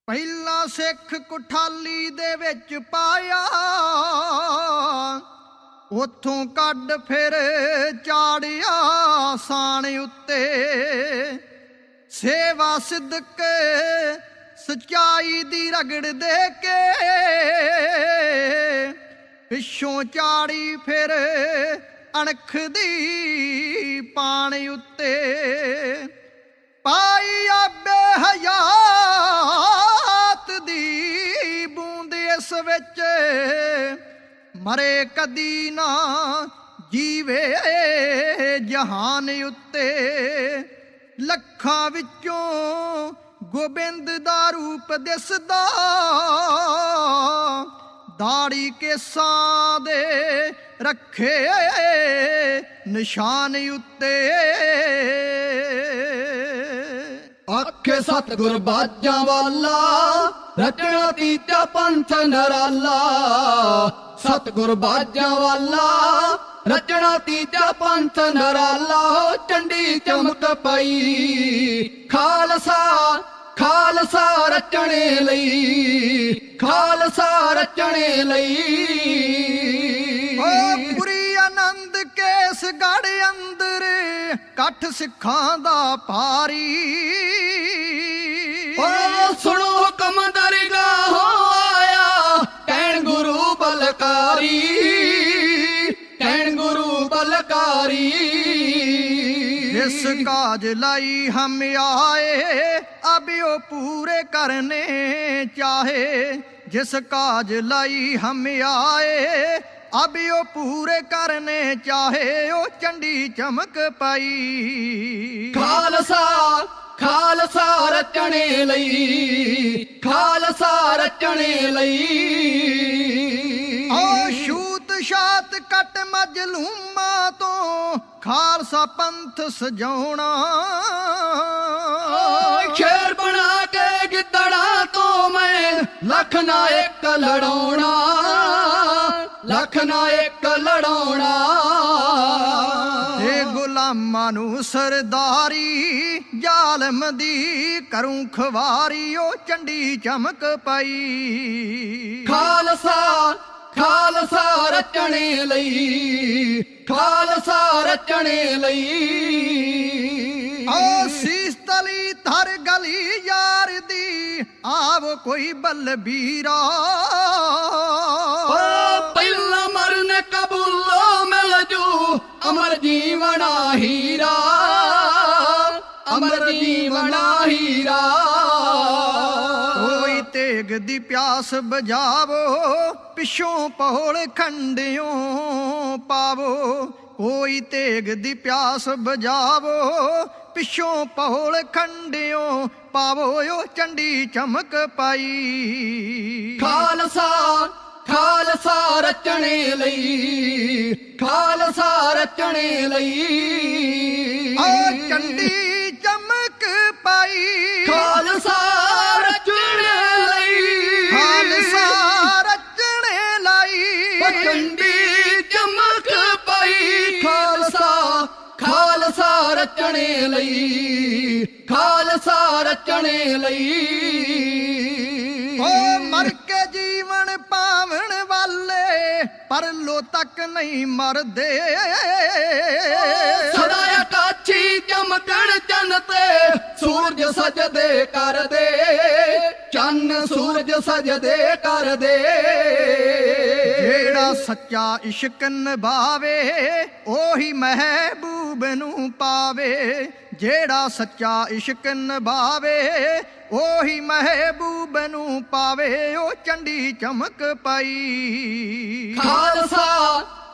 ਪਹਿਲਾਂ ਸਿੱਖ ਕੁਠਾਲੀ ਦੇ ਵਿੱਚ ਪਾਇਆ, ਉੱਥੋਂ ਕੱਢ ਫਿਰ ਚਾੜਿਆ ਸਾਣ ਉੱਤੇ। ਸੇਵਾ ਸਿਦਕ ਸਚਾਈ ਦੀ ਰਗੜ ਦੇ ਕੇ, ਪਿੱਛੋਂ ਚਾੜੀ ਫਿਰ ਅਣਖ ਦੀ ਪਾਣ ਉੱਤੇ। ਪਾਈ ਆਬੇ ਹਯਾਤ ਦੀ ਬੂੰਦ ਇਸ ਵਿੱਚ, ਮਰੇ ਕਦੀ ਨਾ ਜੀਵੇ ਜਹਾਨ ਉੱਤੇ। ਲੱਖਾਂ ਵਿੱਚੋਂ ਗੋਬਿੰਦ ਦਾ ਰੂਪ ਦਿਸਦਾ, ਦਾੜੀ ਕੇਸਾਂ ਦੇ ਰੱਖੇ ਨਿਸ਼ਾਨ ਉੱਤੇ। ਆਖੇ ਸਤਿਗੁਰ ਬਾਜਾਂ ਵਾਲਾ, ਰਚਨਾ ਤੀਜਾ ਪੰਥ ਨਰਾਲਾ। ਸਤਿਗੁਰ ਬਾਜਾਂ ਵਾਲਾ, ਰਚਨਾ ਤੀਜਾ ਪੰਥ ਨਰਾਲਾ। ਚੰਡੀ ਚਮਕ ਪਈ ਖਾਲਸਾ, ਖਾਲਸਾ ਰਚਣੇ ਲਈ, ਖਾਲਸਾ ਰਚਣੇ ਲਈ। ਓ ਪੁਰੀ ਆਨੰਦ ਕੇਸ ਗੜ ਅੰਦਰ, ਕੱਠ ਸਿੱਖਾਂ ਦਾ ਭਾਰੀ। ਓ ਸੁਣੋ ਹੁਕਮ ਦਰਗਾਹੋਂ ਆਇਆ, ਕਹਿਣ ਗੁਰੂ ਬਲਕਾਰੀ, ਕਹਿਣ ਗੁਰੂ ਬਲਕਾਰੀ। जिस काज लाई हम आए, अब वो पूरे करने चाहे। जिस काज लाई हम आए, अब वो पूरे करने चाहे। ओ चंडी चमक पाई ਖਾਲਸਾ, ਖਾਲਸਾ ਰਚਣੇ ਲਈ, ਖਾਲਸਾ ਰਚਣੇ ਲਈ। ओ छूत छात कट मजलूमा तो, खालसा पंथ सजाउणा। ਸ਼ੇਰ ਬਣਾ ਕੇ ਗਿੱਦੜਾਂ ਤੋਂ ਮੈਂ, ਲੱਖ ਨਾ ਇੱਕ ਲੜਾਉਣਾ, ਲੱਖ ਨਾ ਇੱਕ ਲੜਾਉਣਾ। ਇਹ ਗੁਲਾਮਾਂ ਨੂੰ ਸਰਦਾਰੀ, ਜ਼ਾਲਮ ਦੀ ਕਰੂੰ ਖਵਾਰੀ। ਉਹ ਚੰਡੀ ਚਮਕ ਪਈ ਖਾਲਸਾ, ਖਾਲਸਾ ਰਚਣੇ ਲਈ, ਖਾਲਸਾ ਰਚਣੇ ਲਈ। ਓ ਸੀਸ ਤਲੀ ਧਰ ਗਲੀ ਯਾਰ ਦੀ, ਆਵ ਕੋਈ ਬਲਬੀਰਾ। ਪਹਿਲਾਂ ਮਰਨ ਕਬੂਲੋਂ ਮਿਲ ਜੂ, ਅਮਰ ਜੀਵਣਾ ਹੀਰਾ, ਅਮਰ ਜੀਵਣਾ ਹੀਰਾ। ਕੋਈ ਤੇਗ ਦੀ ਪਿਆਸ ਬੁਝਾਵੋ, ਪਿੱਛੋਂ ਪਹੋਲ ਖੰਡਿਓਂ ਪਾਵੋ। ਕੋਈ ਤੇਗ ਦੀ ਪਿਆਸ ਬੁਝਾਵੋ, ਪਿੱਛੋਂ ਪਹੋਲ ਖੰਡਿਓਂ ਪਾਵੋ। ਓ ਚੰਡੀ ਚਮਕ ਪਾਈ ਖਾਲਸਾ, ਖਾਲਸਾ ਰਚਣੇ ਲਈ, ਖਾਲਸਾ ਰਚਣੇ ਲਈ। ਓ ਚੰਡੀ ਚਮਕ ਪਾਈ ਖਾਲਸਾ ਰਚਣੇ ਲਈ, ਖਾਲਸਾ ਰਚਣੇ ਲਈ। ਚੰਡੀ ਚਮਕ ਪਈ ਖਾਲਸਾ, ਖਾਲਸਾ ਰਚਣੇ ਲਈ, ਖਾਲਸਾ ਰਚਣੇ ਲਈ। ਓ ਮਰ ਕੇ ਜੀਵਨ ਪਾਵਣ ਵਾਲੇ, ਪਰਲੋ ਤੱਕ ਨਹੀਂ ਮਰਦੇ। ਸਦਾ ਆਕਾਸ਼ੀ ਚਮਕਣ ਚੰਨ ਤੇ, ਸੂਰਜ ਸਜਦੇ ਕਰਦੇ, ਚੰਨ ਸੂਰਜ ਸਜਦੇ ਕਰਦੇ। ਜਿਹੜਾ ਸੱਚਾ ਇਸ਼ਕ ਨਿਭਾਵੇ, ਉਹੀ ਮਹਿਬੂਬ ਨੂੰ ਪਾਵੇ। ਜਿਹੜਾ ਸੱਚਾ ਇਸ਼ਕ ਨਿਭਾਵੇ, ਉਹੀ ਮਹਿਬੂਬ ਨੂੰ ਪਾਵੇ। ਉਹ ਚੰਡੀ ਚਮਕ ਪਈ ਖਾਲਸਾ,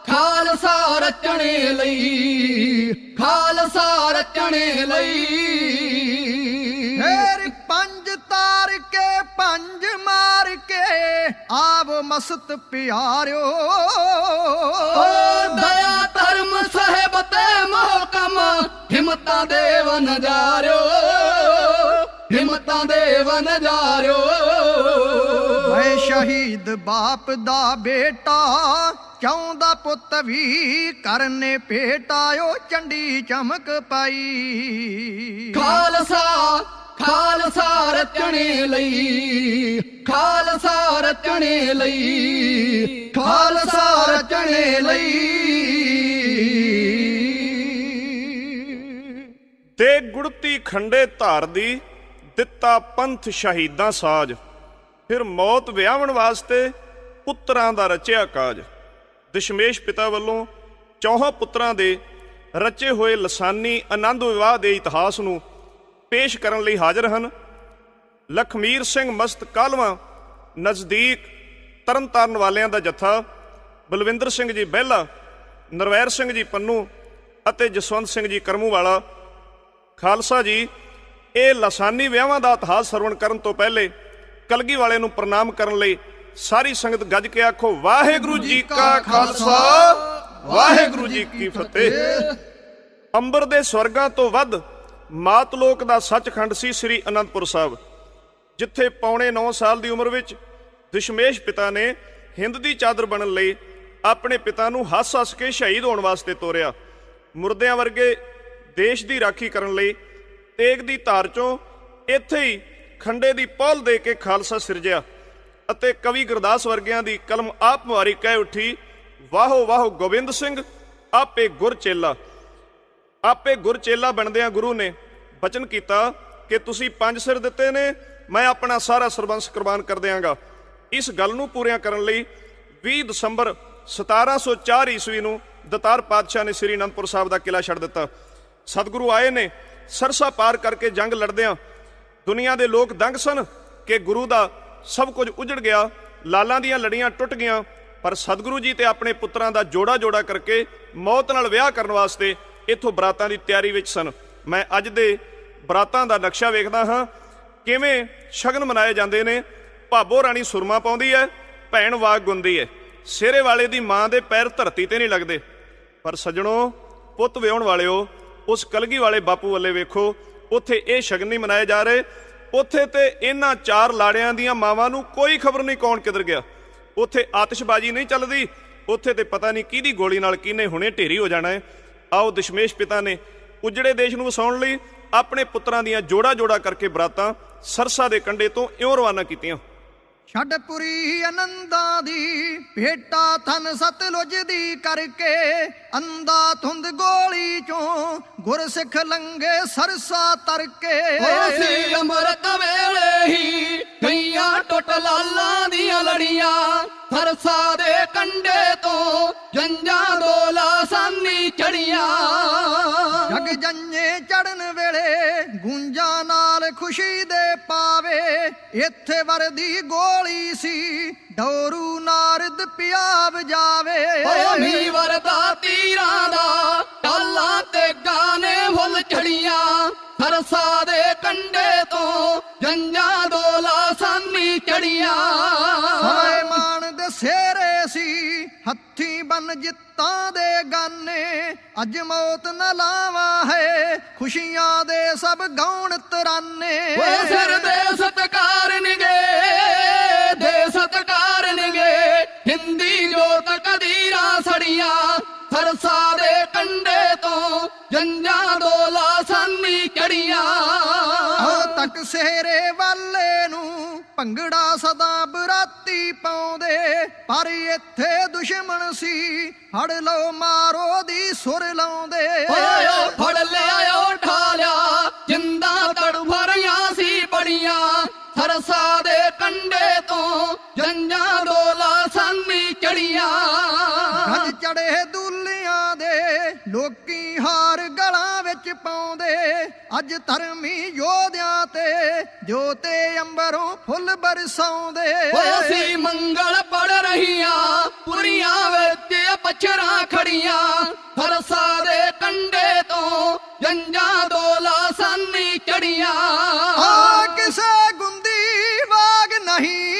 ਖਾਲਸਾ ਰਚਣੇ ਲਈ, ਖਾਲਸਾ ਰਚਣੇ ਲਈ। ਫੇਰ ਪੰਜ ਤਾਰ ਕੇ ਪੰਜ ਮਾਰ ਕੇ, ਆਵ ਮਸਤ ਪਿਆਰਿਓ। ਦਇਆ ਧਰਮ ਸਾਹਿਬ ਤੇ ਮਹਕਮ, ਹਿੰਮਤਾਂ ਦੇ ਵਨਜਾਰਿਓ, ਹਿੰਮਤਾਂ ਦੇ ਵਨਜਾਰਿਓ। ਓਏ ਸ਼ਹੀਦ ਬਾਪ ਦਾ ਬੇਟਾ, ਚਾਹੁੰਦਾ ਪੁੱਤ ਵੀ ਕਰਨੇ ਭੇਟਾ। ਓ ਚੰਡੀ ਚਮਕ ਪਾਈ ਖਾਲਸਾ, ਖਾਲਸਾ ਰਚਣੇ ਲਈ, ਖਾਲਸਾ ਰਚਣੇ ਲਈ, ਖਾਲਸਾ ਰਚਣੇ ਲਈ। ਤੇ ਗੁੜਤੀ ਖੰਡੇ ਧਾਰ ਦੀ, ਦਿੱਤਾ ਪੰਥ ਸ਼ਹੀਦਾਂ ਸਾਜ। ਫਿਰ ਮੌਤ ਵਿਆਹਣ ਵਾਸਤੇ ਪੁੱਤਰਾਂ ਦਾ ਰਚਿਆ ਕਾਜ। ਦਸ਼ਮੇਸ਼ ਪਿਤਾ ਵੱਲੋਂ ਚੌਹਾਂ ਪੁੱਤਰਾਂ ਦੇ ਰਚੇ ਹੋਏ ਲਸਾਨੀ ਆਨੰਦ ਵਿਵਾਹ ਦੇ ਇਤਿਹਾਸ ਨੂੰ ਪੇਸ਼ ਕਰਨ ਲਈ ਹਾਜ਼ਰ ਹਨ ਲਖਮੀਰ ਸਿੰਘ ਮਸਤ ਕਾਲਵਾ ਨਜ਼ਦੀਕ ਤਰਨਤਾਰਨ ਵਾਲਿਆਂ ਦਾ ਜੱਥਾ, ਬਲਵਿੰਦਰ ਸਿੰਘ ਜੀ ਬਹਿਲਾ, ਨਰਵੈਰ ਸਿੰਘ ਜੀ ਪੰਨੂ ਅਤੇ ਜਸਵੰਤ ਸਿੰਘ ਜੀ ਕਰਮੂਵਾਲਾ। ਖਾਲਸਾ ਜੀ, ਇਹ ਲਸਾਨੀ ਵਿਆਹਾਂ ਦਾ ਇਤਿਹਾਸ ਸਰਵਣ ਕਰਨ ਤੋਂ ਪਹਿਲੇ ਕਲਗੀ ਵਾਲੇ ਨੂੰ ਪ੍ਰਣਾਮ ਕਰਨ ਲਈ ਸਾਰੀ ਸੰਗਤ ਗੱਜ ਕੇ ਆਖੋ, ਵਾਹਿਗੁਰੂ ਜੀ ਕਾ ਖਾਲਸਾ, ਵਾਹਿਗੁਰੂ ਜੀ ਕੀ ਫਤਿਹ। ਅੰਬਰ ਦੇ ਸਵਰਗਾਂ ਤੋਂ ਵੱਧ ਮਾਤਲੋਕ ਦਾ ਸੱਚਖੰਡ ਸੀ ਸ੍ਰੀ ਅਨੰਦਪੁਰ ਸਾਹਿਬ, ਜਿੱਥੇ ਪੌਣੇ 9 ਸਾਲ ਦੀ ਉਮਰ ਵਿੱਚ ਦਸ਼ਮੇਸ਼ ਪਿਤਾ ਨੇ ਹਿੰਦ ਦੀ ਚਾਦਰ ਬਣਨ ਲਈ ਆਪਣੇ ਪਿਤਾ ਨੂੰ ਹੱਸ-ਹੱਸ ਕੇ ਸ਼ਹੀਦ ਹੋਣ ਵਾਸਤੇ ਤੋਰਿਆ। ਮੁਰਦਿਆਂ ਵਰਗੇ ਦੇਸ਼ ਦੀ ਰਾਖੀ ਕਰਨ ਲਈ ਤੇਗ ਦੀ ਧਾਰ ਚੋਂ ਇੱਥੇ ਹੀ ਖੰਡੇ ਦੀ ਪਹੁਲ ਦੇ ਕੇ ਖਾਲਸਾ ਸਿਰਜਿਆ ਅਤੇ ਕਵੀ ਗੁਰਦਾਸ ਵਰਗਿਆਂ ਦੀ ਕਲਮ ਆਪ ਮੁਹਾਰੀ ਕਹਿ ਉੱਠੀ, ਵਾਹੋ ਵਾਹੋ ਗੋਬਿੰਦ ਸਿੰਘ ਆਪੇ ਗੁਰ ਚੇਲਾ। ਆਪੇ ਗੁਰ ਚੇਲਾ ਬਣਦਿਆਂ ਗੁਰੂ ਨੇ ਬਚਨ ਕੀਤਾ ਕਿ ਤੁਸੀਂ 5 ਸਿਰ ਦਿੱਤੇ ਨੇ, ਮੈਂ ਆਪਣਾ ਸਾਰਾ ਸਰਬੰਸ ਕੁਰਬਾਨ ਕਰ ਦਿਆਂਗਾ। ਇਸ ਗੱਲ ਨੂੰ ਪੂਰੀਆਂ ਕਰਨ ਲਈ 20 ਦਸੰਬਰ 1704 ਈਸਵੀ ਨੂੰ ਦਤਾਰ ਪਾਤਸ਼ਾਹ ਨੇ ਸ੍ਰੀ ਅਨੰਦਪੁਰ ਸਾਹਿਬ ਦਾ ਕਿਲਾ ਛੱਡ ਦਿੱਤਾ। ਸਤਿਗੁਰੂ ਆਏ ਨੇ ਸਰਸਾ ਪਾਰ ਕਰਕੇ ਜੰਗ ਲੜਦਿਆਂ ਦੁਨੀਆ ਦੇ ਲੋਕ ਦੰਗ ਸਨ ਕਿ ਗੁਰੂ ਦਾ ਸਭ ਕੁਝ ਉਜੜ ਗਿਆ, ਲਾਲਾਂ ਦੀਆਂ ਲੜੀਆਂ ਟੁੱਟ ਗਈਆਂ। ਪਰ ਸਤਿਗੁਰੂ ਜੀ ਤੇ ਆਪਣੇ ਪੁੱਤਰਾਂ ਦਾ ਜੋੜਾ ਜੋੜਾ ਕਰਕੇ ਮੌਤ ਨਾਲ ਵਿਆਹ ਕਰਨ ਵਾਸਤੇ ਇੱਥੋਂ ਬਰਾਤਾਂ ਦੀ ਤਿਆਰੀ ਵਿੱਚ ਸਨ। ਮੈਂ ਅੱਜ ਦੇ ਬਰਾਤਾਂ ਦਾ ਨਕਸ਼ਾ ਵੇਖਦਾ ਹਾਂ, ਕਿਵੇਂ ਸ਼ਗਨ ਮਨਾਏ ਜਾਂਦੇ ਨੇ। ਭਾਬੋ ਰਾਣੀ ਸੁਰਮਾ ਪਾਉਂਦੀ ਹੈ, ਭੈਣ ਵਾਗ ਗੁੰਦੀ ਹੈ। ਸਿਹਰੇ ਵਾਲੇ ਦੀ ਮਾਂ ਦੇ ਪੈਰ ਧਰਤੀ ਤੇ ਨਹੀਂ ਲੱਗਦੇ। ਪਰ ਸੱਜਣੋ, ਪੁੱਤ ਵਿਆਹੁਣ ਵਾਲਿਓ, ਉਸ ਕਲਗੀ ਵਾਲੇ ਬਾਪੂ ਵੱਲੇ ਵੇਖੋ, ਉੱਥੇ ਇਹ ਸ਼ਗਨ ਨਹੀਂ ਮਨਾਏ ਜਾ ਰਹੇ। ਉੱਥੇ ਤੇ ਇਹਨਾਂ 4 ਲਾੜਿਆਂ ਦੀਆਂ ਮਾਵਾਂ ਨੂੰ ਕੋਈ ਖਬਰ ਨਹੀਂ ਕੌਣ ਕਿੱਧਰ ਗਿਆ। ਉੱਥੇ ਆਤਿਸ਼ਬਾਜ਼ੀ ਨਹੀਂ ਚੱਲਦੀ, ਉੱਥੇ ਤੇ ਪਤਾ ਨਹੀਂ ਕਿਹਦੀ ਗੋਲੀ ਨਾਲ ਕਿਹਨੇ ਹੁਣੇ ਢੇਰੀ ਹੋ ਜਾਣਾ ਹੈ। ਆਓ ਦਸ਼ਮੇਸ਼ ਪਿਤਾ ਨੇ ਉਜੜੇ ਦੇਸ਼ ਨੂੰ ਵਸਾਉਣ ਲਈ ਆਪਣੇ ਪੁੱਤਰਾਂ ਦੀਆਂ ਜੋੜਾ ਜੋੜਾ ਕਰਕੇ ਬਰਾਤਾਂ ਸਰਸਾ ਦੇ ਕੰਢੇ ਤੋਂ ਇਉਂ ਰਵਾਨਾ ਕੀਤੀਆਂ। ਛੱਡਪੁਰੀ ਆਨੰਦਾਂ ਦੀ ਭੇਟਾ ਥਨ ਸਤਲੁਜ ਦੀ ਕਰਕੇ, ਅੰਦਾ ਧੁੰਦ ਗੋਲੀ ਚੋਂ ਗੁਰਸਿੱਖ ਲੰਗੇ ਸਰਸਾ ਤਰਕੇ। ਅਸੀਂ ਅੰਮ੍ਰਿਤ ਵੇਲੇ ਹੀ ਗਈਆਂ ਟੁੱਟ ਲਾਲਾਂ ਦੀਆਂ ਲੜੀਆਂ, ਸਰਸਾ ਦੇ ਕੰਢੇ ਤੋਂ ਜੰਜਾਂ ਦੋਲਾ ਸਾਨੀ ਚੜੀਆਂ। ਜਗ ਜੰਨੇ ਚੜਨ ਵੇਲੇ ਗੂੰਜਾਂ ਨਾਲ ਖੁਸ਼ੀ ਦੇ ਪਾਵੇ, ਇੱਥੇ ਵਰਦੀ ਗੋਲੀ ਸੀ ਡੋਰੂ ਨਾਰਦ ਪਿਆ ਵਜਾਵੇ। ਓ ਮੀ ਵਰਦਾ ਤੀਰਾਂ ਦਾ ਟਾਲਾਂ ਤੇ ਗਾਨੇ ਫੁੱਲ ਚੜੀਆਂ, ਸਰਸਾ ਦੇ ਕੰਢੇ ਤੋਂ ਜੰਜਾਂ ਦੋਲਾ ਸਾਨੀ ਚੜੀਆਂ। ਹਾਏ ਮਾਣ ਦੇ ਸੇਰੇ ਸੀ ਹੱਥੀਂ ਬਨ ਜਿੱਤਾਂ ਦੇ ਗਾਨੇ, ਅੱਜ ਮੌਤ ਨਾ ਲਾਵਾ ਹੈ ਖੁਸ਼ੀਆਂ ਦੇ ਸਭ ਗਾਉਣ ਤਰਾਨੇ। ਓਏ ਸਿਰ ਦੇ ਸਤਕਾਰ ਨਿਗੇ, ਦੇ ਸਤਕਾਰ ਨਿਗੇ, ਹਿੰਦੀ ਜੋਤ ਕਦੀਰਾਂ ਸੜੀਆਂ, ਸਰਸਾ ਦੇ ਕੰਢੇ ਤੋਂ ਜੰਜਾਂ ਦੋਲਾ ਸਾਨੀ ਚੜੀਆਂ। ਤੱਕ ਸੇਰੇ ਵਾਲੇ ਨੂੰ ਭੰਗੜਾ ਸਦਾ ਬਰਾਤੀ ਪਾਉਂਦੇ, ਪਰ ਇੱਥੇ ਦੁਸ਼ਮਣ ਸੀ ਫੜ ਲਓ ਮਾਰੋ ਦੀ ਸੁਰ ਲਾਉਂਦੇ। ਓਏ ਫੜ ਲਿਆ ਠਾ ਲਿਆ, ਜਿੰਦਾਂ ਤੜਫਰੀਆਂ ਸੀ ਬੜੀਆਂ, ਸਰਸਾ ਦੇ ਕੰਢੇ ਤੋਂ ਜੰਜਾਂ ਦੋਲਾ ਸਾਨੀ ਚੜੀਆਂ। ਗੱਜ ਚੜੇ ਦੁੱਲਿਆਂ ਦੇ ਲੋਕੀ ਹਾਰ ਗਲਾਂ ਵਿੱਚ ਪਾਉਂਦੇ, ਅੱਜ ਧਰਮੀ ਯੋਧਿਆਂ ਤੇ ਜੋਤੇ ਅੰਬਰੋਂ ਫੁੱਲ ਬਰਸਾਉਂਦੇ। ਓਏ ਅਸੀਂ ਮੰਗਲ ਪੜ ਰਹੀਆਂ ਪੁਰੀਆਂ ਵਿੱਚ ਪਛਰਾਂ ਖੜੀਆਂ, ਸਰਸਾ ਦੇ ਕੰਢੇ ਤੋਂ ਜੰਜਾਂ ਦੋਲਾ ਸਾਨੀ ਚੜੀਆਂ। ਆ ਕਿਸੇ ਗੁੰਦੀ ਵਾਗ ਨਹੀਂ,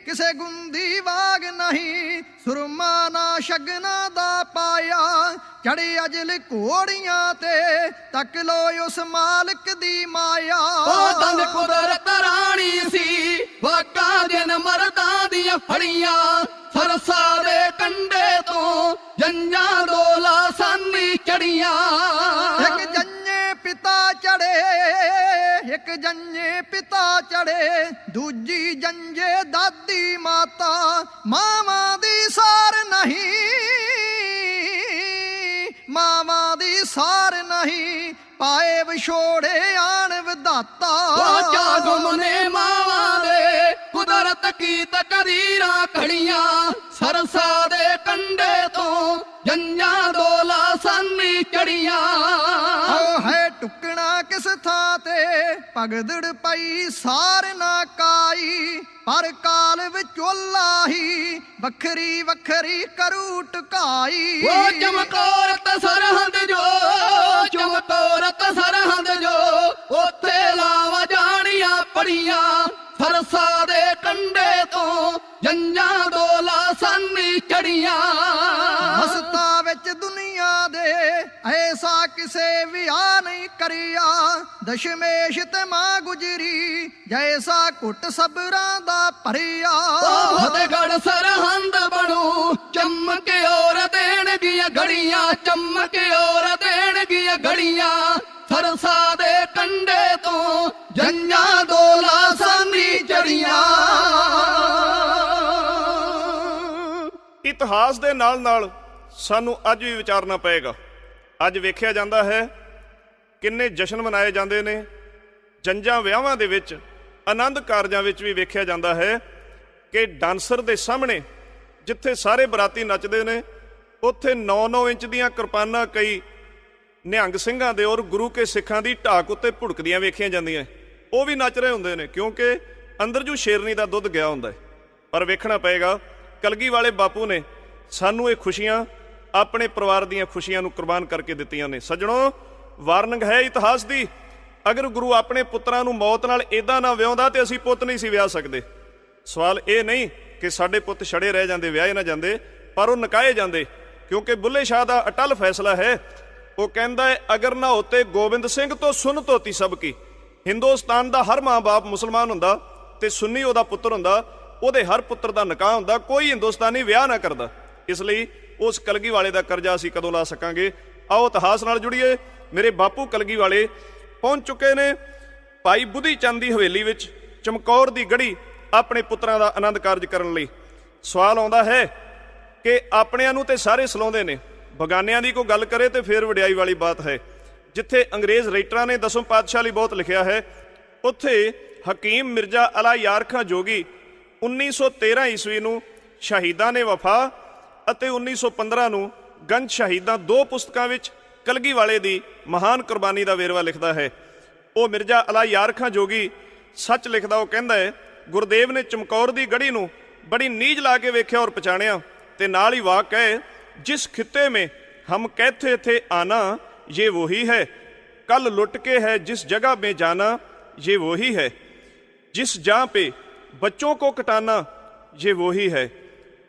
ਕਿਸੇ ਗੁੰਦੀ ਵਾਗ ਨਹੀਂ, ਸੁਰਮਾ ਨਾ ਸ਼ਗਨਾਂ ਦਾ ਪਾਇਆ, ਚੜੇ ਅਜਲ ਘੋੜੀਆਂ ਤੇ ਤੱਕ ਲੋ ਉਸ ਮਾਲਕ ਦੀ ਮਾਇਆ। ਉਹ ਤੰਦ ਕੁਦਰਤ ਰਾਣੀ ਸੀ ਵਾਕਾਂ ਜਿਨ ਮਰਦਾਂ ਦੀਆਂ ਫੜੀਆਂ, ਸਰਸਾ ਦੇ ਕੰਢੇ ਤੋਂ ਜੰਜਾਂ ਦੋਲਾ ਸਾਨੀ ਚੜੀਆਂ। ਇੱਕ ਜੰਨੇ ਪਿਤਾ ਚੜੇ ਇੱਕ ਜੰਜੇ ਪਿਤਾ ਚੜੇ ਦੂਜੀ ਜੰਜੇ ਦਾਦੀ ਮਾਤਾ ਮਾਵਾਂ ਦੀ ਸਾਰ ਨਹੀਂ ਮਾਵਾਂ ਦੀ ਸਾਰ ਨਹੀਂ ਪਾਏ ਵਿਛੋੜੇ ਆਣ ਵਿਧਾਤਾ ਉਹ ਚਾਗਮ ਨੇ ਮਾਵਾਂ ਦੇ ਕੁਦਰਤ ਕੀ ਤਕਦੀਰਾਂ ਖੜੀਆਂ ਸਰਸਾ ਦੇ ਕੰਢੇ ਤੋਂ ਜੰਜਾਂ ਦੋਲਾ ਸਾਨੀ ਚੜੀਆਂ ਓ ਹੈ ਟੁਕਣਾ ਕਿਸ ਥਾਂ ਤੇ ਭਗਦੜ ਪਈ ਸਾਰ ਨਾ ਕਾਈ ਪਰ ਕਾਲ ਵਿਚੋਲਾ ਹੀ ਵੱਖਰੀ ਵੱਖਰੀ ਕਰੂ ਟਕਾਈ ਉਹ ਚਮਕੌਰਤ ਸਰਹੰਦ ਜੋ ਚਮਕੌਰਤ ਸਰਹੰਦ ਜੋ ਉੱਥੇ ਲਾਵਾ ਜਾਣੀਆਂ ਪੜੀਆਂ ਸਰਸਾ ਦੇ ਕੰਢੇ ਤੋਂ ਜੰਜਾਂ ਦੋਲਾ ਸਾਨੀ ਚੜੀਆਂ ਹਸਤਾ ਵਿੱਚ ਦੁਨੀਆ ਦੇ ਐਸਾ ਕਿਸੇ ਵਿਆਹ ਨਹੀਂ ਕਰਿਆ ਦਸ਼ਮੇਸ਼ ਤੇ ਮਾਂ ਗੁਜਰੀ ਜੈਸਾ ਘੁੱਟ ਸਬਰਾਂ ਦਾ ਭਰਿਆ ਫਤਿਹਗੜ੍ਹ ਸਰਹੰਦ ਬਣੂ ਚਮਕ ਔਰ ਦੇਣਗੀਆਂ ਘੜੀਆਂ ਚਮਕ ਔਰ ਦੇਣਗੀਆਂ ਘੜੀਆਂ ਸਰਸਾ ਦੇ ਕੰਢੇ ਤੋਂ ਜੰਜਾਂ ਦੋਲਾ ਸਾਨੀ ਚੜੀਆਂ ਇਤਿਹਾਸ ਦੇ ਨਾਲ ਨਾਲ ਸਾਨੂੰ ਅੱਜ ਵੀ ਵਿਚਾਰਨਾ ਪਏਗਾ। ਅੱਜ ਵੇਖਿਆ ਜਾਂਦਾ ਹੈ ਕਿੰਨੇ ਜਸ਼ਨ ਮਨਾਏ ਜਾਂਦੇ ਨੇ, ਜੰਜਾਂ ਵਿਆਹਾਂ ਦੇ ਵਿੱਚ, ਆਨੰਦ ਕਾਰਜਾਂ ਵਿੱਚ ਵੀ ਵੇਖਿਆ ਜਾਂਦਾ ਹੈ ਕਿ ਡਾਂਸਰ ਦੇ ਸਾਹਮਣੇ ਜਿੱਥੇ ਸਾਰੇ ਬਰਾਤੀ ਨੱਚਦੇ ਨੇ ਉੱਥੇ 9-9 ਇੰਚ ਦੀਆਂ ਕਿਰਪਾਨਾਂ ਕਈ ਨਿਹੰਗ ਸਿੰਘਾਂ ਦੇ ਔਰ ਗੁਰੂ ਕੇ ਸਿੱਖਾਂ ਦੀ ਢਾਕ ਉੱਤੇ ਭੁੜਕਦੀਆਂ ਵੇਖੀਆਂ ਜਾਂਦੀਆਂ। ਉਹ ਵੀ ਨੱਚ ਰਹੇ ਹੁੰਦੇ ਨੇ ਕਿਉਂਕਿ ਅੰਦਰ ਜੂ ਸ਼ੇਰਨੀ ਦਾ ਦੁੱਧ ਗਿਆ ਹੁੰਦਾ ਹੈ। ਪਰ ਵੇਖਣਾ ਪਏਗਾ ਕਲਗੀ ਵਾਲੇ ਬਾਪੂ ਨੇ ਸਾਨੂੰ ਇਹ ਖੁਸ਼ੀਆਂ ਆਪਣੇ ਪਰਿਵਾਰ ਦੀਆਂ ਖੁਸ਼ੀਆਂ ਨੂੰ ਕੁਰਬਾਨ ਕਰਕੇ ਦਿੱਤੀਆਂ ਨੇ। ਸੱਜਣੋ, ਵਾਰਨਿੰਗ ਹੈ ਇਤਿਹਾਸ ਦੀ। ਅਗਰ ਗੁਰੂ ਆਪਣੇ ਪੁੱਤਰਾਂ ਨੂੰ ਮੌਤ ਨਾਲ ਇਦਾਂ ਨਾ ਵਿਆਹੁੰਦਾ ਤੇ ਅਸੀਂ ਪੁੱਤ ਨਹੀਂ ਸੀ ਵਿਆਹ ਸਕਦੇ। ਸਵਾਲ ਇਹ ਨਹੀਂ ਕਿ ਸਾਡੇ ਪੁੱਤ ਛੜੇ ਰਹਿ ਜਾਂਦੇ, ਵਿਆਹੇ ਨਾ ਜਾਂਦੇ, ਪਰ ਉਹ ਨਕਾਏ ਜਾਂਦੇ ਕਿਉਂਕਿ ਬੁੱਲੇ ਸ਼ਾਹ ਦਾ ਅਟਲ ਫੈਸਲਾ ਹੈ। ਉਹ ਕਹਿੰਦਾ ਹੈ ਅਗਰ ਨਾ ਹੋਤੇ ਗੋਬਿੰਦ ਸਿੰਘ ਤੋਂ ਸੁਨਤ ਹੋਤੀ ਸਭ ਕੀ। ਹਿੰਦੁਸਤਾਨ ਦਾ ਹਰ ਮਾਂ-ਬਾਪ ਮੁਸਲਮਾਨ ਹੁੰਦਾ ਤੇ ਸੁੰਨੀ ਉਹਦਾ ਪੁੱਤਰ ਹੁੰਦਾ, ਉਹਦੇ ਹਰ ਪੁੱਤਰ ਦਾ ਨਿਕਾਹ ਹੁੰਦਾ, ਕੋਈ ਹਿੰਦੁਸਤਾਨੀ ਵਿਆਹ ਨਾ ਕਰਦਾ। ਇਸ ਲਈ ਉਸ ਕਲਗੀ ਵਾਲੇ ਦਾ ਕਰਜ਼ਾ ਅਸੀਂ ਕਦੋਂ ਲਾ ਸਕਾਂਗੇ। ਆਓ ਇਤਿਹਾਸ ਨਾਲ ਜੁੜੀਏ। ਮੇਰੇ ਬਾਪੂ ਕਲਗੀ ਵਾਲੇ ਪਹੁੰਚ ਚੁੱਕੇ ਨੇ ਭਾਈ ਬੁੱਧੀ ਚੰਦ ਦੀ ਹਵੇਲੀ ਵਿੱਚ ਚਮਕੌਰ ਦੀ ਗੜੀ ਆਪਣੇ ਪੁੱਤਰਾਂ ਦਾ ਆਨੰਦ ਕਾਰਜ ਕਰਨ ਲਈ। ਸਵਾਲ ਆਉਂਦਾ ਹੈ ਕਿ ਆਪਣਿਆਂ ਨੂੰ ਤੇ ਸਾਰੇ ਸਲਾਉਂਦੇ ਨੇ, ਬਗਾਨਿਆਂ ਦੀ ਕੋਈ ਗੱਲ ਕਰੇ ਤੇ ਫਿਰ ਵਡਿਆਈ ਵਾਲੀ ਬਾਤ ਹੈ। ਜਿੱਥੇ ਅੰਗਰੇਜ਼ ਰਾਈਟਰਾਂ ਨੇ 10ਵੇਂ ਪਾਤਸ਼ਾਹ ਲਈ ਬਹੁਤ ਲਿਖਿਆ ਹੈ, ਉੱਥੇ ਹਕੀਮ ਮਿਰਜ਼ਾ ਅਲਾ ਯਾਰ ਖਾਂ ਜੋਗੀ 1913 ਈਸਵੀ ਨੂੰ ਸ਼ਹੀਦਾਂ ਨੇ ਵਫਾ ਅਤੇ 1915 ਨੂੰ ਗੰਜ ਸ਼ਹੀਦਾਂ, 2 ਪੁਸਤਕਾਂ ਵਿੱਚ ਕਲਗੀ ਵਾਲੇ ਦੀ ਮਹਾਨ ਕੁਰਬਾਨੀ ਦਾ ਵੇਰਵਾ ਲਿਖਦਾ ਹੈ। ਉਹ ਮਿਰਜ਼ਾ ਅਲਾ ਯਾਰ ਖਾਂ ਜੋਗੀ ਸੱਚ ਲਿਖਦਾ। ਉਹ ਕਹਿੰਦਾ ਹੈ ਗੁਰਦੇਵ ਨੇ ਚਮਕੌਰ ਦੀ ਗੜੀ ਨੂੰ ਬੜੀ ਨੀਝ ਲਾ ਕੇ ਵੇਖਿਆ ਔਰ ਪਛਾਣਿਆ ਤੇ ਨਾਲ ਹੀ ਵਾਕ ਹੈ ਜਿਸ ਖਿੱਤੇ ਮੇਂ ਹਮ कहते थे आना ये वही है, कल लुट के है जिस जगह में जाना ये वही है, जिस जहाँ पे बच्चों को कटाना ये वही है।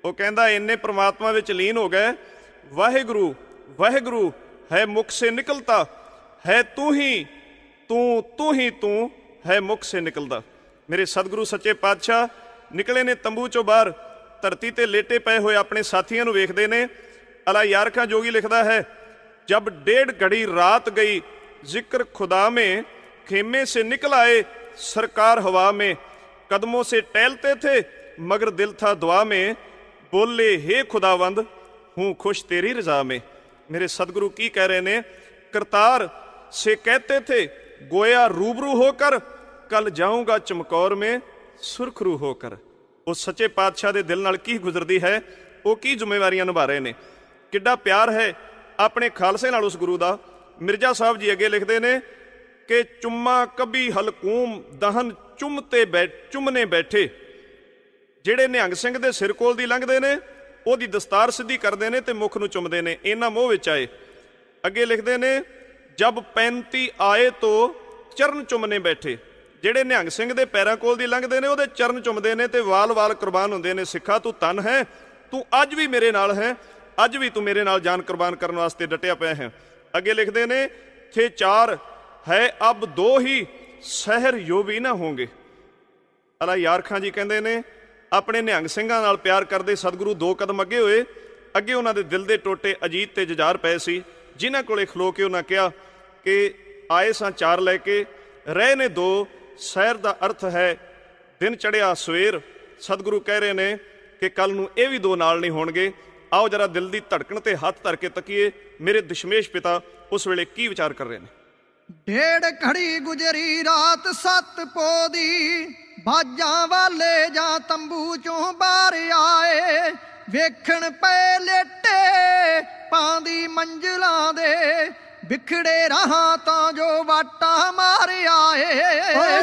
ਉਹ ਕਹਿੰਦਾ ਇੰਨੇ ਪ੍ਰਮਾਤਮਾ ਵਿੱਚ ਲੀਨ ਹੋ ਗਏ, ਵਾਹਿਗੁਰੂ ਵਾਹਿਗੁਰੂ ਹੈ ਮੁਖ ਸੇ ਨਿਕਲਤਾ, ਹੈ ਤੂੰ ਹੀ ਤੂੰ ਹੈ ਮੁਖ ਸੇ ਨਿਕਲਦਾ। ਮੇਰੇ ਸਤਿਗੁਰੂ ਸੱਚੇ ਪਾਤਸ਼ਾਹ ਨਿਕਲੇ ਨੇ ਤੰਬੂ ਚੋਂ ਬਾਹਰ, ਧਰਤੀ ਤੇ ਲੇਟੇ ਪਏ ਹੋਏ ਆਪਣੇ ਸਾਥੀਆਂ ਨੂੰ ਵੇਖਦੇ ਨੇ। ਅਲਾ ਯਾਰ ਖਾਂ ਜੋਗੀ ਲਿਖਦਾ ਹੈ जब 1.5 घड़ी रात गई जिक्र खुदा में, खेमे से निकल आए सरकार हवा में, कदमों से टहलते थे मगर दिल था दुआ में, बोले हे खुदावंद हूँ खुश तेरी रजा में। मेरे सदगुरु की कह रहे ने, करतार से कहते थे गोया रूबरू होकर, कल जाऊंगा चमकौर में सुरखरू होकर। उस सच्चे पातशाह दे दिल नाल की गुजरदी है, वो की जिम्मेवारियां निभा रहे ने, किड्डा प्यार है ਆਪਣੇ ਖਾਲਸੇ ਨਾਲ ਉਸ ਗੁਰੂ ਦਾ। ਮਿਰਜ਼ਾ ਸਾਹਿਬ ਜੀ ਅੱਗੇ ਲਿਖਦੇ ਨੇ ਕਿ ਚੁੰਮਾ ਕਬੀ ਹਲਕੂਮ ਦਹਨ ਚੁੰਮਨੇ ਬੈਠੇ। ਜਿਹੜੇ ਨਿਹੰਗ ਸਿੰਘ ਦੇ ਸਿਰ ਕੋਲ ਦੀ ਲੰਘਦੇ ਨੇ ਉਹਦੀ ਦਸਤਾਰ ਸਿੱਧੀ ਕਰਦੇ ਨੇ ਤੇ ਮੁਖ ਨੂੰ ਚੁੰਮਦੇ ਨੇ, ਇਹਨਾਂ ਮੋਹ ਵਿੱਚ ਆਏ। ਅੱਗੇ ਲਿਖਦੇ ਨੇ ਜਬ 35 ਆਏ ਤੋਂ ਚਰਨ ਚੁੰਮਨੇ ਬੈਠੇ। ਜਿਹੜੇ ਨਿਹੰਗ ਸਿੰਘ ਦੇ ਪੈਰਾਂ ਕੋਲ ਦੀ ਲੰਘਦੇ ਨੇ ਉਹਦੇ ਚਰਨ ਚੁੰਮਦੇ ਨੇ ਤੇ ਵਾਲ ਕੁਰਬਾਨ ਹੁੰਦੇ ਨੇ। ਸਿੱਖਾ ਤੂੰ ਧਨ ਹੈ, ਤੂੰ ਅੱਜ ਵੀ ਮੇਰੇ ਨਾਲ ਹੈ, ਅੱਜ ਵੀ ਤੂੰ ਮੇਰੇ ਨਾਲ ਜਾਨ ਕੁਰਬਾਨ ਕਰਨ ਵਾਸਤੇ ਡਟਿਆ ਪਿਆ ਹੈ। ਅੱਗੇ ਲਿਖਦੇ ਨੇ ਥੇ 4 ਹੈ ਅਬ 2 ਹੀ ਸਹਿਰ ਯੋ ਵੀ ਨਾ ਹੋਣਗੇ। ਅਲਾ ਯਾਰ ਖਾਂ ਜੀ ਕਹਿੰਦੇ ਨੇ ਆਪਣੇ ਨਿਹੰਗ ਸਿੰਘਾਂ ਨਾਲ ਪਿਆਰ ਕਰਦੇ ਸਤਿਗੁਰੂ 2 ਕਦਮ ਅੱਗੇ ਹੋਏ। ਅੱਗੇ ਉਹਨਾਂ ਦੇ ਦਿਲ ਦੇ ਟੋਟੇ ਅਜੀਤ ਤੇ ਜੁਝਾਰ ਪਏ ਸੀ, ਜਿਨ੍ਹਾਂ ਕੋਲੇ ਖਲੋ ਕੇ ਉਹਨਾਂ ਕਿਹਾ ਕਿ ਆਏ ਸਾਂ 4 ਲੈ ਕੇ, ਰਹੇ ਨੇ 2। ਸੈਰ ਦਾ ਅਰਥ ਹੈ ਦਿਨ ਚੜ੍ਹਿਆ ਸਵੇਰ। ਸਤਿਗੁਰੂ ਕਹਿ ਰਹੇ ਨੇ ਕਿ ਕੱਲ ਨੂੰ ਇਹ ਵੀ 2 ਨਾਲ ਨਹੀਂ ਹੋਣਗੇ। ਆਓ ਜਰਾ ਦਿਲ ਦੀ ਧੜਕਣ ਤੇ ਹੱਥ ਧਰ ਕੇ ਤੱਕੀਏ ਮੇਰੇ ਦਸ਼ਮੇਸ਼ ਪਿਤਾ ਉਸ ਵੇਲੇ ਕੀ ਵਿਚਾਰ ਕਰ ਰਹੇ ਨੇ। ਡੇਢ ਘੜੀ ਗੁਜਰੀ ਰਾਤ 7 ਪੋਹ ਦੀ, ਬਾਜਾਂ ਵਾਲੇ ਜਾਂ ਤੰਬੂ ਚੋਂ ਬਾਹਰ ਆਏ, ਵੇਖਣ ਪਏ ਲੇਟੇ ਪਾਂਦੀ ਮੰਜ਼ਲਾਂ ਦੇ, ਵਿਖੜੇ ਰਾਹਾਂ ਤਾਂ ਜੋ ਵਾਟਾਂ ਮਾਰ ਆਏ।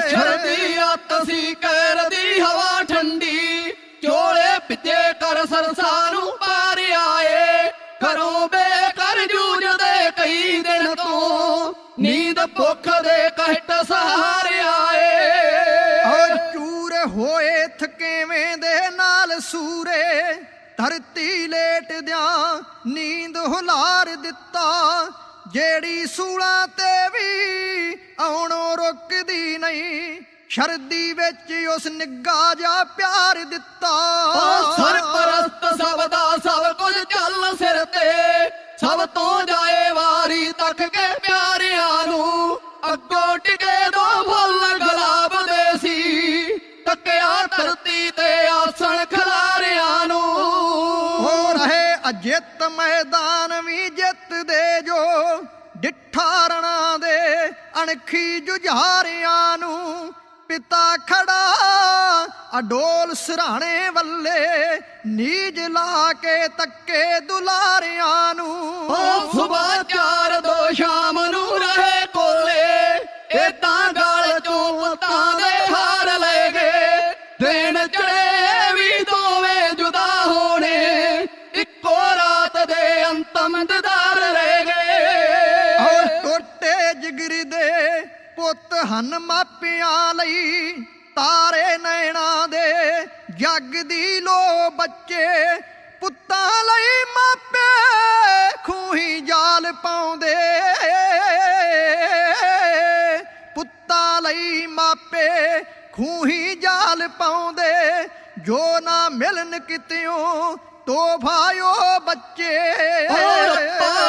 ਛੜਦੀ ਅੱਤ ਸੀ ਕਹਿਰ ਦੀ ਹਵਾ ਠੰਡੀ, ਚੋਲੇ ਪਿੱਛੇ ਕਰ ਸਰਸਾ ਨੂੰ ਪਾਰ ਆਏ। ਘਰੋਂ ਬੇਕਰ ਜੂਝਦੇ ਕਈ ਦਿਨ ਤੋਂ, ਨੀਂਦ ਭੁੱਖ ਦੇ ਕਹਿਟ ਸਹਾਰੇ ਆਏ। ਚੂਰ ਹੋਏ ਥਕੇਵੇਂ ਦੇ ਨਾਲ ਸੂਰੇ, ਧਰਤੀ ਲੇਟਦਿਆਂ ਨੀਂਦ ਹੁਲਾਰ ਦਿੱਤਾ, ਜਿਹੜੀ ਸੂਲਾਂ ਤੇ ਵੀ ਆਉਣੋਂ ਰੁਕਦੀ ਨਹੀਂ, ਸ਼ਰਦੀ ਵਿੱਚ ਉਸ ਨਿੱਘਾ ਜਾ ਪਿਆਰ ਦਿੱਤਾ। ਸਰਪ੍ਰਸਤ ਸਭ ਦਾ ਸਭ ਕੁਝ ਚੱਲ ਸਿਰ ਤੇ, ਸਭ ਤੋਂ ਜਾਏ ਵਾਰੀ ਤੱਕ ਕੇ ਪਿਆਰਿਆਂ ਨੂੰ, ਅੱਗੋਂ ਟਿਕੇ 2 ਫੁੱਲ ਗੁਲਾਬ ਦੇ ਸੀ, ਤੱਕਿਆ ਧਰਤੀ ਤੇ ਆਸਣ ਖਿਲਾਰਿਆਂ ਨੂੰ। ਹੋ ਰਹੇ ਅਜਿੱਤ ਮੈਦਾਨ ਵੀ ਜਿੱਤਦੇ ਜੋ, ਡਿੱਠਾ ਰਣਾ ਦੇ ਅਣਖੀ ਜੁਝਾਰਿਆਂ ਨੂੰ, ਪਿਤਾ ਖੜਾ ਅਡੋਲ ਸਿਰਹਾਣੇ ਵੱਲੇ, ਨੀਜ ਲਾ ਕੇ ਤੱਕੇ ਦੁਲਾਰਿਆਂ ਨੂੰ। ਸੁਬਹ 4 2 ਸ਼ਾਮ ਨੂੰ ਰਹੇ ਕੋਲੇ, ਏਦਾਂ ਗਲ ਚੋਂ ਪੁੱਤਾਂ ਦੇ ਹਾਰ ਲੈ ਗਏ, ਦਿਨ ਚੜੇ ਵੀ ਦੋਵੇਂ ਜੁਦਾ ਹੋਣੇ, ਇੱਕੋ ਰਾਤ ਦੇ ਅੰਤਮ ਦੀਦਾਰ ਰਹਿ ਗਏ। ਟੋਟੇ ਜਿਗਰ ਦੇ ਪੁੱਤ ਹਨ ਮਾਪਿਆਂ ਲਈ, ਤਾਰੇ ਨੈਣਾ ਦੇ ਜੱਗ ਦੀ ਲੋ ਬੱਚੇ, ਪੁੱਤਾਂ ਲਈ ਮਾਪੇ ਖੂਹੀ ਜਾਲ ਪਾਉਂਦੇ, ਪੁੱਤਾਂ ਲਈ ਮਾਪੇ ਖੂਹੀ ਜਾਲ ਪਾਉਂਦੇ, ਜੋ ਨਾ ਮਿਲਣ ਕਿਤਿਓਂ ਤੋਹਫਾ ਬੱਚੇ।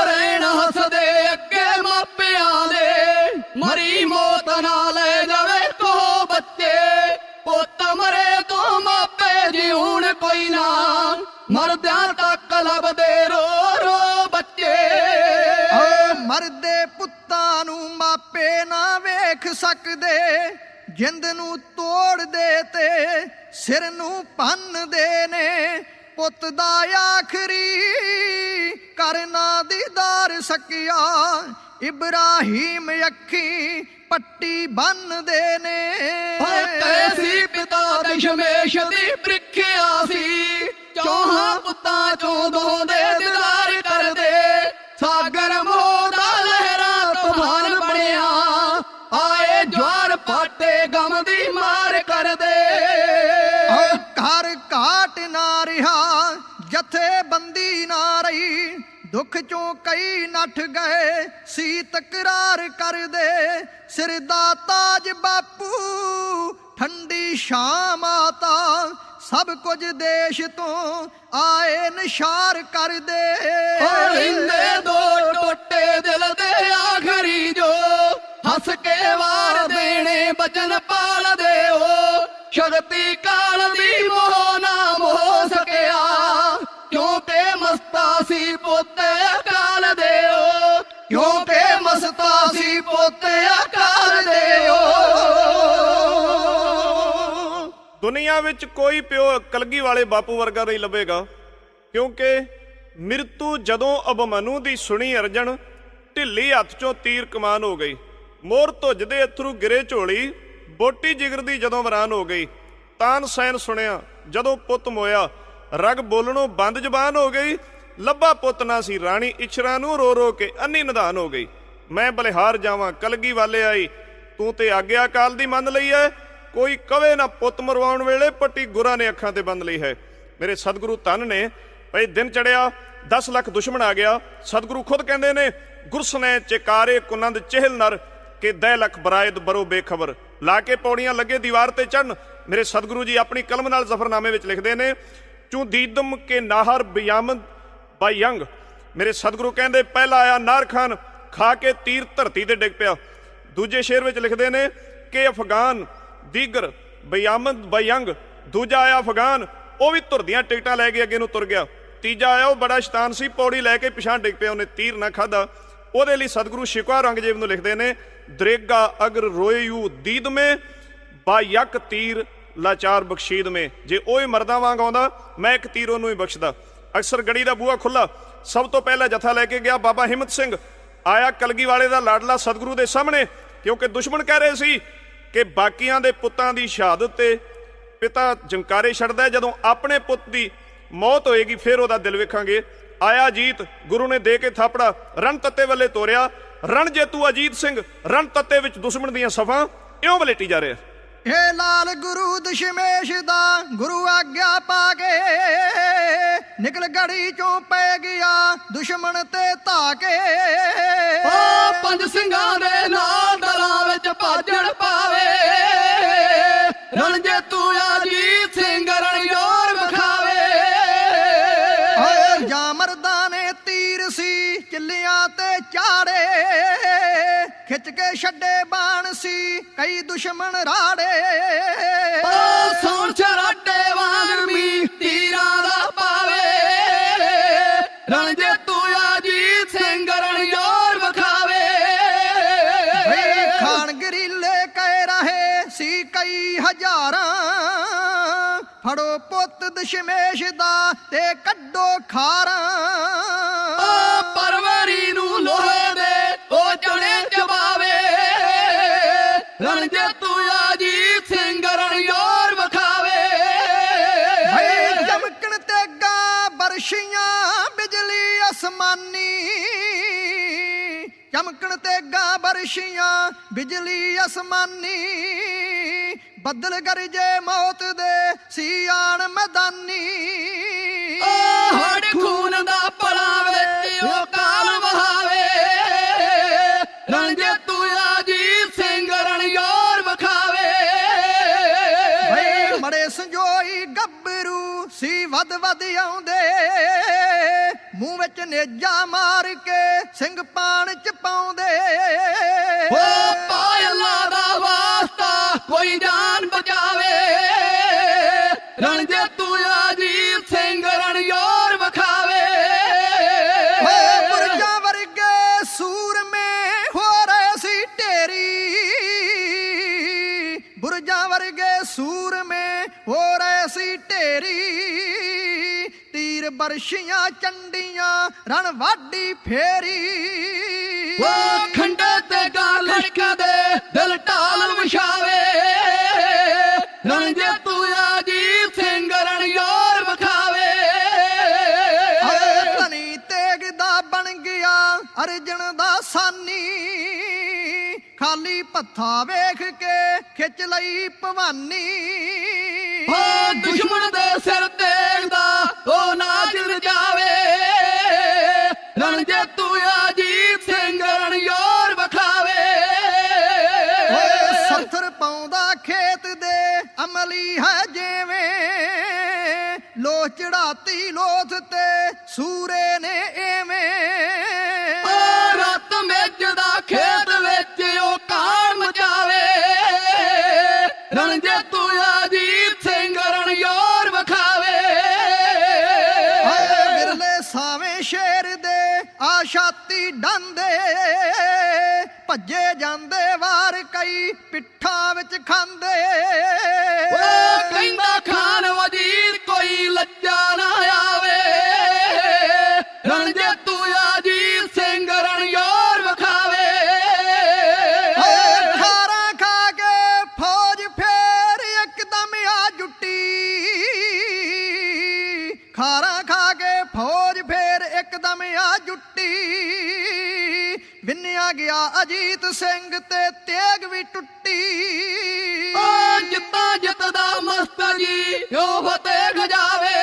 ਰਹਿਣ ਹੱਸਦੇ ਅੱਗੇ ਮਾਪਿਆਂ ਦੇ, ਮਰੀ ਮੌਤ ਨਾ ਲੈ ਜਾਵੇ ਕੋ ਬੱਚੇ, ਪੁੱਤ ਮਰੇ ਤੋਂ ਮਾਪੇ ਜਿਉਣ ਕੋਈ ਨਾ, ਮਰਦਿਆਂ ਤੱਕ ਲੱਭਦੇ ਰੋ ਰੋ ਬੱਚੇ। ਮਰਦੇ ਪੁੱਤਾਂ ਨੂੰ ਮਾਪੇ ਨਾ ਵੇਖ ਸਕਦੇ, ਜਿੰਦ ਨੂੰ ਤੋੜਦੇ ਤੇ ਸਿਰ ਨੂੰ ਭੰਨਦੇ ਨੇ, ਪੁੱਤ ਦਾ ਆਖਰੀ ਕਰਨਾ ਦੀਦਾਰ ਸਕਿਆ, ਇਬਰਾਹੀਮ ਅੱਖੀ ਪੱਟੀ ਬੰਨਦੇ ਨੇ। ਕੈਸੀ ਪਿਤਾ ਦਸ਼ਮੇਸ਼ ਦੀ ਪ੍ਰੀਖਿਆ ਸੀ, 4 ਪੁੱਤਾਂ ਚੋਂ 2 ਦੇ ਦੀਦਾਰ ਕਰਦੇ, ਸਾਗਰ ਮੋਹ ਦਾ ਲਹਿਰਾਂ ਤੂਫਾਨ ਬਣਿਆ, ਆਏ ਜਵਾਰ ਪਾਟੇ ਗਮ ਦੀ ਮਾਰ ਕਰਦੇ। ਘਰ ਘਾਟ ਨਾ ਰਿਹਾ, ਜਥੇਬੰਦੀ ਨਾ ਰਹੀ, ਦੁੱਖ ਚੋਂ ਕਈ ਨੱਠ ਗਏ ਸੀ ਤਕਰਾਰ ਕਰਦੇ, ਸਿਰ ਦਾ ਤਾਜ ਬਾਪੂ ਠੰਡੀ ਸ਼ਾਮ ਆਤਾ, ਸਭ ਕੁਝ ਦੇਸ਼ ਤੋਂ ਆਏ ਨਿਸ਼ਾਰ ਕਰਦੇ। ਇੰਦੇ 2 ਟੋਟੇ ਦਿਲ ਦੇ ਆਖਰੀ ਜੋ, ਹੱਸ ਕੇ ਵਾਰ ਦੇਣੇ ਬਚਨ ਪਾਲ ਦਿਓ, ਸ਼ਕਤੀ ਕਾਲ ਦੀ ਮੋਹ ਨਾ ਮੋਹ ਸਕਿਆ, ਕਿਉਂਕਿ ਮਸਤਾ ਸੀ ਪੋਤੇ ਅਕਾਲ ਦਿਓ, ਕਿਉਂਕਿ ਮਸਤਾ ਸੀ ਪੋਤੇ ਅਕਾਲ ਦਿਓ। ਦੁਨੀਆ ਵਿੱਚ ਕੋਈ ਪਿਓ ਕਲਗੀ ਵਾਲੇ ਬਾਪੂ ਵਰਗਾ ਨਹੀਂ ਲੱਭੇਗਾ, ਕਿਉਂਕਿ ਮਿਰਤੂ ਜਦੋਂ ਅਭਮਨੂ ਦੀ ਸੁਣੀ ਅਰਜਨ, ਢਿੱਲੀ ਹੱਥ ਚੋਂ ਤੀਰ ਕਮਾਨ ਹੋ ਗਈ, ਮੋਰ ਧੁੱਜਦੇ ਅਥਰੂ ਗਿਰੇ ਝੋਲੀ, ਬੋਟੀ ਜਿਗਰ ਦੀ ਜਦੋਂ ਵਰਾਨ ਹੋ ਗਈ, ਤਾਨਸੈਨ ਸੁਣਿਆ ਜਦੋਂ ਪੁੱਤ ਮੋਇਆ, ਰਗ ਬੋਲਣੋਂ ਬੰਦ ਜ਼ਬਾਨ ਹੋ ਗਈ, ਲੱਭਾ ਪੁੱਤ ਨਾ ਸੀ ਰਾਣੀ ਇਛਰਾਂ ਨੂੰ, ਰੋ ਰੋ ਕੇ ਅੰਨੀ ਨਿਧਾਨ ਹੋ ਗਈ। ਮੈਂ ਬਲਿਹਾਰ ਜਾਵਾਂ ਕਲਗੀ ਵਾਲੇ ਆਈ, ਤੂੰ ਤੇ ਆਗਿਆ ਕਾਲ ਦੀ ਮੰਨ ਲਈ ਹੈ, ਕੋਈ ਕਵੇ ਨਾ ਪੁੱਤ ਮਰਵਾਉਣ ਵੇਲੇ ਪੱਟੀ ਗੁਰਾਂ ਨੇ ਅੱਖਾਂ ਤੇ ਬੰਦ ਲਈ ਹੈ। ਮੇਰੇ ਸਤਿਗੁਰੂ ਧੰਨ ਨੇ, ਭਈ ਦਿਨ ਚੜਿਆ 10 ਲੱਖ ਦੁਸ਼ਮਣ ਆ ਗਿਆ। ਸਤਿਗੁਰੂ ਖੁਦ ਕਹਿੰਦੇ ਨੇ, ਗੁਰਸਨੇ ਚਿਕਾਰੇ ਕੁਨੰਦ ਚਹਿਲ ਨਰ, ਕਿ 10 ਲੱਖ ਬਰਾਇਦ ਬਰੋ ਬੇਖਬਰ। ਲਾ ਕੇ ਪੌੜੀਆਂ ਲੱਗੇ ਦੀਵਾਰ ਤੇ ਚੜਨ। ਮੇਰੇ ਸਤਿਗੁਰੂ ਜੀ ਆਪਣੀ ਕਲਮ ਨਾਲ ਜ਼ਫਰਨਾਮੇ ਵਿੱਚ ਲਿਖਦੇ ਨੇ, ਚੂ ਦੀਦਮ ਕੇ ਨਾਹਰ ਬਿਆਮਦ ਬਾਯੰਗ। ਮੇਰੇ ਸਤਿਗੁਰੂ ਕਹਿੰਦੇ, ਪਹਿਲਾ ਆਇਆ ਨਾਰ ਖਾਨ, ਖਾ ਕੇ ਤੀਰ ਧਰਤੀ ਤੇ ਡਿੱਗ ਪਿਆ। ਦੂਜੇ ਸ਼ੇਰ ਵਿੱਚ ਲਿਖਦੇ ਨੇ ਕਿ ਅਫਗਾਨ ਦੀਗਰ ਬਿਆਮਦ ਬਯੰਗ, ਦੂਜਾ ਆਇਆ ਅਫਗਾਨ, ਉਹ ਵੀ ਧੁਰਦੀਆਂ ਟਿਕਟਾਂ ਲੈ ਕੇ ਅੱਗੇ ਨੂੰ ਤੁਰ ਗਿਆ। ਤੀਜਾ ਆਇਆ ਉਹ ਬੜਾ ਸ਼ੈਤਾਨ ਸੀ, ਪੌੜੀ ਲੈ ਕੇ ਪਿਛਾਂ ਡਿੱਗ ਪਿਆ, ਉਹਨੇ ਤੀਰ ਨਾ ਖਾਧਾ। ਉਹਦੇ ਲਈ ਸਤਿਗੁਰੂ ਸ਼ਿਕਵਾ ਔਰੰਗਜ਼ੇਬ ਨੂੰ ਲਿਖਦੇ ਨੇ ਦਰੇਗਾ ਅਗਰ ਰੋਇਯੂ ਦੀਦ ਮੇ ਬਾ ਯਕ ਤੀਰ ਲਾਚਾਰ ਬਖਸ਼ੀਦ ਮੇ, ਜੇ ਉਹ ਹੀ ਮਰਦਾਂ ਵਾਂਗ ਆਉਂਦਾ ਮੈਂ ਇੱਕ ਤੀਰ ਉਹਨੂੰ ਹੀ ਬਖਸ਼ਦਾ। ਅਕਸਰ ਗੜੀ ਦਾ ਬੂਹਾ ਖੁੱਲਾ, ਸਭ ਤੋਂ ਪਹਿਲਾਂ ਜਥਾ ਲੈ ਕੇ ਗਿਆ ਬਾਬਾ ਹਿੰਮਤ ਸਿੰਘ, ਆਇਆ ਕਲਗੀ ਵਾਲੇ ਦਾ ਲਾਡਲਾ ਸਤਿਗੁਰੂ ਦੇ ਸਾਹਮਣੇ, ਕਿਉਂਕਿ ਦੁਸ਼ਮਣ ਕਹਿ ਰਹੇ ਸੀ ਕਿ ਬਾਕੀਆਂ ਦੇ ਪੁੱਤਾਂ ਦੀ ਸ਼ਹਾਦਤ ਤੇ ਪਿਤਾ ਜੰਕਾਰੇ ਛੱਡਦਾ, ਜਦੋਂ ਆਪਣੇ ਪੁੱਤ ਦੀ ਮੌਤ ਹੋਏਗੀ ਫਿਰ ਉਹਦਾ ਦਿਲ ਵੇਖਾਂਗੇ। ਆਇਆ ਅਜੀਤ, ਗੁਰੂ ਨੇ ਦੇ ਕੇ ਥਾਪੜਾ, ਰਣ ਤੱਤੇ ਵੱਲੇ ਤੋਰਿਆ। ਰਣ ਜੇਤੂ ਅਜੀਤ ਸਿੰਘ ਰਣ ਤੱਤੇ ਵਿੱਚ ਦੁਸ਼ਮਣ ਦੀਆਂ ਸਫਾਂ ਇਉਂ ਵਲੇਟੀ ਜਾ ਰਿਹਾ। ਏ ਲਾਲ ਗੁਰੂ ਦਸ਼ਮੇਸ਼ ਦਾ ਗੁਰੂ ਆਗਿਆ ਪਾ ਕੇ ਨਿਕਲ ਗੜੀ ਚੋਂ ਪੈ ਗਿਆ ਦੁਸ਼ਮਣ ਤੇ ਧਾਕੇ। ਓ ਪੰਜ ਸਿੰਘਾਂ ਦੇ ਨਾਲ ਦਲਾਂ ਵਿੱਚ ਭਾਜਣ ਪਾਵੇ, ਰਣ ਜੇਤੂ ਅਜੀਤ ਸਿੰਘ ਰਣਜੋਰ ਵਿਖਾਵੇ। ਓਏ ਜਾਂ ਮਰਦਾਂ ਨੇ ਤੀਰ ਸੀ ਕਿੱਲਿਆਂ ਤੇ ਚਾੜੇ, ਖਿੱਚ ਕੇ ਛੱਡੇ ਬਾਣ ਸੀ ਕਈ ਦੁਸ਼ਮਣ ਰਾੜੇ। ਓ ਸੌਣ ਚਰਾਟੇ ਵਾਂਗ ਮੀ ਤੀਰਾਂ ਦਾ ਪਾਵੇ, ਰਣ ਜੇਤੂ ਅਜੀਤ ਸਿੰਘ ਰਣਜੋਰ ਵਿਖਾਵੇ। ਵੇ ਖਾਨ ਗਰੀਲੇ ਕਹਿ ਰਹੇ ਸੀ ਕਈ ਹਜ਼ਾਰਾਂ, ਫੜੋ ਪੁੱਤ ਦਸ਼ਮੇਸ਼ ਦਾ ਤੇ ਕੱਢੋ ਖਾਰਾਂ। ਓ ਪਰਵਰੀ ਨੂੰ ਲੋਹੇ ਦੇ ਉਹ ਜਣੇ ਚਬਾਵੇ, ਰਣ ਜੇਤੂ ਅਜੀਤ ਸਿੰਘ ਰਣਜੋਰ ਵਿਖਾਵੇ। ਵੇ ਚਮਕਣ ਤੇ ਗਾ ਬਰਸ਼ੀਆਂ ਬਿਜਲੀ ਅਸਮਾਨੀ, ਚਮਕਣ ਤੇ ਗਾ ਬਰਸ਼ੀਆਂ ਬਿਜਲੀ ਅਸਮਾਨੀ, ਬੱਦਲ ਗਰਜੇ ਮੌਤ ਦੇ ਸਿਆਣ ਮੈਦਾਨੀ। ਓ ਹੜ ਖੂਨ ਦਾ ਪਲਾਂ ਵਿੱਚ ਉਹ ਕਾਲ ਵਹਾਵੇ, ਰਣ ਜੇਤੂ ਅਜੀਤ ਸਿੰਘ ਰਣਜੋਰ ਵਿਖਾਵੇ। ਵੇ ਮੜੇ ਸੰਜੋਈ ਗੱਭਰੂ ਸੀ ਵੱਧ ਵੱਧ ਆਉਂਦੇ, ਮੂੰਹ ਵਿੱਚ ਨੇਜਾ ਮਾਰ ਕੇ ਸਿੰਘ ਪਾਣ ਚ ਪਾਉਂਦੇ। ਓ ਪਾਇ ਅੱਲਾ ਦਾ ਵਾਸਤਾ ਕੋਈ ਜਾਨ ਬਚਾਵੇ, ਰਣ ਜੇਤੂ ਅਜੀਤ ਸਿੰਘ ਰਣਜੋਰ ਵਿਖਾਵੇ। ਓਏ ਬੁਰਜਾਂ ਵਰਗੇ ਸੂਰਮੇ ਹੋ ਰਹੇ ਸੀ ਢੇਰੀ, ਬੁਰਜਾਂ ਵਰਗੇ ਸੂਰਮੇ ਹੋ ਰਹੇ ਸੀ ਢੇਰੀ, ਤੀਰ ਬਰਸ਼ੀਆਂ ਚੰਡੀਆਂ ਰਣ ਵਾਢੀ ਫੇਰੀ। ਓ ਖੰਡੇ ਤੇ ਗਾ ਲਸ਼ਕਰ ਦੇ ਦਿਲ ਢਾਲ ਵਿਛਾਵੇ, ਰਣ ਜੇਤੂ ਅਜੀਤ ਸਿੰਘ ਰਣਜੋਰ ਵਿਖਾਵੇ। ਓਏ ਧਨੀ ਤੇਗ ਦਾ ਬਣ ਗਿਆ ਅਰਜਨ ਦਾ ਸਾਨੀ, ਖਾਲੀ ਭੱਥਾ ਵੇਖ ਕੇ ਖਿੱਚ ਲਈ ਭਵਾਨੀ। ਓ ਦੁਸ਼ਮਣ ਦੇ ਸਿਰ ਤੇਗਦਾ ਉਹ ਨਾਜ ਰਜਾਵੇ, ਰਣ ਜੇਤੂ ਅਜੀਤ ਸਿੰਘ ਰਣਜੋਰ ਵਿਖਾਵੇ। ਓਏ ਸੱਥਰ ਪਾਉਂਦਾ ਖੇਤ ਦੇ ਅਮਲੀ ਹੈ ਜਿਵੇਂ, ਲੋਹ ਚੜਾਤੀ ਲੋਥ ਤੇ ਸੂਰੇ ਨੇ ਐਵੇਂ। ਓ ਰਤ ਮੇਜ ਦਾ ਖੇਤ ਵਿੱਚ ਉਹ ਕਾਲ ਮਚਾਵੇ, ਰਣ ਜੇਤੂ ਅਜੀਤ ਸਿੰਘ ਰਣਜੋਰ ਵਿਖਾਵੇ। ਓਏ ਵਿਰਲੇ ਸਾਵੇਂ ਸ਼ੇਰ ਦੇ ਆ ਛਾਤੀ ਡਾਂਦੇ, ਭੱਜੇ ਜਾਂਦੇ ਵਾਰ ਕਈ ਪਿੱਠਾਂ ਵਿੱਚ ਖਾਂਦੇ। ਓ ਕਹਿੰਦਾ ਖਾਨ ਵਜ਼ੀਰ ਕੋਈ ਲੱਜਾ ਨਾ ਆਵੇ, ਰਣ ਜੇਤੂ ਅਜੀਤ ਸਿੰਘ ਰਣਜੋਰ ਵਿਖਾਵੇ। ਓਏ ਖਾਰਾਂ ਖਾ ਕੇ ਫੌਜ ਫੇਰ ਇੱਕਦਮ ਆ ਜੁੱਟੀ, ਖਾਰਾਂ ਖਾ ਕੇ ਫੌਜ ਫੇਰ ਇੱਕਦਮ ਆ ਜੁੱਟੀ, ਵਿੰਨਿਆ ਗਿਆ ਅਜੀਤ ਸਿੰਘ ਤੇ ਤੇਗ ਵੀ ਟੁੱਟੀ। ਓ ਜਿੱਤਾਂ ਜਿੱਤਦਾ ਮਸਤ ਜੀ ਉਹ ਫਤਿਹ ਗਜਾਵੇ,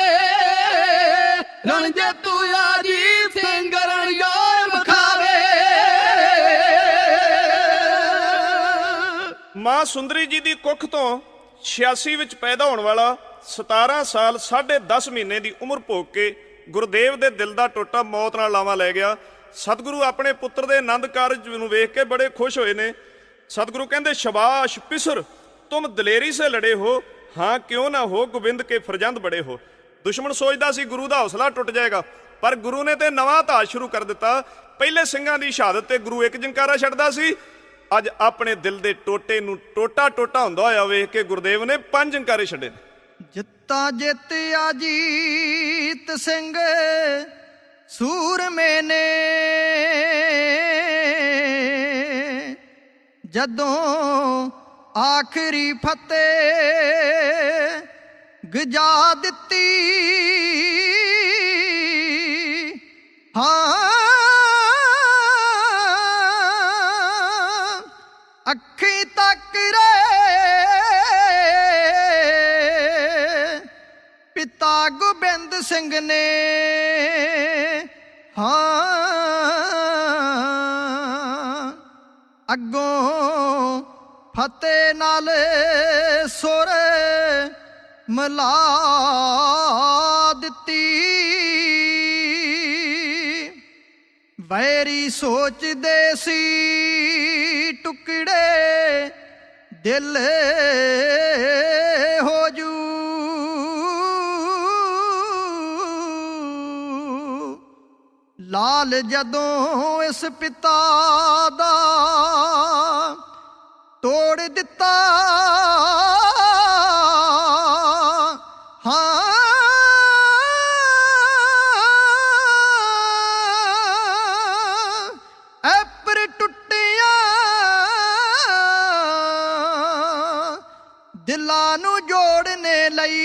ਰਣ ਜੇਤੂ ਅਜੀਤ ਸਿੰਘ ਰਣਜੋਰ ਵਿਖਾਵੇ। ਮਾਂ ਸੁੰਦਰੀ ਜੀ ਦੀ ਕੁੱਖ ਤੋਂ 86 ਵਿੱਚ ਪੈਦਾ ਹੋਣ ਵਾਲਾ 17 ਸਾਲ 10.5 ਮਹੀਨੇ ਦੀ ਉਮਰ ਭੋਗ ਕੇ ਗੁਰਦੇਵ ਦੇ ਦਿਲ ਦਾ ਟੋਟਾ ਮੌਤ ਨਾਲ ਲਾਵਾਂ ਲੈ ਗਿਆ। ਸਤਿਗੁਰੂ ਆਪਣੇ ਪੁੱਤਰ ਦੇ ਆਨੰਦ ਕਾਰਜ ਨੂੰ ਵੇਖ ਕੇ ਬੜੇ ਖੁਸ਼ ਹੋਏ ਨੇ। सतगुरु कहते शबाश पिसर तुम दलेरी से लड़े हो, हाँ क्यों ना हो गोबिंद के फरजंद बड़े हो। दुश्मन सोचदा सी गुरु दा हौसला टुट जाएगा, पर गुरु ने ते नवां धाज शुरू कर दिता। पहले ਸਿੰਘਾਂ ਦੀ शहादत ते गुरु एक जंकारा छड्डदा सी, ਅੱਜ ਆਪਣੇ ਦਿਲ ਦੇ ਟੋਟੇ ਨੂੰ ਟੋਟਾ ਟੋਟਾ ਹੁੰਦਾ ਹੋਇਆ ਵੇਖ ਕੇ ਗੁਰਦੇਵ ਨੇ 5 ਜੰਕਾਰੇ ਛੱਡੇ ਨੇ। ਜਿੱਤਾ ਜਿੱਤਿਆ ਜੀਤ ਸਿੰਘ ਸੂਰਮੇ ਨੇ, ਜਦੋਂ ਆਖਰੀ ਫਤਿਹ ਗਜਾ ਦਿੱਤੀ, ਹਾਂ ਅੱਖੀ ਤੱਕ ਰੇ ਪਿਤਾ ਗੋਬਿੰਦ ਸਿੰਘ ਨੇ, ਹਾਂ ਅੱਗੋਂ ਫਤਿਹ ਨਾਲ ਸੁਰ ਮਿਲਾ ਦਿੱਤੀ। ਵੈਰੀ ਸੋਚਦੇ ਸੀ ਟੁਕੜੇ ਦਿਲ ਹੋ ਜੂ, ਲਾਲ ਜਦੋਂ ਇਸ ਪਿਤਾ ਦਾ ਤੋੜ ਦਿੱਤਾ, ਹਾਂ ਐਪਰ ਟੁੱਟਿਆ ਦਿਲਾਂ ਨੂੰ ਜੋੜਨੇ ਲਈ,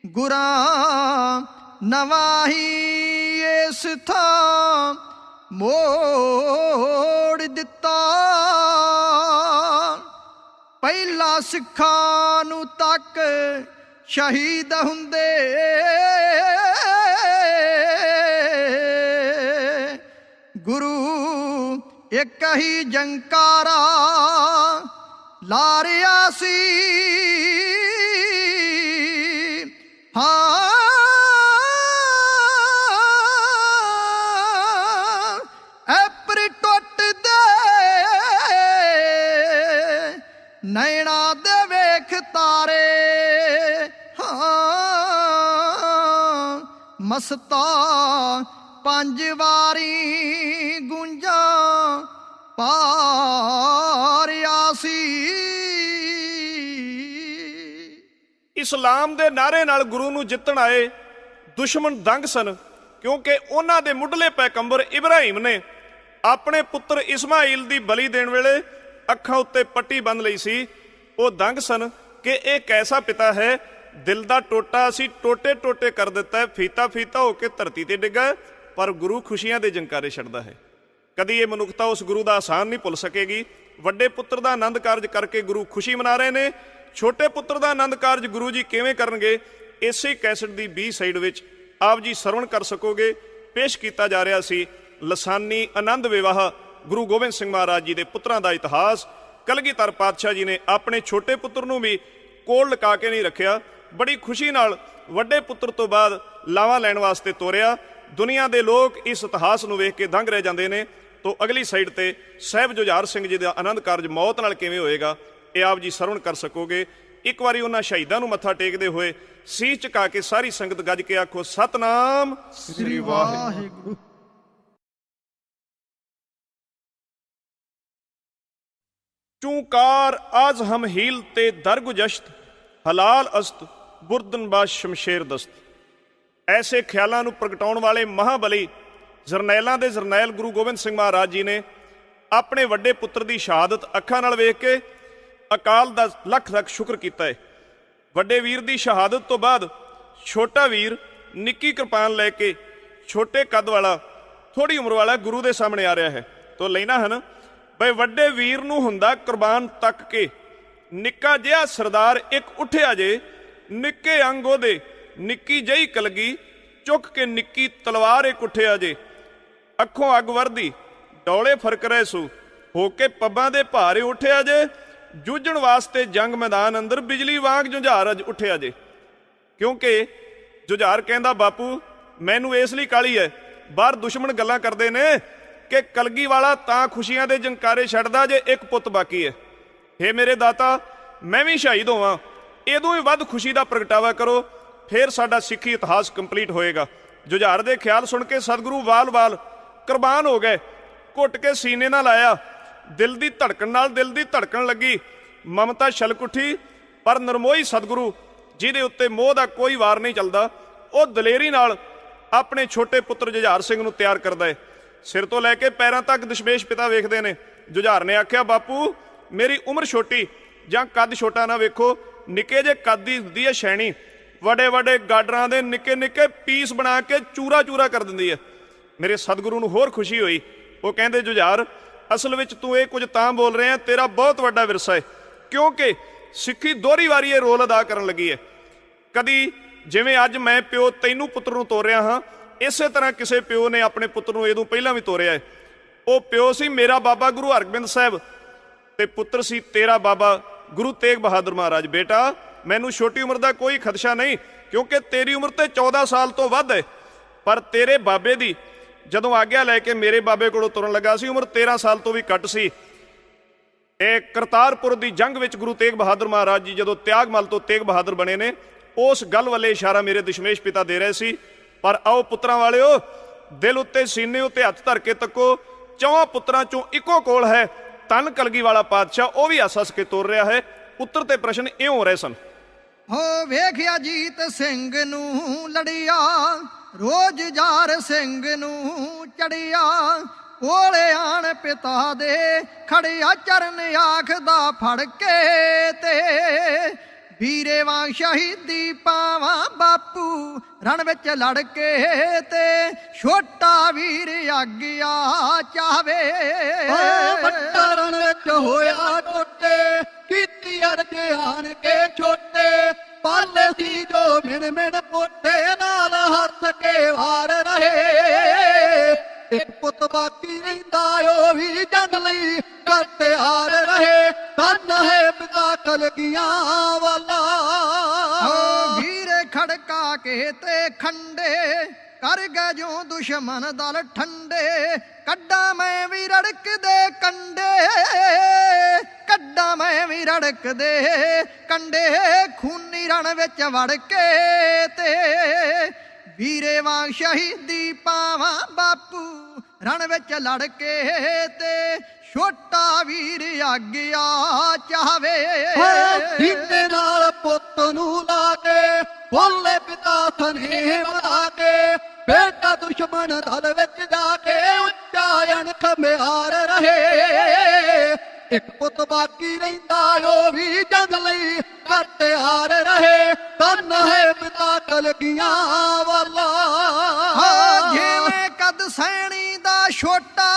ਗੁਰਾਂ ਨਵਾਂ ਹੀ ਇਸ ਥਾਂ ਮੋੜ ਦਿੱਤਾ। ਪਹਿਲਾਂ ਸਿੱਖਾਂ ਨੂੰ ਤੱਕ ਸ਼ਹੀਦ ਹੁੰਦੇ, ਗੁਰੂ ਇੱਕ ਹੀ ਜੰਕਾਰਾ ਲਾ ਰਿਹਾ ਸੀ, ਹਾਂ ਐਪਰ ਟੁੱਟਦੇ ਨੈਣਾ ਦੇ ਵੇਖ ਤਾਰੇ, ਹਾਂ ਮਸਤਾ 5 ਵਾਰੀ ਗੂੰਜਾਂ ਪਾਰਿਆ ਸੀ। ਇਸਲਾਮ ਦੇ ਨਾਰੇ ਨਾਲ ਗੁਰੂ ਨੂੰ ਜਿੱਤਣ ਆਏ ਦੁਸ਼ਮਣ ਦੰਗ ਸਨ, ਕਿਉਂਕਿ ਉਹਨਾਂ ਦੇ ਮੁੱਢਲੇ ਪੈਗੰਬਰ ਇਬਰਾਹੀਮ ਨੇ ਆਪਣੇ ਪੁੱਤਰ ਇਸਮਾਈਲ ਦੀ ਬਲੀ ਦੇਣ ਵੇਲੇ ਅੱਖਾਂ ਉੱਤੇ ਪੱਟੀ ਬੰਨ ਲਈ ਸੀ। ਉਹ ਦੰਗ ਸਨ ਕਿ ਇਹ ਕੈਸਾ ਪਿਤਾ ਹੈ, ਦਿਲ ਦਾ ਟੋਟਾ ਅਸੀਂ ਟੋਟੇ ਟੋਟੇ ਕਰ ਦਿੱਤਾ, ਫੀਤਾ ਫੀਤਾ ਹੋ ਕੇ ਧਰਤੀ ਤੇ ਡਿੱਗਾ, ਪਰ ਗੁਰੂ ਖੁਸ਼ੀਆਂ ਦੇ ਜੰਕਾਰੇ ਛੱਡਦਾ ਹੈ। ਕਦੀ ਇਹ ਮਨੁੱਖਤਾ ਉਸ ਗੁਰੂ ਦਾ ਆਸਾਨ ਨਹੀਂ ਭੁੱਲ ਸਕੇਗੀ। ਵੱਡੇ ਪੁੱਤਰ ਦਾ ਆਨੰਦ ਕਾਰਜ ਕਰਕੇ ਗੁਰੂ ਖੁਸ਼ੀ ਮਨਾ ਰਹੇ ਨੇ, ਛੋਟੇ ਪੁੱਤਰ ਦਾ ਆਨੰਦ ਕਾਰਜ ਗੁਰੂ ਜੀ ਕਿਵੇਂ ਕਰਨਗੇ, ਇਸੇ ਕੈਸਟ ਦੀ B ਸਾਈਡ ਵਿੱਚ ਆਪ ਜੀ ਸਰਵਣ ਕਰ ਸਕੋਗੇ। ਪੇਸ਼ ਕੀਤਾ ਜਾ ਰਿਹਾ ਸੀ ਲਸਾਨੀ ਆਨੰਦ ਵਿਵਾਹ ਗੁਰੂ ਗੋਬਿੰਦ ਸਿੰਘ ਮਹਾਰਾਜ ਜੀ ਦੇ ਪੁੱਤਰਾਂ ਦਾ ਇਤਿਹਾਸ। ਕਲਗੀਧਰ ਪਾਤਸ਼ਾਹ ਜੀ ਨੇ ਆਪਣੇ ਛੋਟੇ ਪੁੱਤਰ ਨੂੰ ਵੀ ਕੋਲ ਲਗਾ ਕੇ ਨਹੀਂ ਰੱਖਿਆ, ਬੜੀ ਖੁਸ਼ੀ ਨਾਲ ਵੱਡੇ ਪੁੱਤਰ ਤੋਂ ਬਾਅਦ ਲਾਵਾ ਲੈਣ ਵਾਸਤੇ ਤੋਰਿਆ। ਦੁਨੀਆ ਦੇ ਲੋਕ ਇਸ ਇਤਿਹਾਸ ਨੂੰ ਵੇਖ ਕੇ ਦੰਗ ਰਹਿ ਜਾਂਦੇ ਨੇ। ਤੋਂ ਅਗਲੀ ਸਾਈਡ ਤੇ ਸਾਹਿਬ ਜੁਝਾਰ ਸਿੰਘ ਜੀ ਦਾ ਆਨੰਦ ਕਾਰਜ ਮੌਤ ਨਾਲ ਕਿਵੇਂ ਹੋਏਗਾ, ਇਹ ਆਪ ਜੀ ਸਰਵਣ ਕਰ ਸਕੋਗੇ। ਇੱਕ ਵਾਰੀ ਉਹਨਾਂ ਸ਼ਹੀਦਾਂ ਨੂੰ ਮੱਥਾ ਟੇਕਦੇ ਹੋਏ ਸੀਸ ਝੁਕਾ ਕੇ ਸਾਰੀ ਸੰਗਤ ਗੱਜ ਕੇ ਆਖੋ ਸਤਨਾਮ ਸ੍ਰੀ ਵਾਹਿਗੁਰੂ। चूंकार आज हम हीलते दरगुजश्त हलाल अस्त बुरदनबाज शमशेर दस्त। ऐसे ख्यालों ਨੂੰ ਪ੍ਰਗਟਾਉਣ ਵਾਲੇ ਮਹਾਬਲੀ ਜਰਨੈਲਾਂ ਦੇ ਜਰਨੈਲ ਗੁਰੂ ਗੋਬਿੰਦ ਸਿੰਘ ਮਹਾਰਾਜ ਜੀ ਨੇ ਆਪਣੇ ਵੱਡੇ ਪੁੱਤਰ ਦੀ ਸ਼ਹਾਦਤ ਅੱਖਾਂ ਨਾਲ ਵੇਖ ਕੇ ਅਕਾਲ ਦਾ ਲੱਖ ਲੱਖ ਸ਼ੁਕਰ ਕੀਤਾ ਹੈ। ਵੱਡੇ ਵੀਰ ਦੀ ਸ਼ਹਾਦਤ ਤੋਂ ਬਾਅਦ ਛੋਟਾ ਵੀਰ ਨਿੱਕੀ ਕਿਰਪਾਨ ਲੈ ਕੇ ਛੋਟੇ ਕੱਦ ਵਾਲਾ ਥੋੜੀ ਉਮਰ ਵਾਲਾ ਗੁਰੂ ਦੇ ਸਾਹਮਣੇ ਆ ਰਿਹਾ ਹੈ। ਤੋਂ ਲੈਣਾ ਹਨ ਬਈ ਵੱਡੇ ਵੀਰ ਨੂੰ ਹੁੰਦਾ ਕੁਰਬਾਨ ਤੱਕ ਕੇ, ਨਿੱਕਾ ਜਿਹਾ ਸਰਦਾਰ ਇੱਕ ਉੱਠਿਆ ਜੇ, ਨਿੱਕੇ ਅੰਗ ਉਹਦੇ ਨਿੱਕੀ ਜਿਹੀ ਕਲਗੀ, ਚੁੱਕ ਕੇ ਨਿੱਕੀ ਤਲਵਾਰ ਇੱਕ ਉੱਠਿਆ ਜੇ, ਅੱਖੋਂ ਅੱਗ ਵਰਦੀ ਡੌਲੇ ਫਰਕ ਰਹੇ ਸੂ, ਹੋ ਕੇ ਪੱਬਾਂ ਦੇ ਭਾਰੇ ਉੱਠਿਆ ਜੇ, ਜੂਝਣ ਵਾਸਤੇ ਜੰਗ ਮੈਦਾਨ ਅੰਦਰ ਬਿਜਲੀ ਵਾਂਗ ਜੁਝਾਰ ਅਜ ਉੱਠਿਆ ਜੇ। ਕਿਉਂਕਿ ਜੁਝਾਰ ਕਹਿੰਦਾ ਬਾਪੂ ਮੈਨੂੰ ਇਸ ਲਈ ਕਾਲੀ ਹੈ, ਬਾਹਰ ਦੁਸ਼ਮਣ ਗੱਲਾਂ ਕਰਦੇ ਨੇ ਕਿ ਕਲਗੀ ਵਾਲਾ ਤਾਂ ਖੁਸ਼ੀਆਂ ਦੇ ਜੰਕਾਰੇ ਛੱਡਦਾ ਜੇ ਇੱਕ ਪੁੱਤ ਬਾਕੀ ਹੈ। ਹੇ ਮੇਰੇ ਦਾਤਾ, ਮੈਂ ਵੀ ਸ਼ਹੀਦ ਹੋਵਾਂ, ਇਦੋਂ ਹੀ ਵੱਧ ਖੁਸ਼ੀ ਦਾ ਪ੍ਰਗਟਾਵਾ ਕਰੋ, ਫਿਰ ਸਾਡਾ ਸਿੱਖੀ ਇਤਿਹਾਸ ਕੰਪਲੀਟ ਹੋਏਗਾ। ਜੁਝਾਰ ਦੇ ਖਿਆਲ ਸੁਣ ਕੇ ਸਤਿਗੁਰੂ ਵਾਲ-ਵਾਲ ਕੁਰਬਾਨ ਹੋ ਗਏ। ਘੁੱਟ ਕੇ ਸੀਨੇ ਨਾਲ ਆਇਆ, ਦਿਲ ਦੀ ਧੜਕਣ ਨਾਲ ਦਿਲ ਦੀ ਧੜਕਣ ਲੱਗੀ। ਮਮਤਾ ਛਲਕ ਉੱਠੀ, ਪਰ ਨਰਮੋਈ ਸਤਿਗੁਰੂ ਜਿਹਦੇ ਉੱਤੇ ਮੋਹ ਦਾ ਕੋਈ ਵਾਰ ਨਹੀਂ ਚੱਲਦਾ, ਉਹ ਦਲੇਰੀ ਨਾਲ ਆਪਣੇ ਛੋਟੇ ਪੁੱਤਰ ਜੁਝਾਰ ਸਿੰਘ ਨੂੰ ਤਿਆਰ ਕਰਦਾ ਹੈ। ਸਿਰ ਤੋਂ ਲੈ ਕੇ ਪੈਰਾਂ ਤੱਕ ਦਸ਼ਮੇਸ਼ ਪਿਤਾ ਵੇਖਦੇ ਨੇ। ਜੁਝਾਰ ਨੇ ਆਖਿਆ, ਬਾਪੂ ਮੇਰੀ ਉਮਰ ਛੋਟੀ ਜਾਂ ਕੱਦ ਛੋਟਾ ਨਾ ਵੇਖੋ, ਨਿੱਕੇ ਜੇ ਕੱਦ ਦੀ ਹੁੰਦੀ ਹੈ ਸ਼ੈਣੀ, ਵੱਡੇ ਵੱਡੇ ਗਾਡਰਾਂ ਦੇ ਨਿੱਕੇ ਨਿੱਕੇ ਪੀਸ ਬਣਾ ਕੇ ਚੂਰਾ ਚੂਰਾ ਕਰ ਦਿੰਦੀ ਹੈ। ਮੇਰੇ ਸਤਿਗੁਰੂ ਨੂੰ ਹੋਰ ਖੁਸ਼ੀ ਹੋਈ। ਉਹ ਕਹਿੰਦੇ, ਜੁਝਾਰ ਅਸਲ ਵਿੱਚ ਤੂੰ ਇਹ ਕੁਝ ਤਾਂ ਬੋਲ ਰਿਹਾ, ਤੇਰਾ ਬਹੁਤ ਵੱਡਾ ਵਿਰਸਾ ਹੈ, ਕਿਉਂਕਿ ਸਿੱਖੀ ਦੋਹਰੀ ਵਾਰੀ ਇਹ ਰੋਲ ਅਦਾ ਕਰਨ ਲੱਗੀ ਹੈ। ਕਦੀ ਜਿਵੇਂ ਅੱਜ ਮੈਂ ਪਿਓ ਤੈਨੂੰ ਪੁੱਤਰ ਨੂੰ ਤੋਰਿਆ ਹਾਂ, ਇਸੇ ਤਰ੍ਹਾਂ ਕਿਸੇ ਪਿਓ ਨੇ ਆਪਣੇ ਪੁੱਤਰ ਨੂੰ ਇਹਦੋਂ ਪਹਿਲਾਂ ਵੀ ਤੋਰਿਆ ਹੈ। ਉਹ ਪਿਓ ਸੀ ਮੇਰਾ ਬਾਬਾ ਗੁਰੂ ਹਰਗੋਬਿੰਦ ਸਾਹਿਬ, ਤੇ ਪੁੱਤਰ ਸੀ ਤੇਰਾ ਬਾਬਾ ਗੁਰੂ ਤੇਗ ਬਹਾਦਰ ਮਹਾਰਾਜ। ਬੇਟਾ, ਮੈਨੂੰ ਛੋਟੀ ਉਮਰ ਦਾ ਕੋਈ ਖਦਸ਼ਾ ਨਹੀਂ, ਕਿਉਂਕਿ ਤੇਰੀ ਉਮਰ ਤੇ 14 ਸਾਲ ਤੋਂ ਵੱਧ ਹੈ, ਪਰ ਤੇਰੇ ਬਾਬੇ ਦੀ ਜਦੋਂ ਆਗਿਆ ਲੈ ਕੇ ਮੇਰੇ ਬਾਬੇ ਕੋਲੋਂ ਤੁਰਨ ਲੱਗਾ ਸੀ, ਉਮਰ 13 ਸਾਲ ਤੋਂ ਵੀ ਘੱਟ ਸੀ। ਇਹ ਕਰਤਾਰਪੁਰ ਦੀ ਜੰਗ ਵਿੱਚ ਗੁਰੂ ਤੇਗ ਬਹਾਦਰ ਮਹਾਰਾਜ ਜੀ ਜਦੋਂ ਤਿਆਗਮਲ ਤੋਂ ਤੇਗ ਬਹਾਦਰ ਬਣੇ ਨੇ, ਉਸ ਗੱਲ ਵੱਲੇ ਇਸ਼ਾਰਾ ਮੇਰੇ ਦਸ਼ਮੇਸ਼ ਪਿਤਾ ਦੇ ਰਹੇ ਸੀ। ਪਰ ਆਓ ਪੁੱਤਰਾਂ ਵਾਲਿਓ, ਦਿਲ ਉੱਤੇ ਸੀਨੇ ਉੱਤੇ ਹੱਥ ਧਰ ਕੇ ਤੱਕੋ, ਚੌਹਾਂ ਪੁੱਤਰਾਂ ਚੋਂ ਇੱਕੋ ਕੋਲ ਹੈ ਧੰਨ ਕਲਗੀ ਵਾਲਾ ਪਾਤਸ਼ਾਹ, ਉਹ ਵੀ ਹੱਸ ਹੱਸ ਕੇ ਤੋਰ ਰਿਹਾ ਹੈ। ਉੱਤਰ ਤੇ ਪ੍ਰਸ਼ਨ ਇਉਂ ਹੋ ਰਹੇ ਸਨ। ਹੋ ਵੇਖਿਆ ਜੀਤ ਸਿੰਘ ਨੂੰ ਲੜਿਆ, ਰੋਜ਼ ਜਾਰ ਸਿੰਘ ਨੂੰ ਚੜਿਆ, ਕੋਲੇ ਆਣ ਪਿਤਾ ਦੇ ਖੜਿਆ ਚਰਨ ਆਖਦਾ ਫੜ ਕੇ ਤੇ, ਵੀਰੇ ਵਾਂਗ ਸ਼ਹੀਦੀ ਪਾਵਾਂ ਬਾਪੂ ਰਣ ਵਿੱਚ ਲੜ ਕੇ ਤੇ, ਛੋਟਾ ਵੀਰ ਆਗਿਆ ਚਾਵੇ। ਵੱਡਾ ਰਣ ਵਿੱਚ ਹੋਇਆ ਟੋਟੇ, ਕੀਤੀ ਅਰਜ ਆਣ ਕੇ ਛੋਟੇ, ਪਾਲੇ ਸੀ ਜੋ ਮਿਣ ਮਿਣ ਪੋਟੇ, ਨਾਲ ਹੱਸ ਕੇ ਵਾਰ ਰਹੇ। ਇੱਕ ਪੁੱਤ ਬਾਕੀ ਰਹਿੰਦਾ, ਉਹ ਵੀ ਜੰਗ ਲਈ ਕਰ ਤਿਆਰ ਰਹੇ। ਧੰਨ ਹੈ ਪਿਤਾ ਕਲਗੀਆਂ ਵਾਲਾ। ਵੀਰੇ ਖੜਕਾ ਕੇ ਤੇ ਖੰਡੇ, ਕਰ ਗਏ ਜੋ ਦੁਸ਼ਮਨ ਦਲ ਠੰਡੇ, ਕੱਢਾਂ ਮੈਂ ਵੀ ਰੜਕਦੇ ਕੰਡੇ, ਕੱਢਾਂ ਮੈਂ ਵੀ ਰੜਕਦੇ ਕੰਡੇ, ਖੂਨੀ ਰਣ ਵਿੱਚ ਵੜ ਕੇ ਤੇ, ਵੀਰੇ ਵਾਂਗ ਸ਼ਹੀਦੀ ਪਾਵਾਂ ਬਾਪੂ ਰਣ ਵਿੱਚ ਲੜ ਕੇ ਤੇ, ਛੋਟਾ ਵੀਰ ਆਗਿਆ ਚਾਵੇ। ਸੀਨੇ ਨਾਲ ਪੁੱਤ ਨੂੰ ਲਾ ਕੇ, ਬੋਲੇ ਪਿਤਾ ਸਨੇਹ ਬਣਾ ਕੇ, ਬੇਟਾ ਦੁਸ਼ਮਣ ਦਲ ਵਿੱਚ ਜਾ ਕੇ, ਉੱਚਾ ਅਣਖ ਮਿਆਰ ਰਹੇ। ਇੱਕ ਪੁੱਤ ਬਾਕੀ ਰਹਿੰਦਾ, ਉਹ ਵੀ ਜੰਗ ਲਈ ਕਰ ਤਿਆਰ ਰਹੇ। ਧੰਨ ਹੈ ਪਿਤਾ ਕਲਗੀਆਂ ਵਾਲਾ। ਜਿਵੇਂ ਕਦ ਸੈਣੀ ਦਾ ਛੋਟਾ,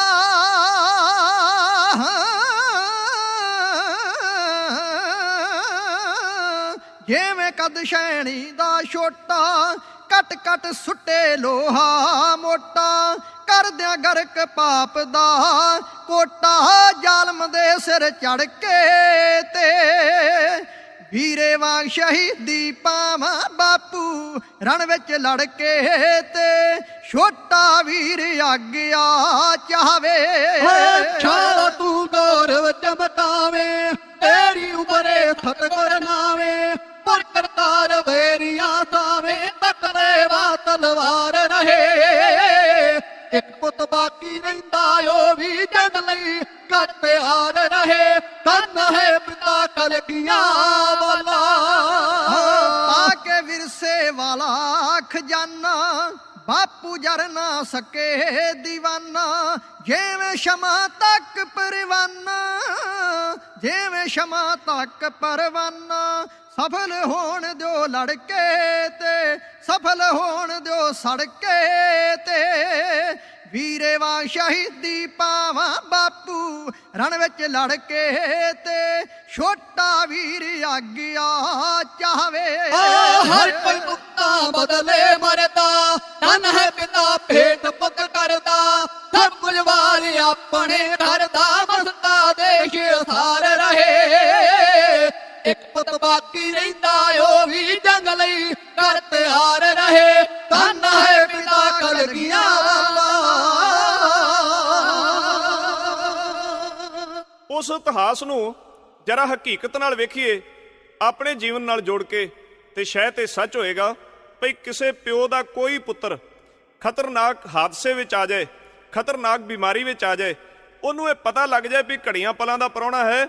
ਜਿਵੇਂ ਕਦ ਸੈਣੀ ਦਾ ਛੋਟਾ, ਕੱਟ ਕੱਟ ਸੁੱਟੇ ਲੋਹਾ ਮੋਟਾ, ਕਰਦਿਆਂ ਗਰਕ ਪਾਪ ਦਾ ਕੋਟਾ, ਜ਼ਾਲਮ ਦੇ ਸਿਰ ਚੜ ਕੇ ਤੇ, ਵੀਰੇ ਵਾਂਗ ਸ਼ਹੀਦੀ ਪਾਵਾਂ ਬਾਪੂ ਰਣ ਵਿੱਚ ਲੜ ਕੇ ਤੇ, ਛੋਟਾ ਵੀਰ ਆਗਿਆ ਚਾਵੇ। ਛਾਲਾ ਤੂੰ ਗੌਰਵ ਚਮਕਾਵੇਂ, ਤੇਰੀ ਉਮਰੇ ਸਤਿਗੁਰ ਨਾਵੇਂ, ਪਰ ਕਰਤਾਰ ਵੇਰੀਆਂ ਸਾਵੇਂ, ਤਕਰੇ ਵਾ ਤਲਵਾਰ ਰਹੇ। ਇੱਕ ਪੁੱਤ ਬਾਕੀ ਰਹਿੰਦਾ, ਉਹ ਵੀ ਜੰਗ ਲਈ ਕਰ ਤਿਆਰ ਰਹੇ। ਧੰਨ ਹੈ ਪਿਤਾ ਕਲਗੀਆਂ ਵਾਲਾ। ਪਾ ਕੇ ਵਿਰਸੇ ਵਾਲਾ ਖਜ਼ਾਨਾ, ਬਾਪੂ ਜਰ ਨਾ ਸਕੇ ਦੀਵਾਨਾ, ਜਿਵੇਂ ਸ਼ਮਾ ਤੱਕ ਪਰਵਾਨਾ, ਜਿਵੇਂ ਸ਼ਮਾ ਤੱਕ ਪਰਵਾਨਾ, ਸਫਲ ਹੋਣ ਦਿਓ ਲੜ ਕੇ ਤੇ, ਸਫਲ ਹੋਣ ਦਿਓ ਸੜ ਕੇ ਤੇ, ਵੀਰੇ ਵਾਂਗ ਸ਼ਹੀਦੀ ਪਾਵਾਂ ਬਾਪੂ ਰਣ ਵਿੱਚ ਲੜ ਕੇ ਤੇ, ਛੋਟਾ ਵੀਰ ਆਗਿਆ ਚਾਵੇ। ਹਰ ਕੋਈ ਮੁਕਤਾ ਬਦਲੇ ਮਰਦਾ, ਧੰਨ ਹੈ ਪਿਤਾ ਭੇਟ ਪੁੱਤ ਕਰਦਾ, ਸਭ ਕੁਝ ਵਾਰ ਆਪਣੇ ਘਰ ਦਾ, ਮਸਤਾ ਦੇਸ਼ ਸਾਰ ਰਹੇ। ਇੱਕ ਪੁੱਤ ਬਾਕੀ ਰਹਿੰਦਾ, ਉਹ ਵੀ ਜੰਗ ਲਈ ਕਰ ਤਿਆਰ ਰਹੇ। ਧੰਨ ਹੈ ਪਿਤਾ ਕਲਗੀਆਂ ਵਾਲਾ। ਉਸ ਇਤਿਹਾਸ ਨੂੰ ਜਰਾ ਹਕੀਕਤ ਨਾਲ ਵੇਖੀਏ, ਆਪਣੇ ਜੀਵਨ ਨਾਲ ਜੋੜ ਕੇ, ਤੇ ਸ਼ਾਇਦ ਇਹ ਸੱਚ ਹੋਏਗਾ ਭਈ ਕਿਸੇ ਪਿਓ ਦਾ ਕੋਈ ਪੁੱਤਰ ਖਤਰਨਾਕ ਹਾਦਸੇ ਵਿੱਚ ਆ ਜਾਏ, ਖਤਰਨਾਕ ਬਿਮਾਰੀ ਵਿੱਚ ਆ ਜਾਏ, ਉਹਨੂੰ ਇਹ ਪਤਾ ਲੱਗ ਜਾਏ ਵੀ ਘੜੀਆਂ ਪਲਾਂ ਦਾ ਪ੍ਰਾਹੁਣਾ ਹੈ,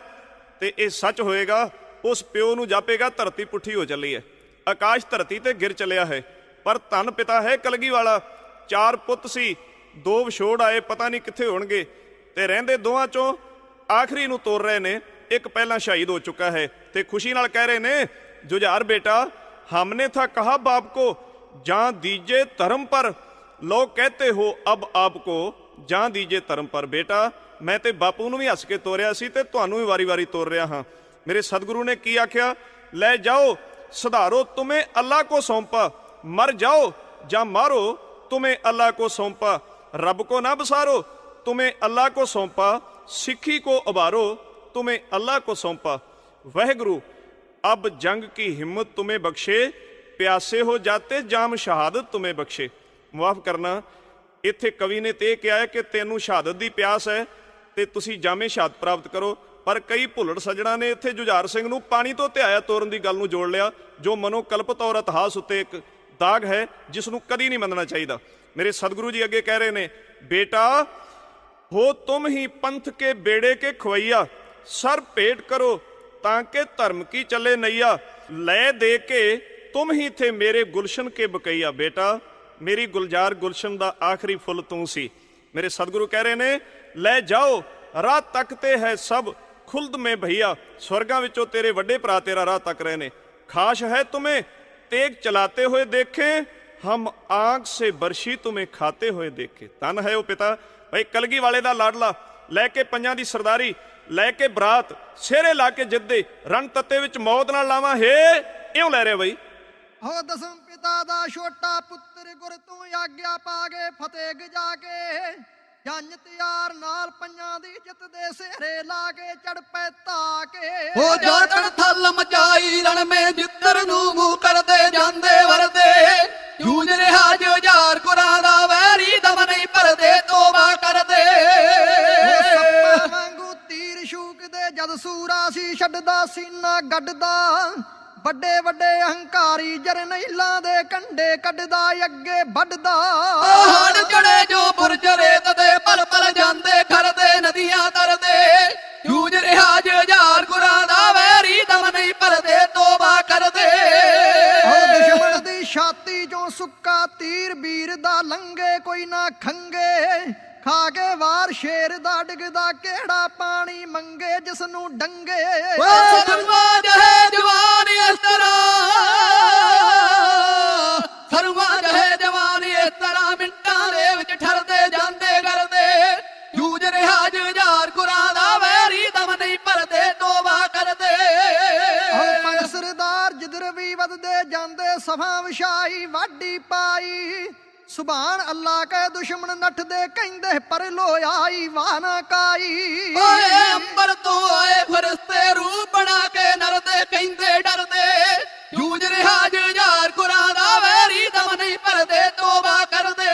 ਤੇ ਇਹ ਸੱਚ ਹੋਏਗਾ। ਉਸ ਪਿਓ ਨੂੰ ਜਾਪੇਗਾ ਧਰਤੀ ਪੁੱਠੀ ਹੋ ਚੱਲੀ ਹੈ, ਆਕਾਸ਼ ਧਰਤੀ ਤੇ ਗਿਰ ਚੱਲਿਆ ਹੈ। ਪਰ ਧੰਨ ਪਿਤਾ ਹੈ ਕਲਗੀ ਵਾਲਾ, 4 ਪੁੱਤ ਸੀ, 2 ਵਿਛੋੜ ਆਏ, ਪਤਾ ਨਹੀਂ ਕਿੱਥੇ ਹੋਣਗੇ, ਤੇ ਰਹਿੰਦੇ ਦੋਵਾਂ ਚੋਂ ਆਖਰੀ ਨੂੰ ਤੋਰ ਰਹੇ ਨੇ। ਇੱਕ ਪਹਿਲਾਂ ਸ਼ਹੀਦ ਹੋ ਚੁੱਕਾ ਹੈ ਤੇ ਖੁਸ਼ੀ ਨਾਲ ਕਹਿ ਰਹੇ ਨੇ, जुझार बेटा हमने था कहा बाप को जान दीजिए धर्म पर, लोग कहते हो अब आपको जान दीजिए धर्म पर। बेटा मैं ते बापू नूं भी हस के तोरिया सी ते तुहानूं भी वारी वारी तोर रहा हाँ। मेरे सतगुरु ने की आख्या, ले जाओ सुधारो तुम्हें अल्लाह को सौंपा, मर जाओ जा मारो तुम्हें अल्लाह को सौंपा, रब को ना बसारो तुम्हें अल्लाह को सौंपा, सिक्खी को उबारो तुम्हें अल्लाह को सौंपा। वह गुरु अब जंग की हिम्मत तुम्हें बख्शे, प्यासे हो जाते जाम शहादत तुम्हें बख्शे। मुआफ करना, इत्थे कवि ने ते कहा है कि तेनू शहादत दी प्यास है ते तुसी जामे शहादत प्राप्त करो, पर कई भुल्लड़ सज्जणा ने इत्थे जुझार सिंह नू पानी तो ध्याया तोरन दी गल नू जोड़ लिया, जो मनोकल्पित और इतिहास उत्ते एक दाग है जिसनू कदी नहीं मनना चाहिए। मेरे सतगुरु जी अगे कह रहे ने, बेटा हो तुम ही पंथ के बेड़े के खवैया, सर भेंट करो ताकि धर्म की चले नैया, लय दे के तुम ही थे मेरे गुलशन के बकैया। बेटा मेरी गुलजार गुलशन दा आखिरी फुल तू सी। मेरे सतगुरु कह रहे ने, ले जाओ राह तकते है सब खुल्द में भैया, स्वर्गां विचों तेरे वड्डे भरा तेरा राह तक रहे ने, खाश है तुम्हें तेग चलाते हुए देखे, हम आंख से बरशी तुम्हें खाते हुए देखे। धन है वो पिता भाई कलगी वाले दा लाडला, लैके पंजां दी सरदारी, लैके बरात, सेरे ला के जिद्दे रण तत्ते विच मौत ना लावा हे, इउं लै रहे बई। हो दसम पिता दा छोटा पुत्र गुर तू आग्या पागे फतेह गजा के, जंज त्यार नाल पंजां दी जित दे सेरे ला के चढ़ पै ताके। हो जातन थल मचाई रण में जिद्दर नू मूंह करदे जांदे वरदे, जूझ रिहा जुझार गुरां दा वैरी दम नहीं भरदे तौबा करदे। वांगू तीर शूक दे जद सूरा सी छड्डदा सीना गड्डदा, ਵੱਡੇ ਵੱਡੇ ਅਹੰਕਾਰੀ ਜਰਨੈਲਾਂ ਦੇ ਕੰਡੇ ਕੱਢਦਾ ਅੱਗੇ ਵੱਢਦਾ। ਹੜ ਜੜੇ ਜੋ ਬੁਰਜਰੇ ਤਦੇ ਪਲ ਪਲ ਜਾਂਦੇ ਖਰਦੇ ਨਦੀਆਂ ਤਰਦੇ, ਜੂਝ ਰਿਹਾ ਜੁਝਾਰ ਗੁਰਾਂ ਦਾ ਵੈਰੀ ਦਮ ਨਹੀਂ ਭਰਦੇ ਤੋਬਾ ਕਰਦੇ। ਦੁਸ਼ਮਣ ਦੀ ਛਾਤੀ ਚੋਂ ਸੁੱਕਾ ਤੀਰ ਵੀਰ ਦਾ ਲੰਗੇ ਕੋਈ ਨਾ ਖੰਗੇ, ਖਾ ਕੇ ਵਾਰ ਸ਼ੇਰ ਦਾ ਡਿੱਗਦਾ ਕਿਹੜਾ ਪਾਣੀ ਮੰਗੇ ਜਿਸ ਨੂੰ ਡੰਗੇ। ਸਰਮਾ ਜਹੇ ਜਵਾਨ ਇਸ ਤਰ੍ਹਾਂ, ਸਰਮਾ ਜਹੇ ਜਵਾਨ ਇਸ ਤਰ੍ਹਾਂ ਮਿੰਟਾਂ ਦੇ ਵਿੱਚ ਠਰਦੇ ਜਾਂਦੇ ਕਰਦੇ, ਜੂਝ ਰਿਹਾ ਜੁਝਾਰ ਗੁਰਾਂ ਦਾ ਵੈਰੀ ਦਮ ਨਹੀਂ ਭਰਦੇ ਤੋਬਾ ਕਰਦੇ। ਪੰਜ ਸਰਦਾਰ ਜਿੱਧਰ ਵੀ ਵੱਧਦੇ ਜਾਂਦੇ ਸਭਾ ਵਿਛਾਈ ਵਾਢੀ ਪਾਈ, ਸੁਭਾਨ ਅੱਲਾ ਕੈ ਦੁਸ਼ਮਣ ਨੱਠਦੇ ਕਹਿੰਦੇ ਪਰ ਲੋਆਈ ਵਾਹ ਨਾ ਕਾਈ। ਓਏ ਅੰਬਰ ਤੋਂ ਆਏ ਫਰਿਸ਼ਤੇ ਰੂਪ ਬਣਾ ਕੇ ਨਰਦੇ ਕਹਿੰਦੇ ਡਰਦੇ, ਜੂਝ ਰਿਹਾ ਜੁਝਾਰ ਗੁਰਾਂ ਦਾ ਵੈਰੀ ਦਮ ਨਹੀਂ ਭਰਦੇ ਤੋਬਾ ਕਰਦੇ।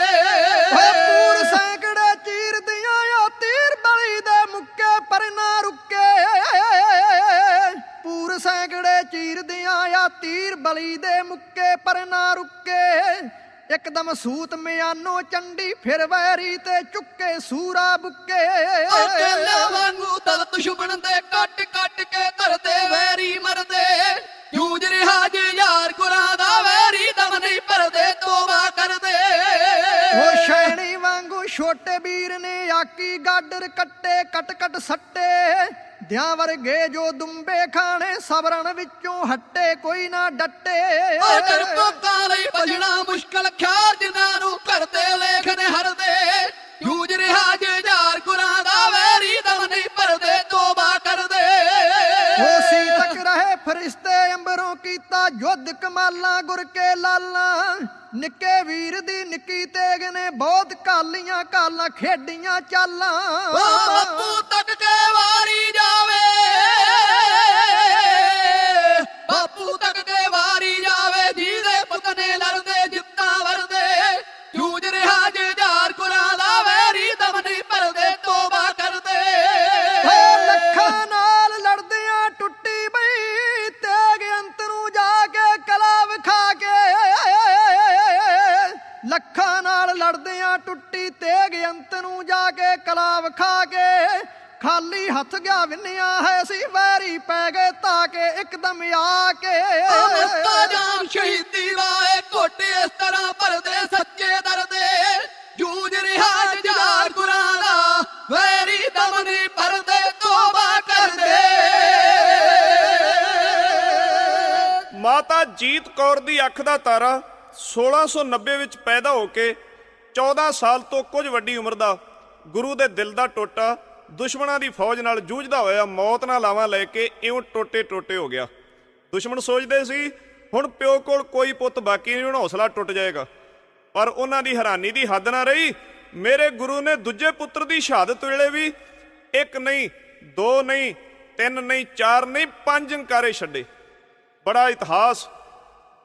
ਓਏ ਪੂਰ ਸੈਂਕੜੇ ਚੀਰਦੀਆਂ ਆ ਤੀਰ ਬਲੀ ਦੇ ਮੁੱਕੇ ਪਰ ਨਾ ਰੁਕੇ, ਪੂਰ ਸੈਂਕੜੇ ਚੀਰਦੀਆਂ ਆ ਤੀਰ ਬਲੀ ਦੇ ਮੁੱਕੇ ਪਰ ਨਾ ਰੁਕੇ, ਇੱਕਦਮ ਸੂਤ ਮਿਆਨੋ ਚੰਡੀ ਫਿਰ ਵੈਰੀ ਤੇ ਚੁੱਕੇ ਸੂਰਾ ਬੁੱਕੇ। ਅਕੇਲਾ ਵਾਂਗੂ ਦਲ ਦੁਸ਼ਮਣ ਦੇ ਕੱਟ ਕੱਟ ਕੇ ਧਰਦੇ ਵੈਰੀ ਮਰਦੇ, ਜੂਝ ਰਿਹਾ ਜੁਝਾਰ ਗੁਰਾਂ ਦਾ ਵੈਰੀ ਦਮ ਨਹੀਂ ਭਰਦੇ ਤੋਬਾ ਕਰਦੇ। ਉਹ ਸ਼ੈਣੀ ਵਾਂਗੂ ਛੋਟੇ ਵੀਰ ਨੇ ਆਕੀ ਗਾਡਰ ਕੱਟੇ ਕੱਟ ਕੱਟ ਸੱਟੇ, ਦਿਆਂ ਵਰਗੇ ਜੋ ਦੁੰਬੇ ਖਾਣੇ ਸਬਰਨ ਵਿੱਚੋਂ ਹੱਟੇ ਕੋਈ ਨਾ ਡੱਟੇ। ਡਰਪੋਕਾਂ ਲਈ ਬਚਣਾ ਮੁਸ਼ਕਲ ਖਿਆਲ ਜਿਨ੍ਹਾਂ ਨੂੰ ਕਰਦੇ ਲੇਖ ਨੇ ਹਰਦੇ, ਜੂਝ ਰਿਹਾ ਜੁਝਾਰ ਗੁਰਾਂ ਦਾ ਵੈਰੀ ਦਮ ਨਹੀਂ ਭਰਦੇ ਤੋਬਾ ਕਰਦੇ। ਉਹ ਸੀ ਤੱਕ ਰਹੇ ਫਰਿਸ਼ਤੇ ਅੰਬਰੋਂ ਕੀਤਾ ਯੁੱਧ ਕਮਾਲਾਂ ਗੁਰ ਕੇ ਲਾਲਾਂ, ਨਿੱਕੇ ਵੀਰ ਦੀ ਨਿੱਕੀ ਤੇਗ ਨੇ ਬਹੁਤ ਕਾਲੀਆਂ ਕਾਲਾਂ ਖੇਡੀਆਂ ਚਾਲਾਂ। ਬਾਪੂ ਤੱਕ ਕੇ ਵਾਰੀ ਜਾਵੇ, ਬਾਪੂ ਤੱਕ ਕੇ ਵਾਰੀ ਜਾਵੇ, ਜਿਹਦੇ ਪੁੱਤ ਨੇ ਲੜਦੇ ਜਿੱਤਾਂ ਵਰਦੇ, ਜੂਝ ਰਿਹਾ ਜੁਝਾਰ ਗੁਰਾਂ ਦਾ ਵੈਰੀ ਦਮ ਨਹੀਂ ਭਰਦੇ ਤੋਬਾ ਕਰਦੇ। ਲੱਖਾਂ ਕਲਾ ਵਿਖਾ ਕੇ ਖਾਲੀ ਹੱਥ ਗਿਆ ਵਿੰਨਿਆ ਹੈ ਸੀ ਵੈਰੀ ਪੈ ਗਏ ਤਾਂ ਕਿ ਇੱਕਦਮ ਆ ਕੇ ਮੁਸਤਾ ਜਾਮ ਸ਼ਹੀਦੀ ਦਾ ਇਹ ਘੋਟੇ ਇਸ ਤਰ੍ਹਾਂ ਭਰਦੇ ਸੱਚੇ ਦਰਦੇ ਜੂਝ ਰਿਹਾ ਜੁਝਾਰ ਗੁਰਾਂ ਦਾ ਵੈਰੀ ਦਮ ਨਹੀਂ ਭਰਦੇ ਤੋਬਾ ਕਰਦੇ। ਮਾਤਾ ਜੀਤ ਕੌਰ ਦੀ ਅੱਖ ਦਾ ਤਾਰਾ 1690 ਵਿੱਚ ਪੈਦਾ ਹੋ ਕੇ 14 ਸਾਲ ਤੋਂ ਕੁਝ ਵੱਡੀ ਉਮਰ ਦਾ ਗੁਰੂ ਦੇ ਦਿਲ ਦਾ ਟੋਟਾ ਦੁਸ਼ਮਣਾਂ ਦੀ ਫੌਜ ਨਾਲ ਜੂਝਦਾ ਹੋਇਆ ਮੌਤ ਨਾਲ ਲਾਵਾਂ ਲੈ ਕੇ ਇਉਂ ਟੋਟੇ ਟੋਟੇ ਹੋ ਗਿਆ। ਦੁਸ਼ਮਣ ਸੋਚਦੇ ਸੀ ਹੁਣ ਪਿਓ ਕੋਲ ਕੋਈ ਪੁੱਤ ਬਾਕੀ ਨਹੀਂ, ਹੁਣ ਹੌਸਲਾ ਟੁੱਟ ਜਾਏਗਾ। ਪਰ ਉਹਨਾਂ ਦੀ ਹੈਰਾਨੀ ਦੀ ਹੱਦ ਨਾ ਰਹੀ। ਮੇਰੇ ਗੁਰੂ ਨੇ ਦੂਜੇ ਪੁੱਤਰ ਦੀ ਸ਼ਹਾਦਤ ਵੇਲੇ ਵੀ ਇੱਕ ਨਹੀਂ, ਦੋ ਨਹੀਂ, ਤਿੰਨ ਨਹੀਂ, ਚਾਰ ਨਹੀਂ, 5 ਅੰਕਾਰੇ ਛੱਡੇ। ਬੜਾ ਇਤਿਹਾਸ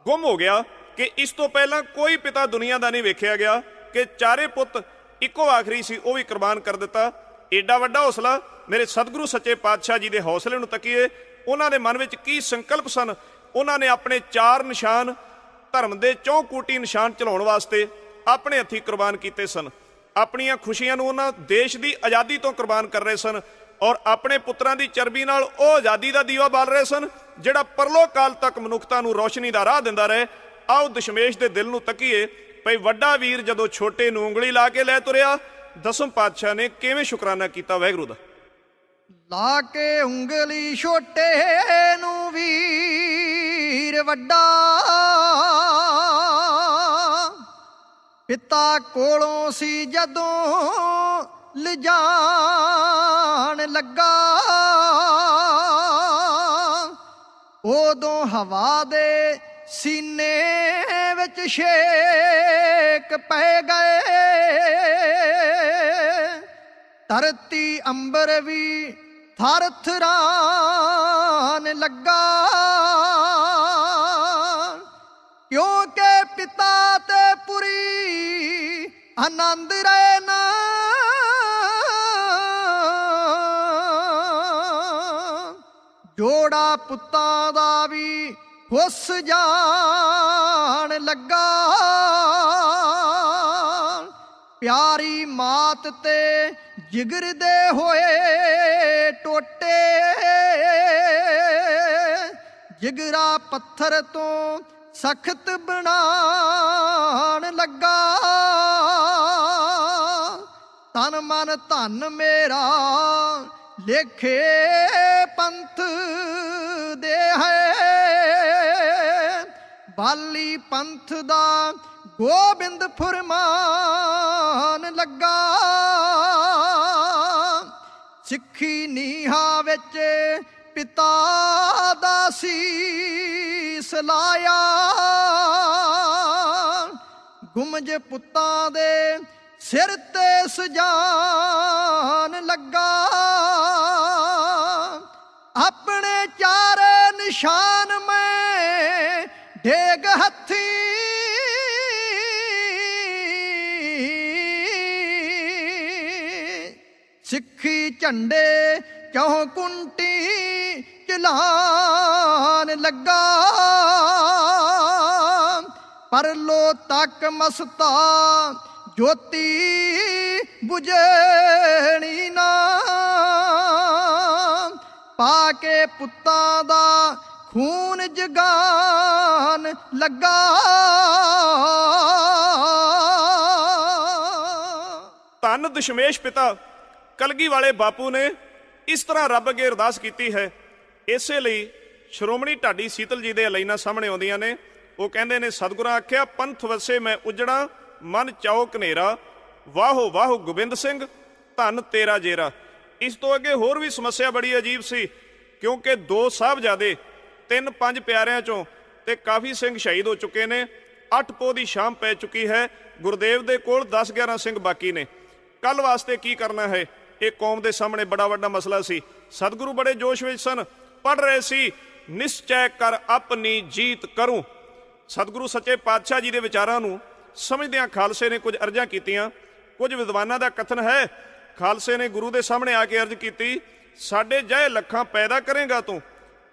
ਗੁੰਮ ਹੋ ਗਿਆ ਕਿ ਇਸ ਤੋਂ ਪਹਿਲਾਂ ਕੋਈ ਪਿਤਾ ਦੁਨੀਆ ਦਾ ਨਹੀਂ ਵੇਖਿਆ ਗਿਆ ਕਿ ਚਾਰੇ ਪੁੱਤ ਇੱਕੋ ਆਖਰੀ ਸੀ, ਉਹ ਵੀ ਕੁਰਬਾਨ ਕਰ ਦਿੱਤਾ। ਏਡਾ ਵੱਡਾ ਹੌਸਲਾ ਮੇਰੇ ਸਤਿਗੁਰੂ ਸੱਚੇ ਪਾਤਸ਼ਾਹ ਜੀ ਦੇ ਹੌਸਲੇ ਨੂੰ ਤੱਕੀਏ। ਉਹਨਾਂ ਦੇ ਮਨ ਵਿੱਚ ਕੀ ਸੰਕਲਪ ਸਨ। ਉਹਨਾਂ ਨੇ ਆਪਣੇ 4 ਨਿਸ਼ਾਨ ਧਰਮ ਦੇ 4 ਕੋਟੀ ਨਿਸ਼ਾਨ ਚਲਾਉਣ ਵਾਸਤੇ ਆਪਣੇ ਹੱਥੀਂ ਕੁਰਬਾਨ ਕੀਤੇ ਸਨ। ਆਪਣੀਆਂ ਖੁਸ਼ੀਆਂ ਨੂੰ ਉਹਨਾਂ ਦੇਸ਼ ਦੀ ਆਜ਼ਾਦੀ ਤੋਂ ਕੁਰਬਾਨ ਕਰ ਰਹੇ ਸਨ ਔਰ ਆਪਣੇ ਪੁੱਤਰਾਂ ਦੀ ਚਰਬੀ ਨਾਲ ਉਹ ਆਜ਼ਾਦੀ ਦਾ ਦੀਵਾ ਬਾਲ ਰਹੇ ਸਨ ਜਿਹੜਾ ਪਰਲੋ ਕਾਲ ਤੱਕ ਮਨੁੱਖਤਾ ਨੂੰ ਰੌਸ਼ਨੀ ਦਾ ਰਾਹ ਦਿੰਦਾ ਰਹੇ। ਆਓ ਦਸ਼ਮੇਸ਼ ਦੇ ਦਿਲ ਨੂੰ ਤੱਕੀਏ ਭਈ ਵੱਡਾ ਵੀਰ ਜਦੋਂ ਛੋਟੇ ਨੂੰ ਉਂਗਲੀ ਲਾ ਕੇ ਲੈ ਤੁਰਿਆ, ਦਸਮ ਪਾਤਸ਼ਾਹ ਨੇ ਕਿਵੇਂ ਸ਼ੁਕਰਾਨਾ ਕੀਤਾ ਵਾਹਿਗੁਰੂ ਦਾ। ਲਾ ਕੇ ਉਂਗਲੀ ਛੋਟੇ ਨੂੰ ਵੀਰ ਵੱਡਾ ਪਿਤਾ ਕੋਲੋਂ ਸੀ ਜਦੋਂ ਲਿਜਾਣ ਲੱਗਾ ਉਦੋਂ ਹਵਾ ਦੇ ਸੀਨੇ ਵਿੱਚ ਛੇਕ ਪੈ ਗਏ ਧਰਤੀ ਅੰਬਰ ਵੀ ਥਰ ਥਰਾਨ ਲੱਗਾ ਕਿਉਂਕਿ ਪਿਤਾ ਤੇ ਪੁਰੀ ਆਨੰਦ ਰਹੇ ਨਾ ਜੋੜਾ ਪੁੱਤਾਂ ਦਾ ਵੀ ਹੁੱਸ ਜਾਣ ਲੱਗਾ ਪਿਆਰੀ ਮਾਤ ਤੇ ਜਿਗਰ ਦੇ ਹੋਏ ਟੋਟੇ ਜਿਗਰਾ ਪੱਥਰ ਤੋਂ ਸਖਤ ਬਣਾਣ ਲੱਗਾ ਤਨ ਮਨ ਧਨ ਮੇਰਾ ਲੇਖੇ ਪੰਥ ਦੇ ਹੈ ਬਾਲੀ ਪੰਥ ਦਾ ਗੋਬਿੰਦ ਫੁਰਮਾਨ ਲੱਗਾ ਸਿੱਖੀ ਨੀਹਾਂ ਵਿੱਚ ਪਿਤਾ ਦਾ ਸੀਸ ਲਾਇਆ ਗੁੰਮਜ ਪੁੱਤਾਂ ਦੇ ਸਿਰ ਤੇ ਸਜਾਨ ਲੱਗਾ ਆਪਣੇ ਚਾਰੇ ਨਿਸ਼ਾਨ ਮੈਂ ਢੇਗ ਹੱਥੀ ਸਿੱਖੀ ਝੰਡੇ ਚੌ ਕੁੰਟੀ ਚਲਾਨ ਲੱਗਾ ਪਰਲੋ ਤੱਕ ਮਸਤਾ ਜੋਤੀ ਬੁਝਣੀ ਨਾ ਪਾ ਕੇ ਪੁੱਤਾਂ ਦਾ ਖੂਨ ਜਗਾਨ ਲੱਗਾ ਧੰਨ ਦਸ਼ਮੇਸ਼ ਪਿਤਾ ਕਲਗੀ ਵਾਲੇ ਬਾਪੂ ਨੇ ਇਸ ਤਰ੍ਹਾਂ ਰੱਬ ਅੱਗੇ ਅਰਦਾਸ ਕੀਤੀ ਹੈ। ਇਸੇ ਲਈ ਸ਼੍ਰੋਮਣੀ ਢਾਡੀ ਸੀਤਲ ਜੀ ਦੇ ਲਾਈਨਾਂ ਸਾਹਮਣੇ ਆਉਂਦੀਆਂ ਨੇ। ਉਹ ਕਹਿੰਦੇ ਨੇ ਸਤਿਗੁਰਾਂ ਆਖਿਆ ਪੰਥ ਵਸੇ ਮੈਂ ਉਜੜਾ ਮਨ ਚਾਓ ਕਨੇਰਾ ਵਾਹੋ ਵਾਹੋ ਗੋਬਿੰਦ ਸਿੰਘ ਧੰਨ ਤੇਰਾ ਜੇਰਾ। ਇਸ ਤੋਂ ਅੱਗੇ ਹੋਰ ਵੀ ਸਮੱਸਿਆ ਬੜੀ ਅਜੀਬ ਸੀ ਕਿਉਂਕਿ 2 ਸਾਹਿਬਜ਼ਾਦੇ 3-5 ਪਿਆਰਿਆਂ ਚੋਂ ਤੇ ਕਾਫੀ ਸਿੰਘ ਸ਼ਹੀਦ ਹੋ ਚੁੱਕੇ ਨੇ। 8 ਪੋਹ ਦੀ ਸ਼ਾਮ ਪੈ ਚੁੱਕੀ ਹੈ। ਗੁਰਦੇਵ ਦੇ ਕੋਲ 10-11 ਸਿੰਘ ਬਾਕੀ ਨੇ। ਕੱਲ ਵਾਸਤੇ ਕੀ ਕਰਨਾ ਹੈ ਇਹ ਕੌਮ ਦੇ ਸਾਹਮਣੇ ਬੜਾ ਵੱਡਾ ਮਸਲਾ ਸੀ। ਸਤਿਗੁਰੂ ਬੜੇ ਜੋਸ਼ ਵਿੱਚ ਸਨ, ਪੜ੍ਹ ਰਹੇ ਸੀ ਨਿਸ਼ਚੈ ਕਰ ਆਪਣੀ ਜੀਤ ਕਰੂੰ। ਸਤਿਗੁਰੂ ਸੱਚੇ ਪਾਤਸ਼ਾਹ ਜੀ ਦੇ ਵਿਚਾਰਾਂ ਨੂੰ ਸਮਝਦਿਆਂ ਖਾਲਸੇ ਨੇ ਕੁਝ ਅਰਜ਼ਾਂ ਕੀਤੀਆਂ। ਕੁਝ ਵਿਦਵਾਨਾਂ ਦਾ ਕਥਨ ਹੈ ਖਾਲਸੇ ਨੇ ਗੁਰੂ ਦੇ ਸਾਹਮਣੇ ਆ ਕੇ ਅਰਜ਼ ਕੀਤੀ ਸਾਡੇ ਜੈ ਲੱਖਾਂ ਪੈਦਾ ਕਰੇਗਾ ਤੂੰ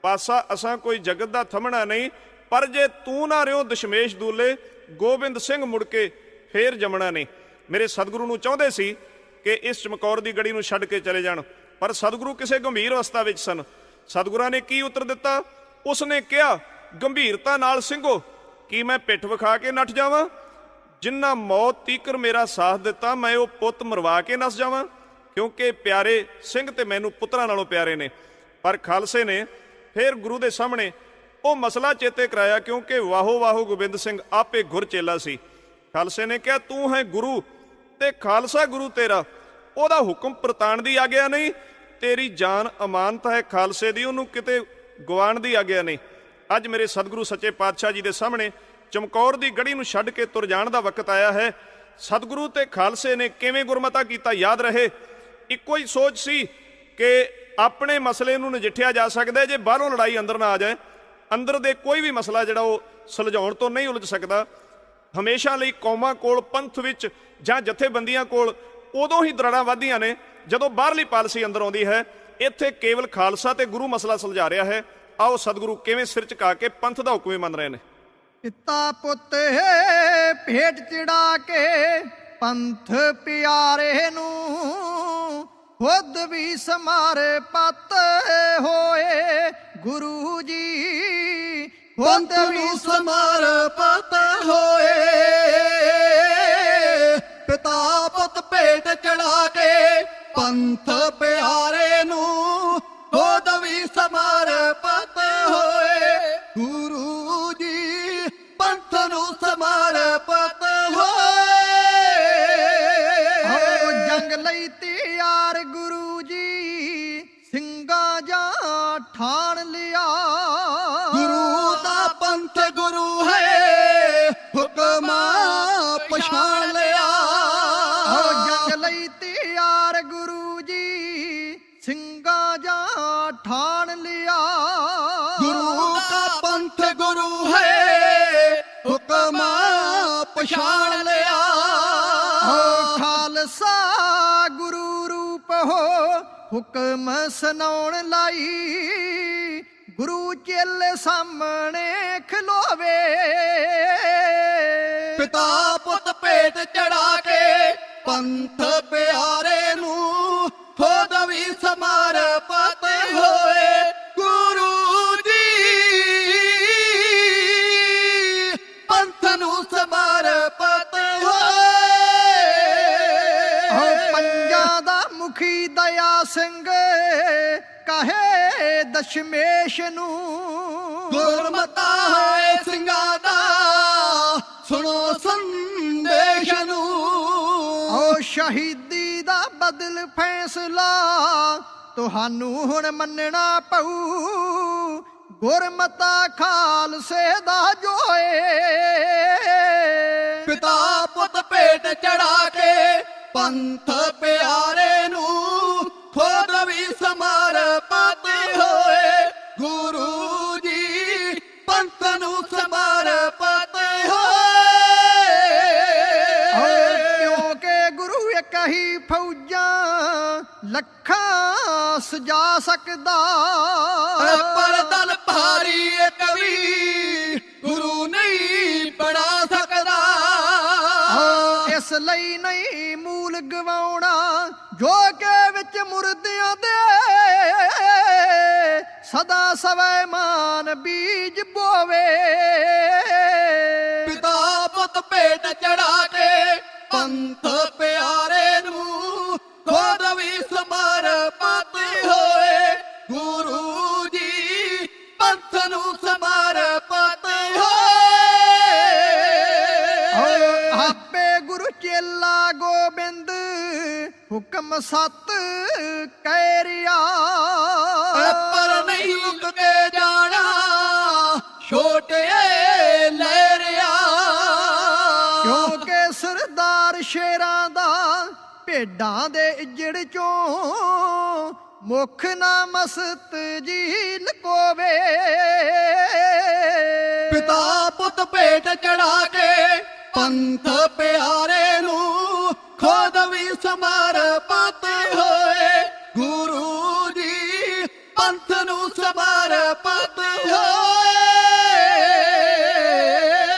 ਪਾਸਾ ਅਸਾਂ ਕੋਈ ਜਗਤ ਦਾ ਥਮਣਾ ਨਹੀਂ ਪਰ ਜੇ ਤੂੰ ਨਾ ਰਿਓ ਦਸ਼ਮੇਸ਼ ਦੂਲੇ ਗੋਬਿੰਦ ਸਿੰਘ ਮੁੜ ਕੇ ਫੇਰ ਜੰਮਣਾ ਨਹੀਂ। ਮੇਰੇ ਸਤਿਗੁਰੂ ਨੂੰ ਚਾਹੁੰਦੇ ਸੀ ਕਿ ਇਸ ਚਮਕੌਰ ਦੀ ਗੜੀ ਨੂੰ ਛੱਡ ਕੇ ਚਲੇ ਜਾਣ। ਪਰ ਸਤਿਗੁਰੂ ਕਿਸੇ ਗੰਭੀਰ ਅਵਸਥਾ ਵਿੱਚ ਸਨ। ਸਤਿਗੁਰਾਂ ਨੇ ਕੀ ਉੱਤਰ ਦਿੱਤਾ? ਉਸਨੇ ਕਿਹਾ, ਗੰਭੀਰਤਾ ਨਾਲ ਸਿੰਘੋ, ਕੀ ਮੈਂ ਪਿੱਠ ਵਿਖਾ ਕੇ ਨੱਠ ਜਾਵਾਂ? ਜਿਨ੍ਹਾਂ ਮੌਤ ਤੀਕਰ ਮੇਰਾ ਸਾਥ ਦਿੱਤਾ, ਮੈਂ ਉਹ ਪੁੱਤ ਮਰਵਾ ਕੇ ਨੱਸ ਜਾਵਾਂ? ਕਿਉਂਕਿ ਪਿਆਰੇ ਸਿੰਘ ਤੇ ਮੈਨੂੰ ਪੁੱਤਰਾਂ ਨਾਲੋਂ ਪਿਆਰੇ ਨੇ। ਪਰ ਖਾਲਸੇ ਨੇ ਫਿਰ ਗੁਰੂ ਦੇ ਸਾਹਮਣੇ ਉਹ ਮਸਲਾ ਚੇਤੇ ਕਰਾਇਆ, ਕਿਉਂਕਿ ਵਾਹੋ ਵਾਹੋ ਗੋਬਿੰਦ ਸਿੰਘ ਆਪੇ ਗੁਰ ਚੇਲਾ ਸੀ। ਖਾਲਸੇ ਨੇ ਕਿਹਾ, ਤੂੰ ਹੈ ਗੁਰੂ ਤੇ ਖਾਲਸਾ ਗੁਰੂ ਤੇਰਾ, ਉਹਦਾ ਹੁਕਮ ਪ੍ਰਤਾਣ ਦੀ ਆਗਿਆ ਨਹੀਂ। ਤੇਰੀ ਜਾਨ ਅਮਾਨਤ ਹੈ ਖਾਲਸੇ ਦੀ, ਉਹਨੂੰ ਕਿਤੇ ਗਵਾਉਣ ਦੀ ਆਗਿਆ ਨਹੀਂ। ਅੱਜ ਮੇਰੇ ਸਤਿਗੁਰੂ ਸੱਚੇ ਪਾਤਸ਼ਾਹ ਜੀ ਦੇ ਸਾਹਮਣੇ ਚਮਕੌਰ ਦੀ ਗੜੀ ਨੂੰ ਛੱਡ ਕੇ ਤੁਰ ਜਾਣ ਦਾ ਵਕਤ ਆਇਆ ਹੈ। ਸਤਿਗੁਰੂ ਤੇ ਖਾਲਸੇ ਨੇ ਕਿਵੇਂ ਗੁਰਮਤਾ ਕੀਤਾ, ਯਾਦ ਰਹੇ ਇੱਕੋ ਹੀ ਸੋਚ ਸੀ ਕਿ ਆਪਣੇ ਮਸਲੇ ਨੂੰ ਨਜਿੱਠਿਆ ਜਾ ਸਕਦਾ ਜੇ ਬਾਹਰੋਂ ਲੜਾਈ ਅੰਦਰ ਨਾ ਆ ਜਾਏ। ਅੰਦਰ ਦੇ ਕੋਈ ਵੀ ਮਸਲਾ ਜਿਹੜਾ ਉਹ ਸੁਲਝਾਉਣ ਤੋਂ ਨਹੀਂ ਉਲਝ ਸਕਦਾ। ਹਮੇਸ਼ਾ ਲਈ ਕੌਮਾਂ ਕੋਲ, ਪੰਥ ਵਿੱਚ ਜਾਂ ਜਥੇਬੰਦੀਆਂ ਕੋਲ ਉਦੋਂ ਹੀ ਦਰਾੜਾਂ ਵੱਧਦੀਆਂ ਨੇ ਜਦੋਂ ਬਾਹਰਲੀ ਪਾਲਿਸੀ ਅੰਦਰ ਆਉਂਦੀ ਹੈ। ਇੱਥੇ ਕੇਵਲ ਖਾਲਸਾ ਤੇ ਗੁਰੂ ਮਸਲਾ ਸੁਲਝਾ ਰਿਹਾ ਹੈ। ਆਓ ਸਤਿਗੁਰੂ ਕਿਵੇਂ ਸਿਰ ਝੁਕਾ ਕੇ ਪੰਥ ਦਾ ਹੁਕਮ ਮੰਨ ਰਹੇ ਨੇ। ਪਿਤਾ ਪੁੱਤ ਭੇਟ ਚੜਾ ਕੇ ਪੰਥ ਪਿਆਰੇ ਨੂੰ, ਖੁਦ ਵੀ ਸਮਰਪਿਤ ਹੋਏ ਗੁਰੂ ਜੀ, ਖੁਦ ਵੀ ਸਮਰਪਿਤ ਹੋਏ। ਪਿਤਾ ਪੁੱਤ ਭੇਟ ਚੜਾ ਕੇ ਪੰਥ ਪਿਆਰੇ ਨੂੰ, ਖੁਦ ਵੀ ਸਮਰਪਿਤ ਹੋਏ ਗੁਰੂ ਜੀ, ਪੰਥ ਨੂੰ ਸਮਰਪਿਤ ਹੋਏ। ਜੰਗ ਲਈ ਤਿਆਰ ਗੁਰੂ ਜੀ, ਸਿੰਘਾਂ ਜਾਂ ਠਾਣ ਲਿਆ। ਗੁਰੂ ਦਾ ਪੰਥ ਗੁਰੂ ਹੈ, ਹੁਕਮ ਪਛਾਣ ਲਿਆ। ਜੰਗ ਲਈ ਤਿਆਰ ਗੁਰੂ ਜੀ, ਸਿੰਘਾਂ ਜਾਂ ਠਾਣ ਲਿਆ। ਗੁਰੂ ਦਾ ਪੰਥ ਗੁਰੂ ਹੈ, ਹੁਕਮ ਪਛਾਣ ਲਿਆ। ਖਾਲਸਾ ਗੁਰੂ ਰੂਪ ਹੋ, ਹੁਕਮ ਸੁਣਾਉਣ ਲਈ, ਗੁਰੂ ਚੇਲੇ ਸਾਹਮਣੇ ਖਲੋਵੇ। ਪਿਤਾ ਪੁੱਤ ਭੇਟ ਚੜਾ ਕੇ ਪੰਥ ਪਿਆਰੇ ਨੂੰ, ਖੁਦ ਵੀ ਸਮਰਪਿਤ ਹੋਏ ਗੁਰੂ ਜੀ, ਪੰਥ ਨੂੰ ਸਮਰਪਿਤ ਹੋਏ। ਪੰਜਾਂ ਦਾ ਮੁਖੀ ਦਇਆ ਸਿੰਘ ਕਹੇ ਦਸ਼ਮੇਸ਼ ਨੂੰ, ਗੁਰਮਤਾ ਹੈ ਸਿੰਘਾਂ ਦਾ, ਸੁਣੋ ਸੰਦੇਸ਼ ਨੂੰ। ਸ਼ਹੀਦੀ ਦਾ ਬਦਲ ਫੈਸਲਾ ਤੁਹਾਨੂੰ ਹੁਣ ਮੰਨਣਾ ਪਊ, ਗੁਰਮਤਾ ਖਾਲਸੇ ਦਾ ਜੋਏ। ਪਿਤਾ ਪੁੱਤ ਭੇਟ ਚੜਾ ਕੇ ਪੰਥ ਪਿਆਰੇ ਨੂੰ, ਖੁਦ ਵੀ ਸਮਰਪਿਤ ਹੋਏ ਗੁਰੂ ਜੀ, ਪੰਥ ਨੂੰ ਸਮਰਪਿਤ ਹੋਏ। ਕਿਉਂਕਿ ਗੁਰੂ ਇੱਕ ਹੀ ਫੌਜਾਂ ਲੱਖਾਂ ਸਜਾ ਸਕਦਾ, ਪਰ ਦਲ ਭਾਰੀ ਇੱਕ ਵੀ ਗੁਰੂ ਨਹੀਂ ਬਣਾ ਸਕਦਾ। ਇਸ ਲਈ ਨਹੀਂ ਮੂਲ ਗਵਾਉਣਾ, ਜੋ ਕਿ ਵਿੱਚ ਮੁਰਦਿਆਂ ਦੇ ਸਦਾ ਸਵੈਮਾਨ ਬੀਜ ਬੋਵੇ। ਪਿਤਾ ਪੁੱਤ ਭੇਟ ਚੜਾ ਕੇ ਪੰਥ ਪਿਆਰੇ ਨੂੰ, ਖੁਦ ਵੀ ਸਮਰਪਿਤ ਹੋਏ ਗੁਰੂ ਜੀ, ਪੰਥ ਨੂੰ ਸਮਰਪਿਤ ਹੋਏ। ਆਪੇ ਗੁਰੂ ਚੇਲਾ ਗੋਬਿੰਦ ਹੁਕਮ ਸਤ ਕਹਿ ਰਿਆ, ਪਰ ਨਹੀਂ ਲੁਕ ਕੇ ਜਾਣਾ ਛੋਟੇ ਲੈ ਰਿਆ। ਕਿਉਂਕਿ ਸਰਦਾਰ ਸ਼ੇਰਾਂ ਦਾ ਭੇਡਾਂ ਦੇ ਇੱਜੜ ਚੋਂ, ਮੁਖ ਨਾ ਮਸਤ ਜੀ ਲਕੋਵੇ। ਪਿਤਾ ਪੁੱਤ ਭੇਟ ਚੜਾ ਕੇ ਪੰਥ ਪਿਆਰੇ ਨੂੰ, ਖੁਦ ਵੀ ਸਮਰਪਿਤ ਹੋਏ ਗੁਰੂ ਜੀ, ਪੰਥ ਨੂੰ ਸਮਰਪਿਤ ਹੋਏ।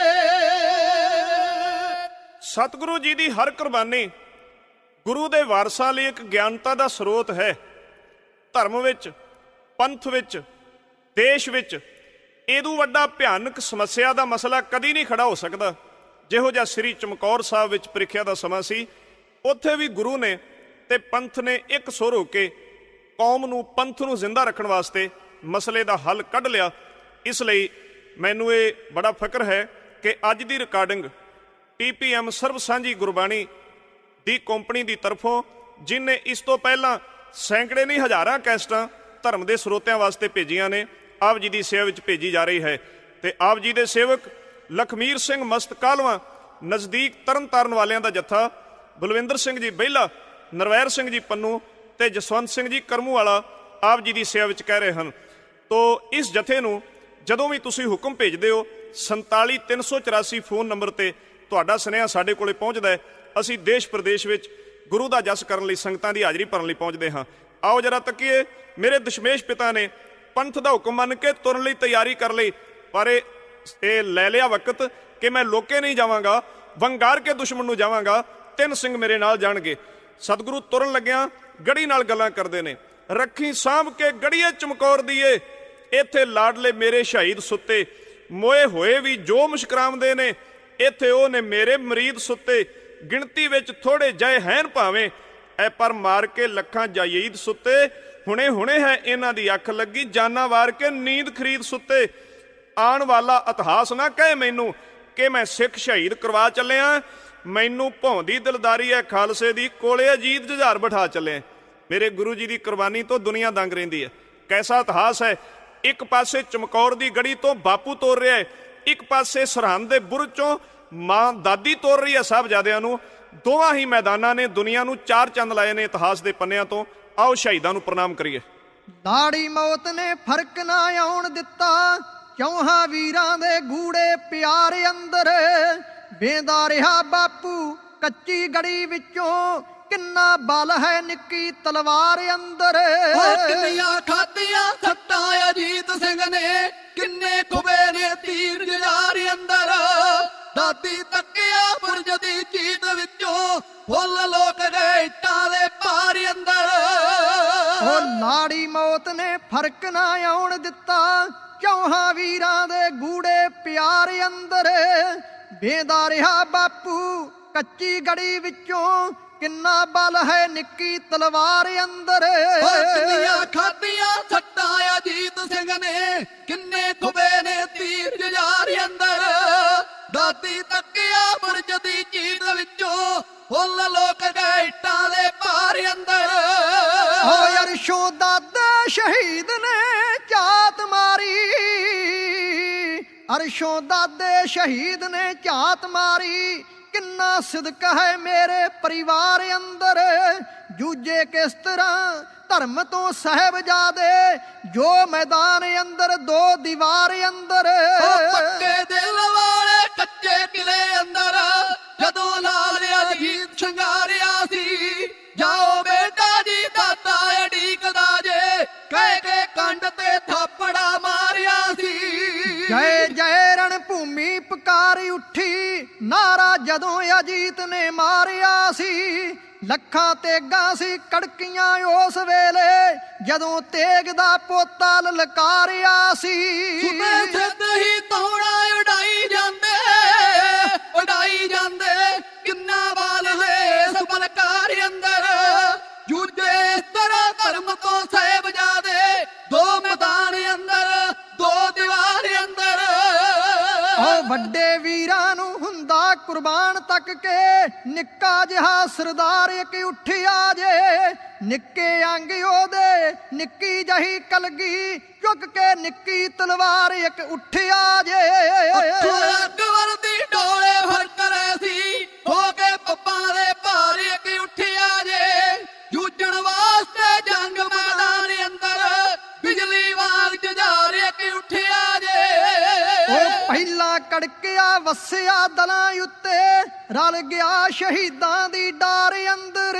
ਸਤਿਗੁਰੂ ਜੀ ਦੀ ਹਰ ਕੁਰਬਾਨੀ ਗੁਰੂ ਦੇ ਵਾਰਸਾਂ ਲਈ ਇੱਕ ਗਿਆਨਤਾ ਦਾ ਸਰੋਤ ਹੈ। ਧਰਮ ਵਿੱਚ, ਪੰਥ ਵਿੱਚ, ਦੇਸ਼ ਵਿੱਚ ਇਹਦੂ ਵੱਡਾ ਭਿਆਨਕ ਸਮੱਸਿਆ ਦਾ ਮਸਲਾ ਕਦੀ ਨਹੀਂ ਖੜਾ ਹੋ ਸਕਦਾ। ਜਿਹੋ ਜਿਹਾ ਸ੍ਰੀ ਚਮਕੌਰ ਸਾਹਿਬ ਵਿੱਚ ਪ੍ਰੀਖਿਆ ਦਾ ਸਮਾਂ ਸੀ, ਉੱਥੇ ਵੀ ਗੁਰੂ ਨੇ ਤੇ ਪੰਥ ਨੇ ਇੱਕ ਸੁਰ ਹੋ ਕੇ ਕੌਮ ਨੂੰ, ਪੰਥ ਨੂੰ ਜ਼ਿੰਦਾ ਰੱਖਣ ਵਾਸਤੇ ਮਸਲੇ ਦਾ ਹੱਲ ਕੱਢ ਲਿਆ। ਇਸ ਲਈ ਮੈਨੂੰ ਇਹ ਬੜਾ ਫਖਰ ਹੈ ਕਿ ਅੱਜ ਦੀ ਰਿਕਾਰਡਿੰਗ TPM ਸਰਬ ਸਾਂਝੀ ਗੁਰਬਾਣੀ ਦੀ ਕੰਪਨੀ ਦੀ ਤਰਫੋਂ, ਜਿਨ੍ਹਾਂ ਇਸ ਤੋਂ ਪਹਿਲਾਂ ਸੈਂਕੜੇ ਨਹੀਂ ਹਜ਼ਾਰਾਂ ਕੈਸਟਾਂ ਧਰਮ ਦੇ ਸਰੋਤਿਆਂ ਵਾਸਤੇ ਭੇਜੀਆਂ ਨੇ, ਆਪ ਜੀ ਦੀ ਸੇਵਾ ਵਿੱਚ ਭੇਜੀ ਜਾ ਰਹੀ ਹੈ। ਤੇ ਆਪ ਜੀ ਦੇ ਸੇਵਕ ਲਖਮੀਰ ਸਿੰਘ ਮਸਤ ਕਾਹਲਵਾਂ, ਨਜ਼ਦੀਕ ਤਰਨ ਤਾਰਨ ਵਾਲਿਆਂ ਦਾ ਜੱਥਾ, ਬਲਵਿੰਦਰ ਸਿੰਘ ਜੀ ਬਹਿਲਾ, ਨਰਵੈਰ ਸਿੰਘ ਜੀ ਪੰਨੂ ਤੇ ਜਸਵੰਤ ਸਿੰਘ ਜੀ ਕਰਮੂ ਵਾਲਾ ਆਪ ਜੀ ਦੀ ਸੇਵਾ ਵਿੱਚ ਕਹਿ ਰਹੇ ਹਨ। ਤੋ ਇਸ ਜਥੇ ਨੂੰ ਜਦੋਂ ਵੀ ਤੁਸੀਂ ਹੁਕਮ ਭੇਜਦੇ ਹੋ, 47384 ਫੋਨ ਨੰਬਰ ਤੇ ਤੁਹਾਡਾ ਸੁਨੇਹਾ ਸਾਡੇ ਕੋਲੇ ਪਹੁੰਚਦਾ ਹੈ। ਅਸੀਂ ਦੇਸ਼ ਪ੍ਰਦੇਸ਼ ਵਿੱਚ ਗੁਰੂ ਦਾ ਜਸ ਕਰਨ ਲਈ, ਸੰਗਤਾਂ ਦੀ ਹਾਜ਼ਰੀ ਭਰਨ ਲਈ ਪਹੁੰਚਦੇ ਹਾਂ। ਆਓ ਜਰਾ ਤੱਕੀਏ, ਮੇਰੇ ਦਸ਼ਮੇਸ਼ ਪਿਤਾ ਨੇ ਪੰਥ ਦਾ ਹੁਕਮ ਮੰਨ ਕੇ ਤੁਰਨ ਲਈ ਤਿਆਰੀ ਕਰ ਲਈ, ਪਰ ਇਹ ਲੈ ਲਿਆ ਵਕਤ ਕਿ ਮੈਂ ਲੋਕੇ ਨਹੀਂ ਜਾਵਾਂਗਾ, ਵੰਗਾਰ ਕੇ ਦੁਸ਼ਮਣ ਨੂੰ ਜਾਵਾਂਗਾ, 3 ਸਿੰਘ ਮੇਰੇ ਨਾਲ ਜਾਣਗੇ। ਸਤਿਗੁਰੂ ਤੁਰਨ ਲੱਗਿਆਂ ਗੜੀ ਨਾਲ ਗੱਲਾਂ ਕਰਦੇ ਨੇ, ਰੱਖੀ ਸਾਂਭ ਕੇ ਗੜੀਏ ਚਮਕੌਰ ਦੀਏ, ਇੱਥੇ ਲਾਡਲੇ ਮੇਰੇ ਸ਼ਹੀਦ ਸੁੱਤੇ, ਮੋਏ ਹੋਏ ਵੀ ਜੋ ਮੁਸ਼ਕਰਾਮਦੇ ਨੇ, ਇੱਥੇ ਉਹ ਨੇ ਮੇਰੇ ਮਰੀਦ ਸੁੱਤੇ, ਗਿਣਤੀ ਵਿੱਚ ਥੋੜੇ ਜੈ ਹੈਨ ਭਾਵੇਂ, ਐ ਪਰ ਮਾਰ ਕੇ ਲੱਖਾਂ ਜਾਇਦ ਸੁੱਤੇ, ਹੁਣੇ ਹੁਣੇ ਹੈ ਇਹਨਾਂ ਦੀ ਅੱਖ ਲੱਗੀ, ਜਾਨਾਂ ਵਾਰ ਕੇ ਨੀਂਦ ਖਰੀਦ ਸੁੱਤੇ। ਆਉਣ ਵਾਲਾ ਇਤਿਹਾਸ ਨਾ ਕਹੇ ਮੈਨੂੰ ਕਿ ਮੈਂ ਸਿੱਖ ਸ਼ਹੀਦ ਕਰਵਾ ਚੱਲਿਆ, ਮੈਨੂੰ ਭੌਂਦੀ ਦਿਲਦਾਰੀ ਹੈ ਖਾਲਸੇ ਦੀ, ਕੋਲੇ ਅਜੀਤ ਜੁਝਾਰ ਬਿਠਾ ਚੱਲੇ। ਮੇਰੇ ਗੁਰੂ ਜੀ ਦੀ ਕੁਰਬਾਨੀ ਤੋਂ ਦੁਨੀਆ ਦੰਗ ਰਹਿੰਦੀ ਹੈ। ਕੈਸਾ ਇਤਿਹਾਸ ਹੈ। ਇੱਕ ਪਾਸੇ ਚਮਕੌਰ ਦੀ ਗੜੀ ਤੋਂ ਬਾਪੂ ਤੋਰ ਰਿਹਾ ਹੈ, ਇੱਕ ਪਾਸੇ ਸਰਹੰਦ ਦੇ ਬੁਰਜ ਚੋਂ ਮਾਂ ਦਾਦੀ ਤੋਰ ਰਹੀ ਹੈ ਸਾਹਿਬਜ਼ਾਦਿਆਂ ਨੂੰ। ਦੋਵਾਂ ਹੀ ਮੈਦਾਨਾਂ ਨੇ ਦੁਨੀਆ ਨੂੰ 4 ਚੰਦ ਲਾਏ ਨੇ ਇਤਿਹਾਸ ਦੇ ਪੰਨਿਆਂ ਤੋਂ। ਆਓ ਸ਼ਹੀਦਾਂ ਨੂੰ ਪ੍ਰਣਾਮ ਕਰੀਏ। ਦਾੜੀ ਮੌਤ ਨੇ ਫਰਕ ਨਾ ਆਉਣ ਦਿੱਤਾ, ਚੌਹਾਂ ਵੀਰਾਂ ਦੇ ਗੂੜੇ ਪਿਆਰ ਅੰਦਰ, ਵੇਂਦਾ ਰਿਹਾ ਬਾਪੂ ਕੱਚੀ ਗੜੀ ਵਿੱਚੋਂ, ਕਿੰਨਾ ਬਲ ਹੈ ਨਿੱਕੀ ਤਲਵਾਰ ਅੰਦਰ। ਕਿੰਨੀਆਂ ਖਾਧੀਆਂ ਸੱਟਾਂ ਅਜੀਤ ਸਿੰਘ ਨੇ, ਕਿੰਨੇ ਖੁਬੇ ਨੇ ਤੀਰ ਜੁਝਾਰ ਅੰਦਰ, ਦਾਦੀ ਤੱਕਿਆ ਬੁਰਜ ਦੀ ਚੀਤ ਵਿੱਚੋਂ, ਫੁੱਲ ਲੋਕ ਗਏ ਇੱਟਾਂ ਦੇ ਭਾਰ ਅੰਦਰ। ਉਹ ਲਾੜੀ ਮੌਤ ਨੇ ਫਰਕ ਨਾ ਆਉਣ ਦਿੱਤਾ, ਚੌਹਾਂ ਵੀਰਾਂ ਦੇ ਗੂੜੇ ਪਿਆਰ ਅੰਦਰ, ਵੇਂਦਾ ਰਿਹਾ ਬਾਪੂ ਕੱਚੀ ਗੜੀ ਵਿੱਚੋਂ, ਕਿੰਨਾ ਬਲ ਹੈ ਨਿੱਕੀ ਤਲਵਾਰ ਅੰਦਰ। ਕਿੰਨੀਆਂ ਖਾਧੀਆਂ ਸੱਟਾਂ ਅਜੀਤ ਸਿੰਘ ਨੇ, ਕਿੰਨੇ ਖੁਬੇ ਨੇ ਤੀਰ ਜੁਝਾਰ ਅੰਦਰ, ਦਾਦੀ ਤੱਕਿਆ ਬੁਰਜ ਦੀ ਚੀਤ ਵਿੱਚੋਂ, ਫੁੱਲ ਲੋਕ ਗਏ ਇੱਟਾਂ ਦੇ ਭਾਰ ਅੰਦਰ। ਓ ਅਰਸ਼ੋਂ ਦਾਦੇ ਸ਼ਹੀਦ ਨੇ ਝਾਤ ਮਾਰੀ, ਅਰਸ਼ੋਂ ਦਾਦੇ ਸ਼ਹੀਦ ਨੇ ਝਾਤ ਮਾਰੀ, ਕਿੰਨਾ ਸਿਦਕ ਹੈ ਮੇਰੇ ਪਰਿਵਾਰ ਅੰਦਰ, ਜੂਝੇ ਕਿਸ ਤਰ੍ਹਾਂ ਧਰਮ ਤੋਂ ਸਾਹਿਬਜ਼ਾਦੇ, ਜੋ ਮੈਦਾਨ ਅੰਦਰ 2 ਦੀਵਾਰ ਅੰਦਰ। ਪੱਕੇ ਦਿਲ ਵਾਲੇ ਕੱਚੇ ਕਿਲੇ ਅੰਦਰ, ਜਦੋਂ ਲਾਲ ਅਜੀਤ ਸ਼ਿੰਗਾਰਿਆ ਸੀ, ਜਾਓ ਬੇਟਾ ਜੀ ਦਾਦਾ ਅਡੀਕਦਾ ਜੇ, ਕਹਿ ਕੇ ਕੰਡ ਤੇ ਥਾਪੜਾ ਮਾਰਿਆ ਸੀ। ਜੈ ਜੈ ਰਣ ਭੂਮੀ ਪੁਕਾਰੀ ਉੱਠੀ, ਨਾਰਾ ਜਦੋਂ ਅਜੀਤ ਨੇ ਮਾਰਿਆ ਸੀ, ਲੱਖਾਂ ਤੇਗਾਂ ਸੀ ਕੜਕੀਆਂ ਉਸ ਵੇਲੇ, ਜਦੋਂ ਤੇਗ ਦਾ ਪੋਤਾ ਲਲਕਾਰਿਆ ਸੀ। ਸੁਬੇ ਸਿੱਧ ਹੀ ਤੌੜਾ ਉਡਾਈ ਜਾਂਦੇ, ਉਡਾਈ ਜਾਂਦੇ, ਕਿੰਨਾ ਬਾਲ ਹੈ ਇਸ ਬਲਕਾਰ ਅੰਦਰ, ਜੂਝੇ ਇਸ ਤਰ੍ਹਾਂ ਧਰਮ ਤੋਂ ਸਾਹਿਬਜ਼ਾਦੇ, 2 ਮੈਦਾਨ ਅੰਦਰ 2 ਦੀਵਾਰ ਅੰਦਰ। ਉਹ ਵੱਡੇ ਵੀਰਾਂ ਨੂੰ ਹੁੰਦਾ ਕੁਰਬਾਨ ਤੱਕ ਕੇ, ਨਿੱਕਾ ਜਿਹਾ ਸਰਦਾਰ ਇੱਕ ਉੱਠਿਆ ਜੇ, ਨਿੱਕੇ ਅੰਗ ਉਹਦੇ ਨਿੱਕੀ ਜਹੀ ਕਲਗੀ, ਚੁੱਕ ਕੇ ਨਿੱਕੀ ਤਲਵਾਰ ਇੱਕ ਉੱਠਿਆ ਜੇ। ਅਕਬਰ ਦੀ ਡੋਲੇ ਫਰਕ ਰਹੇ ਸੀ, ਹੋ ਕੇ ਪੱਪਾਂ ਦੇ ਭਾਰ ਇੱਕ ਉੱਠਿਆ ਜੇ, ਜੂਝਣ ਵਾਸਤੇ ਜੰਗ ਮੈਦਾਨ ਅੰਦਰ, ਬਿਜਲੀ ਵਾਂਗ ਜੁਝਾਰ ਇੱਕ ਉੱਠਿਆ ਜੇ। ਉਹ ਪਹਿਲਾਂ ਕੜਕਿਆ ਵਸਿਆ ਦਲਾਂ ਉੱਤੇ, ਰਲ ਗਿਆ ਸ਼ਹੀਦਾਂ ਦੀ ਡਾਰ ਅੰਦਰ,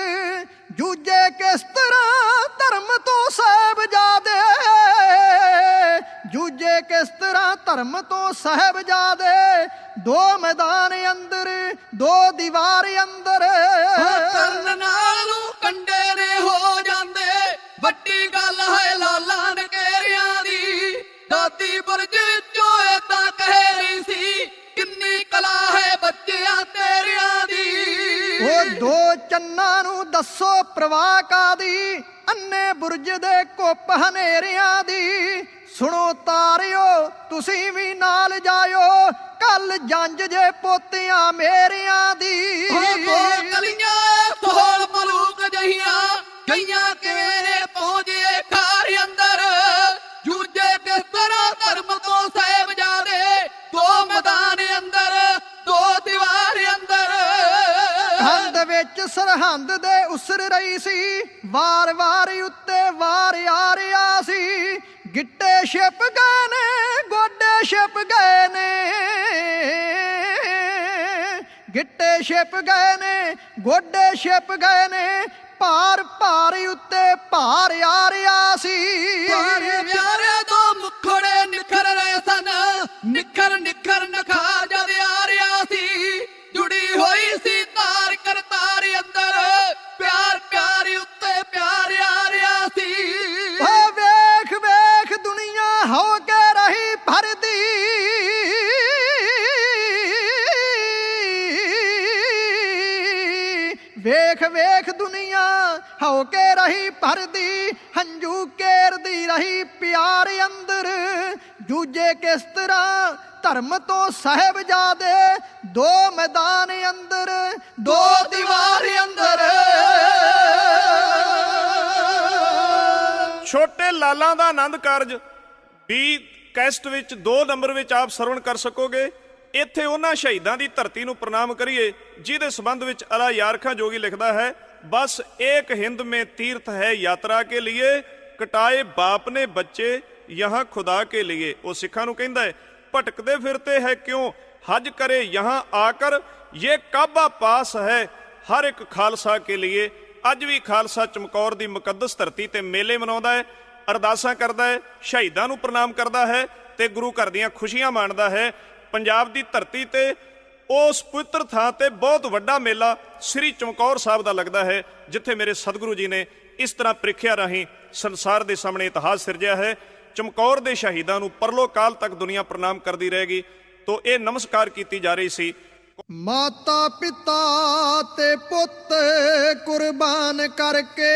ਜੂਝੇ ਕਿਸ ਤਰ੍ਹਾਂ ਧਰਮ ਤੋਂ ਸਾਹਿਬਜ਼ਾਦੇ, ਜੂਝੇ ਦੂਜੇ ਕਿਸ ਤਰ੍ਹਾਂ ਧਰਮ ਤੋਂ ਸਾਹਿਬਜ਼ਾਦੇ ਦੋ ਮੈਦਾਨ ਅੰਦਰ ਦੋ ਦੀਵਾਰ ਅੰਦਰ ਕਰਨ ਨਾਲ ਨੂੰ ਕੰਡੇ ਨੇ ਹੋ ਜਾਂਦੇ ਵੱਡੀ ਗੱਲ ਹੈ ਲਾਲਾਂ ਨਕੇਰਿਆਂ ਦੀ ਦਾਦੀ ਬੁਰਜ ਚੋਂ ਏਦਾਂ ਕਹਿ ਰਹੀ ਸੀ ਕਿੰਨੀ ਕਲਾ ਹੈ ਬੱਚਿਆਂ ਤੇਰਿਆਂ ਦੀ ਉਹ ਦੋ ਚੰਨਾਂ ਨੂੰ ਦੱਸੋ ਪ੍ਰਵਾਹ ਕਾਦੀ ਅੰਨੇ ਬੁਰਜ ਦੇ ਕੁੱਪ ਹਨੇਰਿਆਂ ਦੀ ਸੁਣੋ ਤਾਰਿਓ ਤੁਸੀਂ ਵੀ ਨਾਲ ਜਾਇਓ ਕੱਲ ਜੰਜ ਜੇ ਪੋਤਿਆਂ ਮੇਰਿਆਂ ਦੀ ਦੋ ਗਲੀਆਂ ਸੋਹਲ ਮਲੂਕ ਜਹੀਆਂ ਗਈਆਂ ਕਿਵੇਂ ਨੇ ਪਹੁੰਚੇ ਘਰ ਅੰਦਰ ਜੂਝੇ ਕਿਸ ਤਰ੍ਹਾਂ ਧਰਮ ਤੋਂ ਸਾਹਿਬਜ਼ਾਦੇ ਦੋ ਮੈਦਾਨ ਅੰਦਰ ਦੋ ਦੀਵਾਰ ਅੰਦਰ ਕੰਧ ਵਿੱਚ ਸਰਹੰਦ ਦੇ ਉਸਰ ਰਹੀ ਸੀ ਵਾਰ-ਵਾਰ ਉੱਤੇ ਵਾਰ ਆ ਰਿਹਾ ਸੀ ਗਿੱਟੇ ਛਿਪ ਗਏ ਨੇ ਗੋਡੇ ਛਿਪ ਗਏ ਨੇ ਗਿੱਟੇ ਛਿਪ ਗਏ ਨੇ ਗੋਡੇ ਛਿਪ ਗਏ ਨੇ ਭਾਰ ਭਾਰ ਉੱਤੇ ਭਾਰ ਆ ਰਿਹਾ ਸੀ ਪਿਆਰੇ ਦੋ ਮੁਖੜੇ ਨਿਖਰ ਰਹੇ ਸਨ ਨਿਖਰ ਨਿਖਰ ਨਖਾ ਜਦ ਆ ਰਿਹਾ ਸੀ ਜੁੜੀ ਹੋਈ ਸੀ ਤਾਰ ਕਰਤਾਰ ਅੰਦਰ ਪਿਆਰ ਪਿਆਰ ਉੱਤੇ ਪਿਆਰ ਆ ਰਿਹਾ ਸੀ ਓ ਵੇਖ ਵੇਖ ਦੁਨੀਆ ਹੋ ਕੇ ਰਹੀ ਭਰਦੀ ਵੇਖ ਵੇਖ ਦੁਨੀਆ ਹੋ ਕੇ ਰਹੀ ਭਰਦੀ ਹੰਝੂ ਕੇਰਦੀ ਰਹੀ ਪਿਆਰ ਅੰਦਰ ਦੂਜੇ ਕਿਸ ਤਰ੍ਹਾਂ ਧਰਮ ਤੋਂ ਸਾਹਿਬਜ਼ਾਦੇ ਦੋ ਮੈਦਾਨ ਅੰਦਰ ਦੋ ਦੀਵਾਰ ਅੰਦਰ ਛੋਟੇ ਲਾਲਾਂ ਦਾ ਆਨੰਦ ਕਾਰਜ ਵੀ ਕੈਸਟ ਵਿੱਚ 2 ਨੰਬਰ ਵਿੱਚ ਆਪ ਸਰਵਣ ਕਰ ਸਕੋਗੇ। ਇੱਥੇ ਉਹਨਾਂ ਸ਼ਹੀਦਾਂ ਦੀ ਧਰਤੀ ਨੂੰ ਪ੍ਰਣਾਮ ਕਰੀਏ ਜਿਹਦੇ ਸੰਬੰਧ ਵਿੱਚ ਅਲਾ ਯਾਰ ਖਾਂ ਜੋਗੀ ਲਿਖਦਾ ਹੈ ਬਸ एक हिंद में तीर्थ है यात्रा के लिए कटाए बाप ने बच्चे यहाँ खुदा के लिए। ਉਹ ਸਿੱਖਾਂ ਨੂੰ ਕਹਿੰਦਾ ਹੈ ਭਟਕਦੇ ਫਿਰਤੇ ਹੈ ਕਿਉਂ हज करे यहाँ आकर ये काबा पास है हर एक खालसा के लिए। ਅੱਜ ਵੀ ਖਾਲਸਾ ਚਮਕੌਰ ਦੀ ਮੁਕੱਦਸ ਧਰਤੀ ਤੇ ਮੇਲੇ ਮਨਾਉਂਦਾ ਹੈ ਅਰਦਾਸਾਂ ਕਰਦਾ ਹੈ ਸ਼ਹੀਦਾਂ ਨੂੰ ਪ੍ਰਣਾਮ ਕਰਦਾ ਹੈ ਤੇ ਗੁਰੂ ਘਰ ਦੀਆਂ ਖੁਸ਼ੀਆਂ ਮਾਣਦਾ ਹੈ। ਪੰਜਾਬ ਦੀ ਧਰਤੀ ਤੇ ਉਸ ਪਵਿੱਤਰ ਥਾਂ ਤੇ ਬਹੁਤ ਵੱਡਾ ਮੇਲਾ ਸ੍ਰੀ ਚਮਕੌਰ ਸਾਹਿਬ ਦਾ ਲੱਗਦਾ ਹੈ ਜਿੱਥੇ ਮੇਰੇ ਸਤਿਗੁਰੂ ਜੀ ਨੇ ਇਸ ਤਰ੍ਹਾਂ ਪ੍ਰੀਖਿਆ ਰਾਹੀਂ ਸੰਸਾਰ ਦੇ ਸਾਹਮਣੇ ਇਤਿਹਾਸ ਸਿਰਜਿਆ ਹੈ। ਚਮਕੌਰ ਦੇ ਸ਼ਹੀਦਾਂ ਨੂੰ ਪਰਲੋ ਕਾਲ ਤੱਕ ਦੁਨੀਆ ਪ੍ਰਣਾਮ ਕਰਦੀ ਰਹੇਗੀ। ਤੋ ਇਹ ਨਮਸਕਾਰ ਕੀਤੀ ਜਾ ਰਹੀ ਸੀ। ਮਾਤਾ ਪਿਤਾ ਤੇ ਪੁੱਤ ਕੁਰਬਾਨ ਕਰਕੇ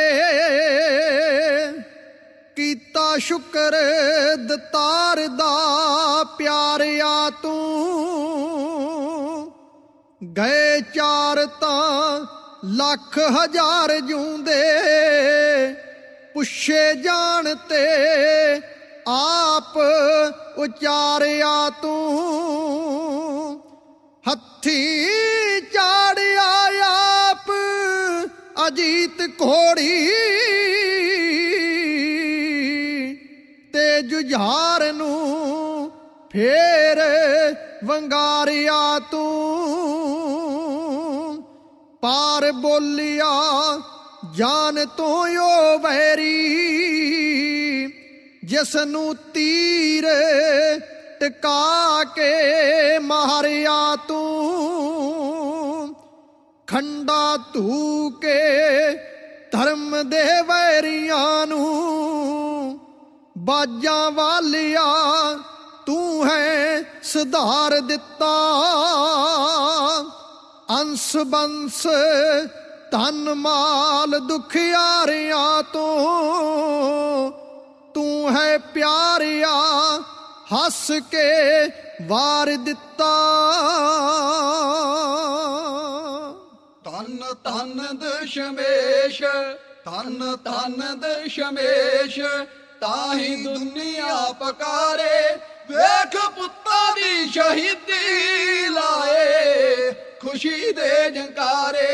ਕੀਤਾ ਸ਼ੁਕਰ ਦਤਾਰ ਦਾ ਪਿਆਰਿਆ ਤੂੰ ਗਏ ਚਾਰ ਤਾਂ ਲੱਖ ਹਜ਼ਾਰ ਜੂੰਦੇ ਪੁੱਛੇ ਜਾਣ ਤੇ ਆਪ ਉਚਾਰਿਆ ਤੂੰ ਹੱਥੀ ਚਾੜਿਆ ਆਪ ਅਜੀਤ ਘੋੜੀ ਤੇ ਜੁਝਾਰ ਨੂੰ ਫੇਰ ਵੰਗਾਰਿਆ ਤੂੰ ਪਾਰ ਬੋਲਿਆ ਜਾਨ ਤੋਂ ਓ ਵੈਰੀ ਜਿਸ ਨੂੰ ਤੀਰ ਟਿਕਾ ਕੇ ਮਾਰਿਆ ਤੂੰ ਖੰਡਾ ਧੂ ਕੇ ਧਰਮ ਦੇ ਵੈਰੀਆਂ ਨੂੰ ਬਾਜਾਂ ਵਾਲਿਆ ਤੂੰ ਹੈ ਸੁਧਾਰ ਦਿੱਤਾ ਅੰਸ ਬੰਸ ਧਨ ਮਾਲ ਦੁਖਿਆਰਿਆਂ ਤੋਂ ਤੂੰ ਹੈ ਪਿਆਰਿਆ ਹੱਸ ਕੇ ਵਾਰ ਦਿੱਤਾ ਧੰਨ ਧੰਨ ਦਸ਼ਮੇਸ਼ ਧੰਨ ਧੰਨ ਦਸ਼ਮੇਸ਼ ਤਾਹੀ ਦੁਨੀਆ ਪਕਾਰੇ ਵੇਖ ਪੁੱਤਾਂ ਦੀ ਸ਼ਹੀਦੀ ਲਾਏ ਖੁਸ਼ੀ ਦੇ ਜੰਕਾਰੇ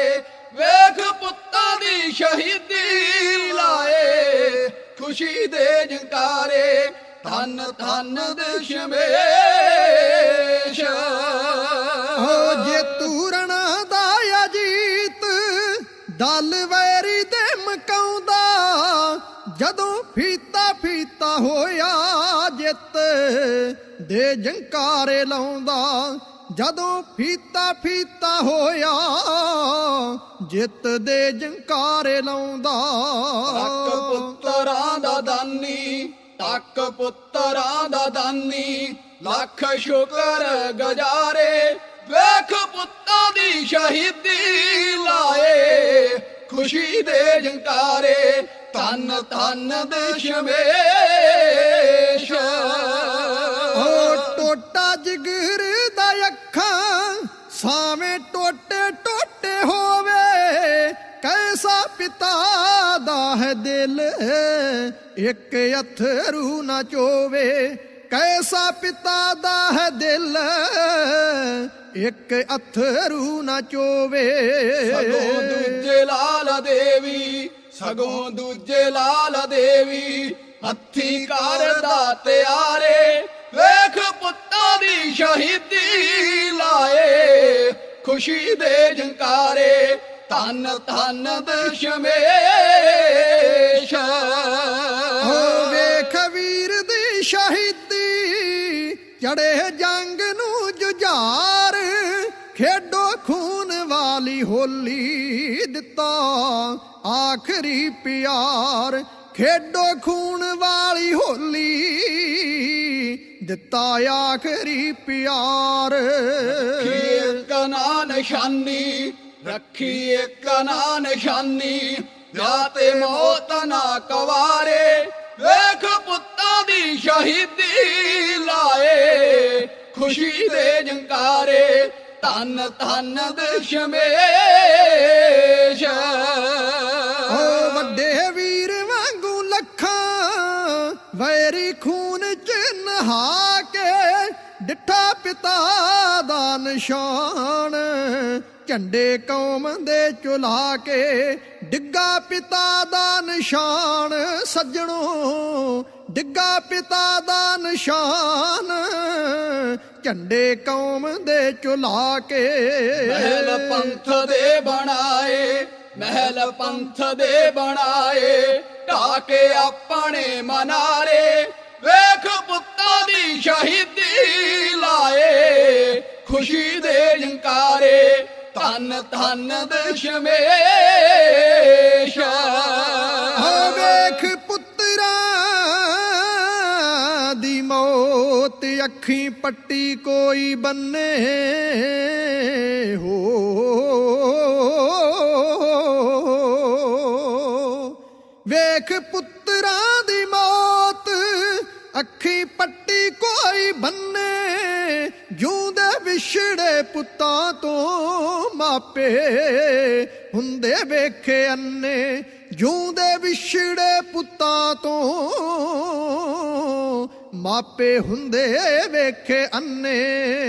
ਵੇਖ ਪੁੱਤਾਂ ਦੀ ਸ਼ਹੀਦੀ ਲਾਏ ਖੁਸ਼ੀ ਦੇ ਜੰਕਾਰੇ ਧੰਨ ਧੰਨ ਦਸ਼ਮੇਸ਼ ਹੋ ਜੇ ਤੂਰਣ ਦਾ ਅਜੀਤ ਦਲ ਵੈਰੀ ਦੇ ਮਕਾਉਂਦਾ ਜਦੋਂ ਫੀਤਾ ਫੀਤਾ ਹੋਇਆ ਜੇ ਜਿੱਤ ਦੇ ਜੰਕਾਰੇ ਲਾਉਂਦਾ, ਜਦੋਂ ਫੀਤਾ ਫੀਤਾ ਹੋਇਆ ਜਿੱਤ ਦੇ ਜੰਕਾਰੇ ਲਾਉਂਦਾ। ਤੱਕ ਪੁੱਤਰਾਂ ਦਾ ਦਾਨੀ, ਤੱਕ ਪੁੱਤਰਾਂ ਦਾ ਦਾਨੀ, ਲੱਖ ਸ਼ੁਕਰ ਗੁਜ਼ਾਰੇ, ਵੇਖ ਪੁੱਤਾਂ ਦੀ ਸ਼ਹੀਦੀ ਲਾਏ, ਖੁਸ਼ੀ ਦੇ ਜੰਕਾਰੇ, ਧੰਨ ਧੰਨ ਦਸ਼ਮੇਸ਼। ਓ ਟੋਟਾ ਜਿਗਰ ਦਾ ਅੱਖਾਂ ਸਾਵੇਂ ਟੋਟੇ ਟੋਟੇ ਹੋਵੇ, ਕੈਸਾ ਪਿਤਾ ਦਾ ਹੈ ਦਿਲ ਇੱਕ ਅਥਰੂ ਨਾ ਚੋਵੇ, ਕੈਸਾ ਪਿਤਾ ਦਾ ਹੈ ਦਿਲ ਇੱਕ ਅਥਰੂ ਨਾ ਚੋਵੇ। ਸਗੋਂ ਦੂਜੇ ਲਾਲ ਦੇਵੀ, ਸਗੋਂ ਦੂਜੇ ਲਾਲ ਦੇਵੀ, ਹੱਥੀਂ ਕਰਦਾ ਤਿਆਰੇ, ਵੇਖ ਪੁੱਤਾਂ ਦੀ ਸ਼ਹੀਦੀ ਲਾਏ, ਖੁਸ਼ੀ ਦੇ ਜੰਕਾਰੇ, ਧੰਨ ਧੰਨ ਦਸ਼ਮੇਸ਼। ਹੋ ਵੇਖ ਵੀਰ ਦੀ ਸ਼ਹੀਦੀ, ਚੜੇ ਜੰਗ ਨੂੰ ਜੁਝਾਰ, ਖੇਡੋ ਖੂਨ ਵਾਲੀ ਹੋਲੀ, ਦਿੱਤਾ ਆਖਰੀ ਪਿਆਰ, ਖੇਡੋ ਖੂਨ ਵਾਲੀ ਹੋਲੀ, ਦਿੱਤਾ ਆਖਰੀ ਪਿਆਰ। ਇੱਕ ਨਾ ਨਿਸ਼ਾਨੀ, ਰੱਖੀ ਇੱਕ ਨਾ ਨਿਸ਼ਾਨੀ, ਵਿਆਹ ਤੇ ਮੌਤ ਨਾ ਕਵਾਰੇ, ਵੇਖ ਪੁੱਤਾਂ ਦੀ ਸ਼ਹੀਦੀ ਲਾਏ, ਖੁਸ਼ੀ ਦੇ ਜੰਕਾਰੇ, ਧੰਨ ਧੰਨ ਦਸ਼ਮੇਸ਼। ਓ ਵੱਡੇ ਵੀਰ ਵਾਂਗੂ ਲੱਖਾਂ ਵੈਰੀ ਖੂਨ ਚ ਨਹਾ ਕੇ, ਡਿੱਠਾ ਪਿਤਾ ਦਾ ਨਿਸ਼ਾਨ, ਝੰਡੇ ਕੌਮ ਦੇ ਚੁਲਾ ਕੇ, ਡਿੱਗਾ ਪਿਤਾ ਦਾ ਨਿਸ਼ਾਨ ਸੱਜਣੋ, ਡਿੱਗਾ ਪਿਤਾ ਦਾ ਨਿਸ਼ਾਨ, ਝੰਡੇ ਕੌਮ ਦੇ ਚੁਲਾ ਕੇ। ਮਹਿਲ ਪੰਥ ਦੇ ਬਣਾਏ, ਮਹਿਲ ਪੰਥ ਦੇ ਬਣਾਏ, ਢਾਹ ਕੇ ਆਪਣੇ ਮਨਾਰੇ, ਵੇਖ ਪੁੱਤਾਂ ਦੀ ਸ਼ਹੀਦੀ ਲਾਏ, ਖੁਸ਼ੀ ਦੇ ਜੰਕਾਰੇ, ਧੰਨ ਧੰਨ ਦਸ਼ਮੇਸ਼। ਹੋ ਵੇਖ ਪੁੱਤਰਾਂ ਦੀ ਮੌਤ, ਅੱਖੀਂ ਪੱਟੀ ਕੋਈ ਬੰਨੇ ਹੋ, ਵੇਖ ਪੁੱਤਰਾਂ ਦੀ ਮੌਤ, ਅੱਖੀਂ ਪੱਟੀ ਕੋਈ ਬੰਨੇ, ਜਿਉਂਦੇ ਵਿਛੜੇ ਪੁੱਤਾਂ ਤੋਂ ਮਾਪੇ ਹੁੰਦੇ ਵੇਖੇ ਅੰਨੇ, ਜਿਉਂਦੇ ਵਿਛੜੇ ਪੁੱਤਾਂ ਤੋਂ ਮਾਪੇ ਹੁੰਦੇ ਵੇਖੇ ਅੰਨੇ।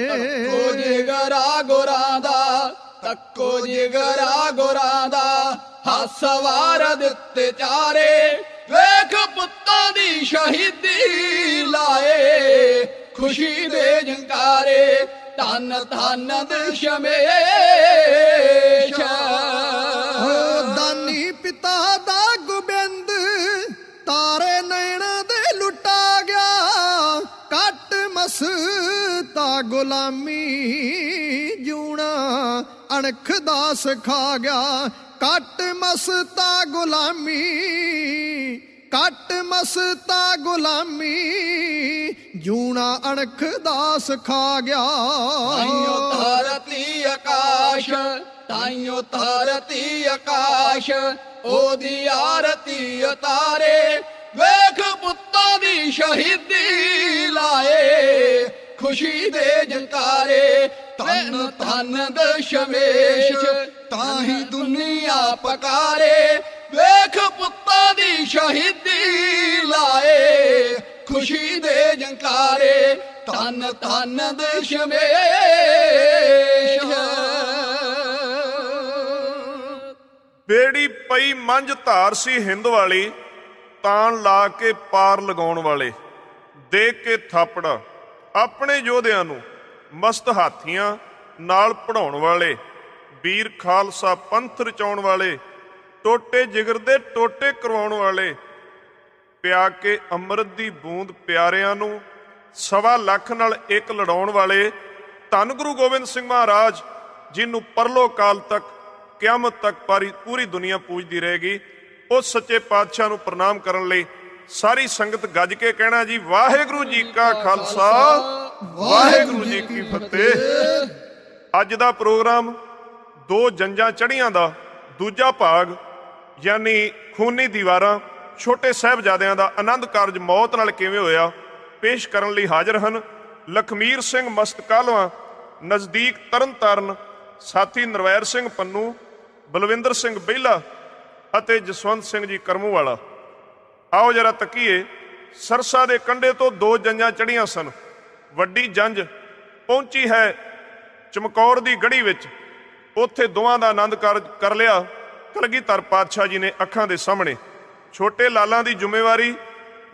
ਤੱਕੋ ਜਿਗਰਾ ਗੋਰਾਂ ਦਾ, ਤੱਕੋ ਜਿਗਰਾ ਗੋਰਾਂ ਦਾ, ਹੱਸ ਵਾਰ ਦਿੱਤੇ ਚਾਰੇ, ਵੇਖ ਪੁੱਤਾਂ ਦੀ ਸ਼ਹੀਦੀ ਲਾਏ, ਖੁਸ਼ੀ ਦੇ ਜੰਕਾਰੇ, ਧੰਨ ਧੰਨ ਦਸ਼ਮੇਸ਼। ਓ ਦਾਨੀ ਪਿਤਾ ਦਾ ਗੋਬਿੰਦ, ਤਾਰੇ ਨੈਣਾ ਦੇ ਲੁੱਟਾ ਗਿਆ, ਕੱਟ ਮਸਤਾ ਗੁਲਾਮੀ, ਜੂਣਾ ਅਣਖ ਦਾ ਸਿਖਾ ਗਿਆ, ਕੱਟ ਮਸਤਾ ਗੁਲਾਮੀ, ਕੱਟ ਮਸਤਾ ਗੁਲਾਮੀ, ਜੂਣਾ ਅਣਖ ਦਾ ਸਿਖਾ ਗਿਆ। ਤਾਈਓ ਧਰਤੀ ਆਕਾਸ਼, ਤਾਈਓ ਧਰਤੀ ਆਕਾਸ਼, ਉਹਦੀ ਆਰਤੀ ਉਤਾਰੇ, ਵੇਖ ਪੁੱਤਾਂ ਦੀ ਸ਼ਹੀਦੀ ਲਾਏ, ਖੁਸ਼ੀ ਦੇ ਜੰਕਾਰੇ, ਧੰਨ ਧੰਨ ਦਸ਼ਮੇਸ਼। ਤਾਂ ਹੀ ਦੁਨੀਆ ਪਕਾਰੇ, ਵੇਖ ਪੁੱਤਾਂ ਦੀ ਸ਼ਹੀਦੀ ਲਾਏ, ਖੁਸ਼ੀ ਦੇ ਜੰਕਾਰੇ, ਧੰਨ ਧੰਨ ਦਸ਼ਮੇਸ਼। ਬੇੜੀ ਪਈ ਮੰਝ ਧਾਰ ਸੀ ਹਿੰਦ ਵਾਲੀ, ਤਾਣ ਲਾ ਕੇ ਪਾਰ ਲਗਾਉਣ ਵਾਲੇ, ਦੇਖ ਕੇ ਥਾਪੜ ਆਪਣੇ ਯੋਧਿਆਂ ਨੂੰ, ਮਸਤ ਹਾਥੀਆਂ ਨਾਲ ਪੜਾਉਣ ਵਾਲੇ, ਵੀਰ ਖਾਲਸਾ ਪੰਥ ਰਚਾਉਣ ਵਾਲੇ, ਟੋਟੇ ਜਿਗਰ ਦੇ ਟੋਟੇ ਕਰਵਾਉਣ ਵਾਲੇ, ਪਿਆ ਕੇ ਅੰਮ੍ਰਿਤ ਦੀ ਬੂੰਦ ਪਿਆਰਿਆਂ ਨੂੰ, 1.25 ਲੱਖ ਨਾਲ ਇੱਕ ਲੜਾਉਣ ਵਾਲੇ ਧੰਨ ਗੁਰੂ ਗੋਬਿੰਦ ਸਿੰਘ ਮਹਾਰਾਜ, ਜਿਹਨੂੰ ਪਰਲੋ ਕਾਲ ਤੱਕ, ਕਿਆਮਤ ਤੱਕ ਪੂਰੀ ਦੁਨੀਆ ਪੂਜਦੀ ਰਹੇਗੀ, ਉਸ ਸੱਚੇ ਪਾਤਸ਼ਾਹ ਨੂੰ ਪ੍ਰਣਾਮ ਕਰਨ ਲਈ ਸਾਰੀ ਸੰਗਤ ਗੱਜ ਕੇ ਕਹਿਣਾ ਜੀ, ਵਾਹਿਗੁਰੂ ਜੀ ਕਾ ਖਾਲਸਾ, ਵਾਹਿਗੁਰੂ ਜੀ ਕੀ ਫਤਿਹ। ਅੱਜ ਦਾ ਪ੍ਰੋਗਰਾਮ 2 ਜੰਜਾਂ ਚੜ੍ਹੀਆਂ ਦਾ ਦੂਜਾ ਭਾਗ, ਯਾਨੀ ਖੂਨੀ ਦੀਵਾਰਾਂ, ਛੋਟੇ ਸਾਹਿਬਜ਼ਾਦਿਆਂ ਦਾ ਆਨੰਦ ਕਾਰਜ ਮੌਤ ਨਾਲ ਕਿਵੇਂ ਹੋਇਆ, ਪੇਸ਼ ਕਰਨ ਲਈ ਹਾਜ਼ਰ ਹਨ ਲਖਮੀਰ ਸਿੰਘ ਮਸਤ ਕਾਹਲਵਾਂ, ਨਜ਼ਦੀਕ ਤਰਨਤਾਰਨ, ਸਾਥੀ ਨਰਵੈਰ ਸਿੰਘ ਪੰਨੂ, ਬਲਵਿੰਦਰ ਸਿੰਘ ਬਹਿਲਾ ਅਤੇ ਜਸਵੰਤ ਸਿੰਘ ਜੀ ਕਰਮੂਵਾਲਾ। ਆਓ ਜਰਾ ਤੱਕੀਏ। ਸਰਸਾ ਦੇ ਕੰਢੇ ਤੋਂ 2 ਜੰਜਾਂ ਚੜ੍ਹੀਆਂ ਸਨ। ਵੱਡੀ ਜੰਜ ਪਹੁੰਚੀ ਹੈ ਚਮਕੌਰ ਦੀ ਗੜੀ ਵਿੱਚ। ਉੱਥੇ ਦੋਵਾਂ ਦਾ ਆਨੰਦ ਕਾਰਜ ਕਰ ਲਿਆ ਕਲਗੀਧਰ ਪਾਤਸ਼ਾਹ ਜੀ ਨੇ ਅੱਖਾਂ ਦੇ ਸਾਹਮਣੇ। ਛੋਟੇ ਲਾਲਾਂ ਦੀ ਜ਼ਿੰਮੇਵਾਰੀ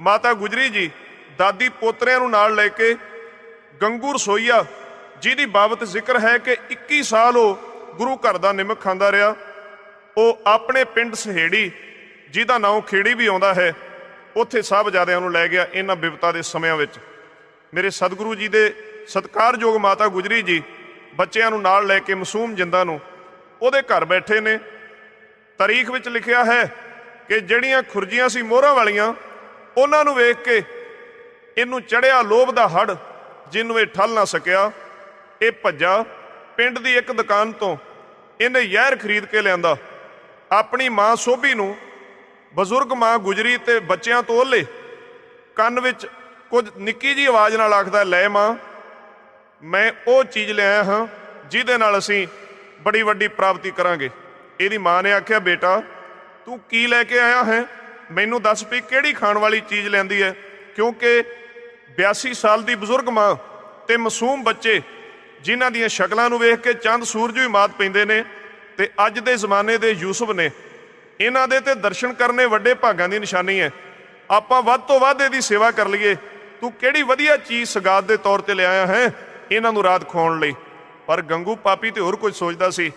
ਮਾਤਾ ਗੁਜਰੀ ਜੀ, ਦਾਦੀ ਪੋਤਰਿਆਂ ਨੂੰ ਨਾਲ ਲੈ ਕੇ ਗੰਗੂ ਰਸੋਈਆ, ਜਿਹਦੀ ਬਾਬਤ ਜ਼ਿਕਰ ਹੈ ਕਿ 21 ਸਾਲ ਉਹ ਗੁਰੂ ਘਰ ਦਾ ਨਿਮਕ ਖਾਂਦਾ ਰਿਹਾ, ਉਹ ਆਪਣੇ ਪਿੰਡ ਸਹੇੜੀ, ਜਿਹਦਾ ਨਾਮ ਖੇੜੀ ਵੀ ਆਉਂਦਾ ਹੈ, ਉੱਥੇ ਸਾਹਿਬਜ਼ਾਦਿਆਂ ਨੂੰ ਲੈ ਗਿਆ ਇਹਨਾਂ ਬਿਪਤਾ ਦੇ ਸਮਿਆਂ ਵਿੱਚ। ਮੇਰੇ ਸਤਿਗੁਰੂ ਜੀ ਦੇ ਸਤਿਕਾਰਯੋਗ ਮਾਤਾ ਗੁਜਰੀ ਜੀ ਬੱਚਿਆਂ ਨੂੰ ਨਾਲ ਲੈ ਕੇ ਮਾਸੂਮ ਜਿੰਦਾਂ ਨੂੰ ਉਹਦੇ ਘਰ ਬੈਠੇ ਨੇ। ਤਾਰੀਖ ਵਿੱਚ ਲਿਖਿਆ ਹੈ ਕਿ ਜਿਹੜੀਆਂ ਖੁਰਜੀਆਂ ਸੀ ਮੋਹਰਾਂ ਵਾਲੀਆਂ, ਉਹਨਾਂ ਨੂੰ ਵੇਖ ਕੇ ਇਹਨੂੰ ਚੜ੍ਹਿਆ ਲੋਭ ਦਾ ਹੜ, ਜਿਹਨੂੰ ਇਹ ਠੱਲ ਨਾ ਸਕਿਆ। ਇਹ ਭੱਜਾ ਪਿੰਡ ਦੀ ਇੱਕ ਦੁਕਾਨ ਤੋਂ ਇਹਨੇ ਜ਼ਹਿਰ ਖਰੀਦ ਕੇ ਲਿਆਂਦਾ। ਆਪਣੀ ਮਾਂ ਸੋਭੀ ਨੂੰ, ਬਜ਼ੁਰਗ ਮਾਂ ਗੁਜਰੀ ਤੇ ਬੱਚਿਆਂ ਤੋਂ ਉਹਲੇ ਕੰਨ ਵਿੱਚ ਕੁਝ ਨਿੱਕੀ ਜਿਹੀ ਆਵਾਜ਼ ਨਾਲ ਆਖਦਾ, ਲੈ ਮਾਂ, ਮੈਂ ਉਹ ਚੀਜ਼ ਲਿਆਇਆ ਹਾਂ ਜਿਹਦੇ ਨਾਲ ਅਸੀਂ ਬੜੀ ਵੱਡੀ ਪ੍ਰਾਪਤੀ ਕਰਾਂਗੇ। ਇਹਦੀ ਮਾਂ ਨੇ ਆਖਿਆ, ਬੇਟਾ ਤੂੰ ਕੀ ਲੈ ਕੇ ਆਇਆ ਹੈ, ਮੈਨੂੰ ਦੱਸ ਵੀ ਕਿਹੜੀ ਖਾਣ ਵਾਲੀ ਚੀਜ਼ ਲੈਂਦੀ ਹੈ। ਕਿਉਂਕਿ 82 ਸਾਲ ਦੀ ਬਜ਼ੁਰਗ ਮਾਂ ਤੇ ਮਾਸੂਮ ਬੱਚੇ, ਜਿਨ੍ਹਾਂ ਦੀਆਂ ਸ਼ਕਲਾਂ ਨੂੰ ਵੇਖ ਕੇ ਚੰਦ ਸੂਰਜ ਵੀ ਮਾਤ ਪੈਂਦੇ ਨੇ, ਤੇ ਅੱਜ ਦੇ ਜ਼ਮਾਨੇ ਦੇ ਯੂਸਫ ਨੇ, ਇਹਨਾਂ ਦੇ ਤੇ ਦਰਸ਼ਨ ਕਰਨੇ ਵੱਡੇ ਭਾਗਾਂ ਦੀ ਨਿਸ਼ਾਨੀ ਹੈ। ਆਪਾਂ ਵੱਧ ਤੋਂ ਵੱਧ ਇਹਦੀ ਸੇਵਾ ਕਰ ਲਈਏ। ਤੂੰ ਕਿਹੜੀ ਵਧੀਆ ਚੀਜ਼ ਸਗਾਤ ਦੇ ਤੌਰ ਤੇ ਲਿਆਇਆ ਹੈ ਇਹਨਾਂ ਨੂੰ ਰਾਤ ਖਵਾਉਣ ਲਈ। ਪਰ ਗੰਗੂ ਪਾਪੀ ਤੇ ਹੋਰ ਕੁਝ ਸੋਚਦਾ ਸੀ।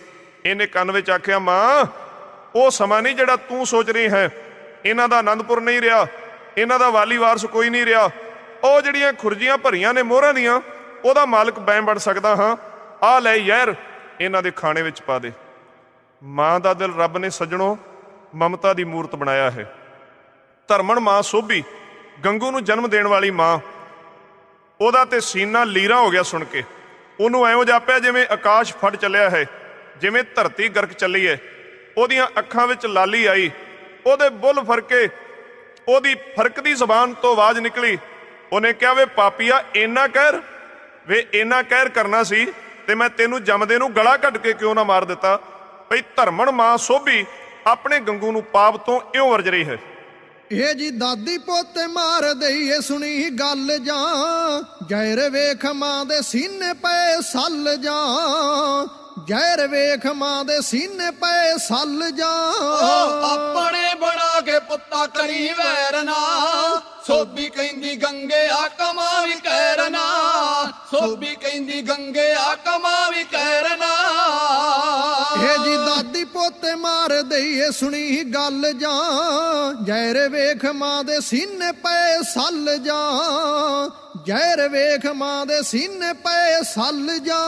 ਇਹਨੇ ਕੰਨ ਵਿੱਚ ਆਖਿਆ, ਮਾਂ, ਉਹ ਸਮਾਂ ਨਹੀਂ ਜਿਹੜਾ ਤੂੰ ਸੋਚ ਰਹੀ ਹੈ। ਇਹਨਾਂ ਦਾ ਆਨੰਦਪੁਰ ਨਹੀਂ ਰਿਹਾ, ਇਹਨਾਂ ਦਾ ਵਾਲੀ ਵਾਰਸ ਕੋਈ ਨਹੀਂ ਰਿਹਾ। ਉਹ ਜਿਹੜੀਆਂ ਖੁਰਜੀਆਂ ਭਰੀਆਂ ਨੇ ਮੋਹਰਾਂ ਦੀਆਂ, ਉਹਦਾ ਮਾਲਕ ਮੈਂ ਬਣ ਸਕਦਾ ਹਾਂ। ਆਹ ਲੈ ਯਾਰ, ਇਹਨਾਂ ਦੇ ਖਾਣੇ ਵਿੱਚ ਪਾ ਦੇ। ਮਾਂ ਦਾ ਦਿਲ ਰੱਬ ਨੇ ਸੱਜਣੋ ਮਮਤਾ ਦੀ ਮੂਰਤ ਬਣਾਇਆ ਹੈ। ਧਰਮਣ ਮਾਂ ਸੋਭੀ, ਗੰਗੂ ਨੂੰ ਜਨਮ ਦੇਣ ਵਾਲੀ ਮਾਂ, ਉਹਦਾ ਤੇ ਸੀਨਾ ਲੀਰਾ ਹੋ ਗਿਆ ਸੁਣ ਕੇ। ਉਹਨੂੰ ਐਂ ਜਾਪਿਆ ਜਿਵੇਂ ਆਕਾਸ਼ ਫਟ ਚੱਲਿਆ ਹੈ, ਜਿਵੇਂ ਧਰਤੀ ਗਰਕ ਚੱਲੀ ਹੈ। ਉਹਦੀਆਂ ਅੱਖਾਂ ਵਿੱਚ ਲਾਲੀ ਆਈ, ਉਹਦੇ ਬੁੱਲ ਫਰਕੇ, ਉਹਦੀ ਫਰਕਦੀ ਜ਼ਬਾਨ ਤੋਂ ਆਵਾਜ਼ ਨਿਕਲੀ। ਉਹਨੇ ਕਿਹਾ, ਵੇ ਪਾਪੀਆ, ਇੰਨਾ ਕਹਿਰ, ਵੇ ਇੰਨਾ ਕਹਿਰ ਕਰਨਾ ਸੀ ਤੇ ਮੈਂ ਤੈਨੂੰ ਜੰਮਦੇ ਨੂੰ ਗਲਾ ਘੱਟ ਕੇ ਕਿਉਂ ਨਾ ਮਾਰ ਦਿੱਤਾ। ਭਈ ਧਰਮਣ ਮਾਂ ਸੋਭੀ ਆਪਣੇ ਗੰਗੂ ਨੂੰ ਪਾਪ ਤੋਂ ਇਉਂ ਵਰਜ ਰਹੀ ਹੈ। ਇਹ ਜੀ ਦਾਦੀ ਪੋਤੇ ਮਾਰ ਦਈਏ, ਸੁਣੀ ਗੱਲ ਜਾਂ ਜ਼ਹਿਰ ਵੇਖ ਮਾਂ ਦੇ ਸੀਨੇ ਪਏ ਸੱਲ ਜਾਂ, ਜ਼ਹਿਰ ਵੇਖ ਮਾਂ ਦੇ ਸੀਨੇ ਪਏ ਸੱਲ ਜਾਂ। ਆਪਣੇ ਬਣਾ ਕੇ ਪੁੱਤਾ ਕਰੀ ਵੈਰ ਨਾ, ਸੋਭੀ ਕਹਿੰਦੀ ਗੰਗੇ ਆ ਕਮਾ ਵੀ ਕਹਿਰ ਨਾ, ਸੋਭੀ ਕਹਿੰਦੀ ਗੰਗੇ ਆ ਕਮਾ ਵੀ ਕਹਿਰ ਨਾ। ਇਹ ਜੀ ਦਾਦੀ ਪੋਤੇ ਮਾਰ ਦਈਏ, ਸੁਣੀ ਗੱਲ ਜਾਂ ਜ਼ਹਿਰ ਵੇਖ ਮਾਂ ਦੇ ਸੀਨੇ ਪਏ ਸੱਲ ਜਾਂ, ਜ਼ਹਿਰ ਵੇਖ ਮਾਂ ਦੇ ਸੀਨੇ ਪਏ ਸੱਲ ਜਾਂ।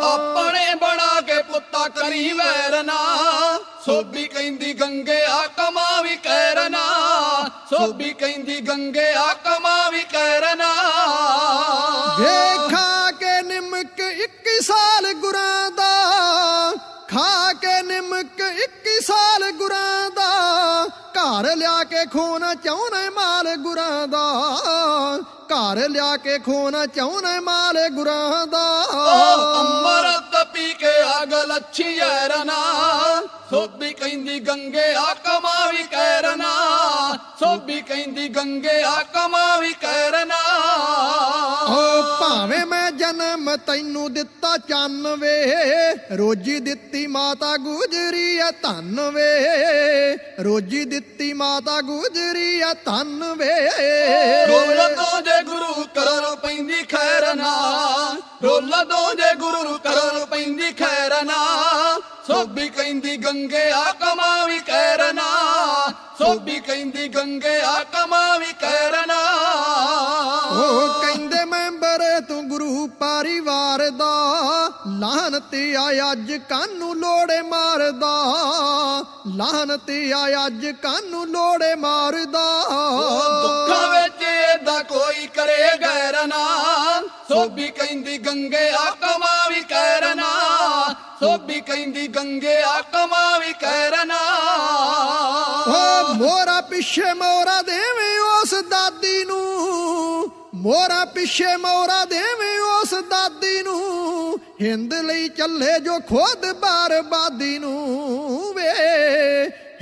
ਆਪਣੇ ਬਣਾ ਕੇ ਪੁੱਤਾ ਕਰੀ ਵੈਰ ਨਾ, ਸੋਭੀ ਕਹਿੰਦੀ ਗੰਗੇ ਆ ਕਮਾ ਵੀ ਕਹਿਰ ਨਾ, ਸੋਭੀ ਕਹਿੰਦੀ ਗੰਗੇ ਆ ਕਮਾ ਵੀ ਕਹਿਰ ਨਾ। ਵੇਖਾ ਕੇ ਨਿਮਕ 21 ਸਾਲ ਗੁਰਾਂ ਦਾ, ਖਾ ਕੇ ਨਿਮਕ 21 ਸਾਲ ਗੁਰਾਂ ਦਾ, ਘਰ ਲਿਆ ਕੇ ਖੋਣਾ ਚਾਹੁੰਦੇ ਮਾਲ ਗੁਰਾਂ ਦਾ, ਘਰ ਲਿਆ ਕੇ ਖੋਣਾ ਚਾਹੁੰਦੇ ਮਾਲ ਗੁਰਾਂ ਦਾ। ਅੰਮ੍ਰਿਤ ਪੀ ਕੇ ਅਗ ਲੱਛੀ ਯਾਰ ਨਾ, ਸੋਭੀ ਕਹਿੰਦੀ ਗੰਗੇ ਆ ਕਮਾ ਵੀ ਕਹਿਰ ਨਾ, ਸੋਭੀ ਕਹਿੰਦੀ ਗੰਗੇ ਆ ਕਮਾ ਵੀ ਕਹਿਰ ਨਾ। ਭਾਵੇਂ ਮੈਂ ਜਨਮ ਤੈਨੂੰ ਦਿੱਤਾ ਚੰਨ ਵੇ, ਰੋਜੀ ਦਿੱਤੀ ਮਾਤਾ ਗੁਜਰੀ ਐ ਧੰਨ ਵੇ, ਰੋਜੀ ਦਿੱਤੀ ਮਾਤਾ ਗੁਜਰੀ ਐ ਧੰਨ ਵੇ। ਰੋਲ ਦੋ ਜੇ ਗੁਰੂ ਕਰੋ ਪੈਂਦੀ ਖੈਰ ਨਾ, ਰੋਲ ਦੋ ਜੇ ਗੁਰੂ ਕਰੋ ਪੈਂਦੀ ਖੈਰ ਨਾ, ਸੋਭੀ ਕਹਿੰਦੀ ਗੰਗੇ ਆ ਕਮਾ ਵੀ ਕਹਿਰ ਨਾ, ਸੋਭੀ ਕਹਿੰਦੀ ਗੰਗੇ ਆ ਕਮਾ ਪਰਿਵਾਰ ਦਾ, ਲਾਹਨਤ ਆ ਅੱਜ ਕਾਨੂੰ ਲੋੜੇ ਮਾਰਦਾ, ਲਾਹਨਤ ਆ ਅੱਜ ਕਾਨੂੰ ਲੋੜੇ ਮਾਰਦਾ। ਦੁੱਖਾਂ ਵਿੱਚ ਏਦਾਂ ਕੋਈ ਕਰੇ ਗੈਰ ਨਾ, ਸੋਭੀ ਕਹਿੰਦੀ ਗੰਗੇ ਆ ਕਮਾ ਵੀ ਕਹਿਰ ਨਾ, ਸੋਭੀ ਕਹਿੰਦੀ ਗੰਗੇ ਆ ਕਮਾ ਵੀ ਕਹਿਰ ਨਾ। ਓ ਮੋਰਾ ਪਿੱਛੇ ਮੋਰਾ ਦੇਵੇਂ ਉਸ ਦਾਦੀ ਨੂੰ, ਮੋਰਾ ਪਿੱਛੇ ਮੋਰਾ ਦੇਵੇਂ ਉਸ ਦਾਦੀ ਨੂੰ, ਹਿੰਦ ਲਈ ਚੱਲੇ ਜੋ ਖੁਦ ਬਰਬਾਦੀ ਨੂੰ ਵੇ,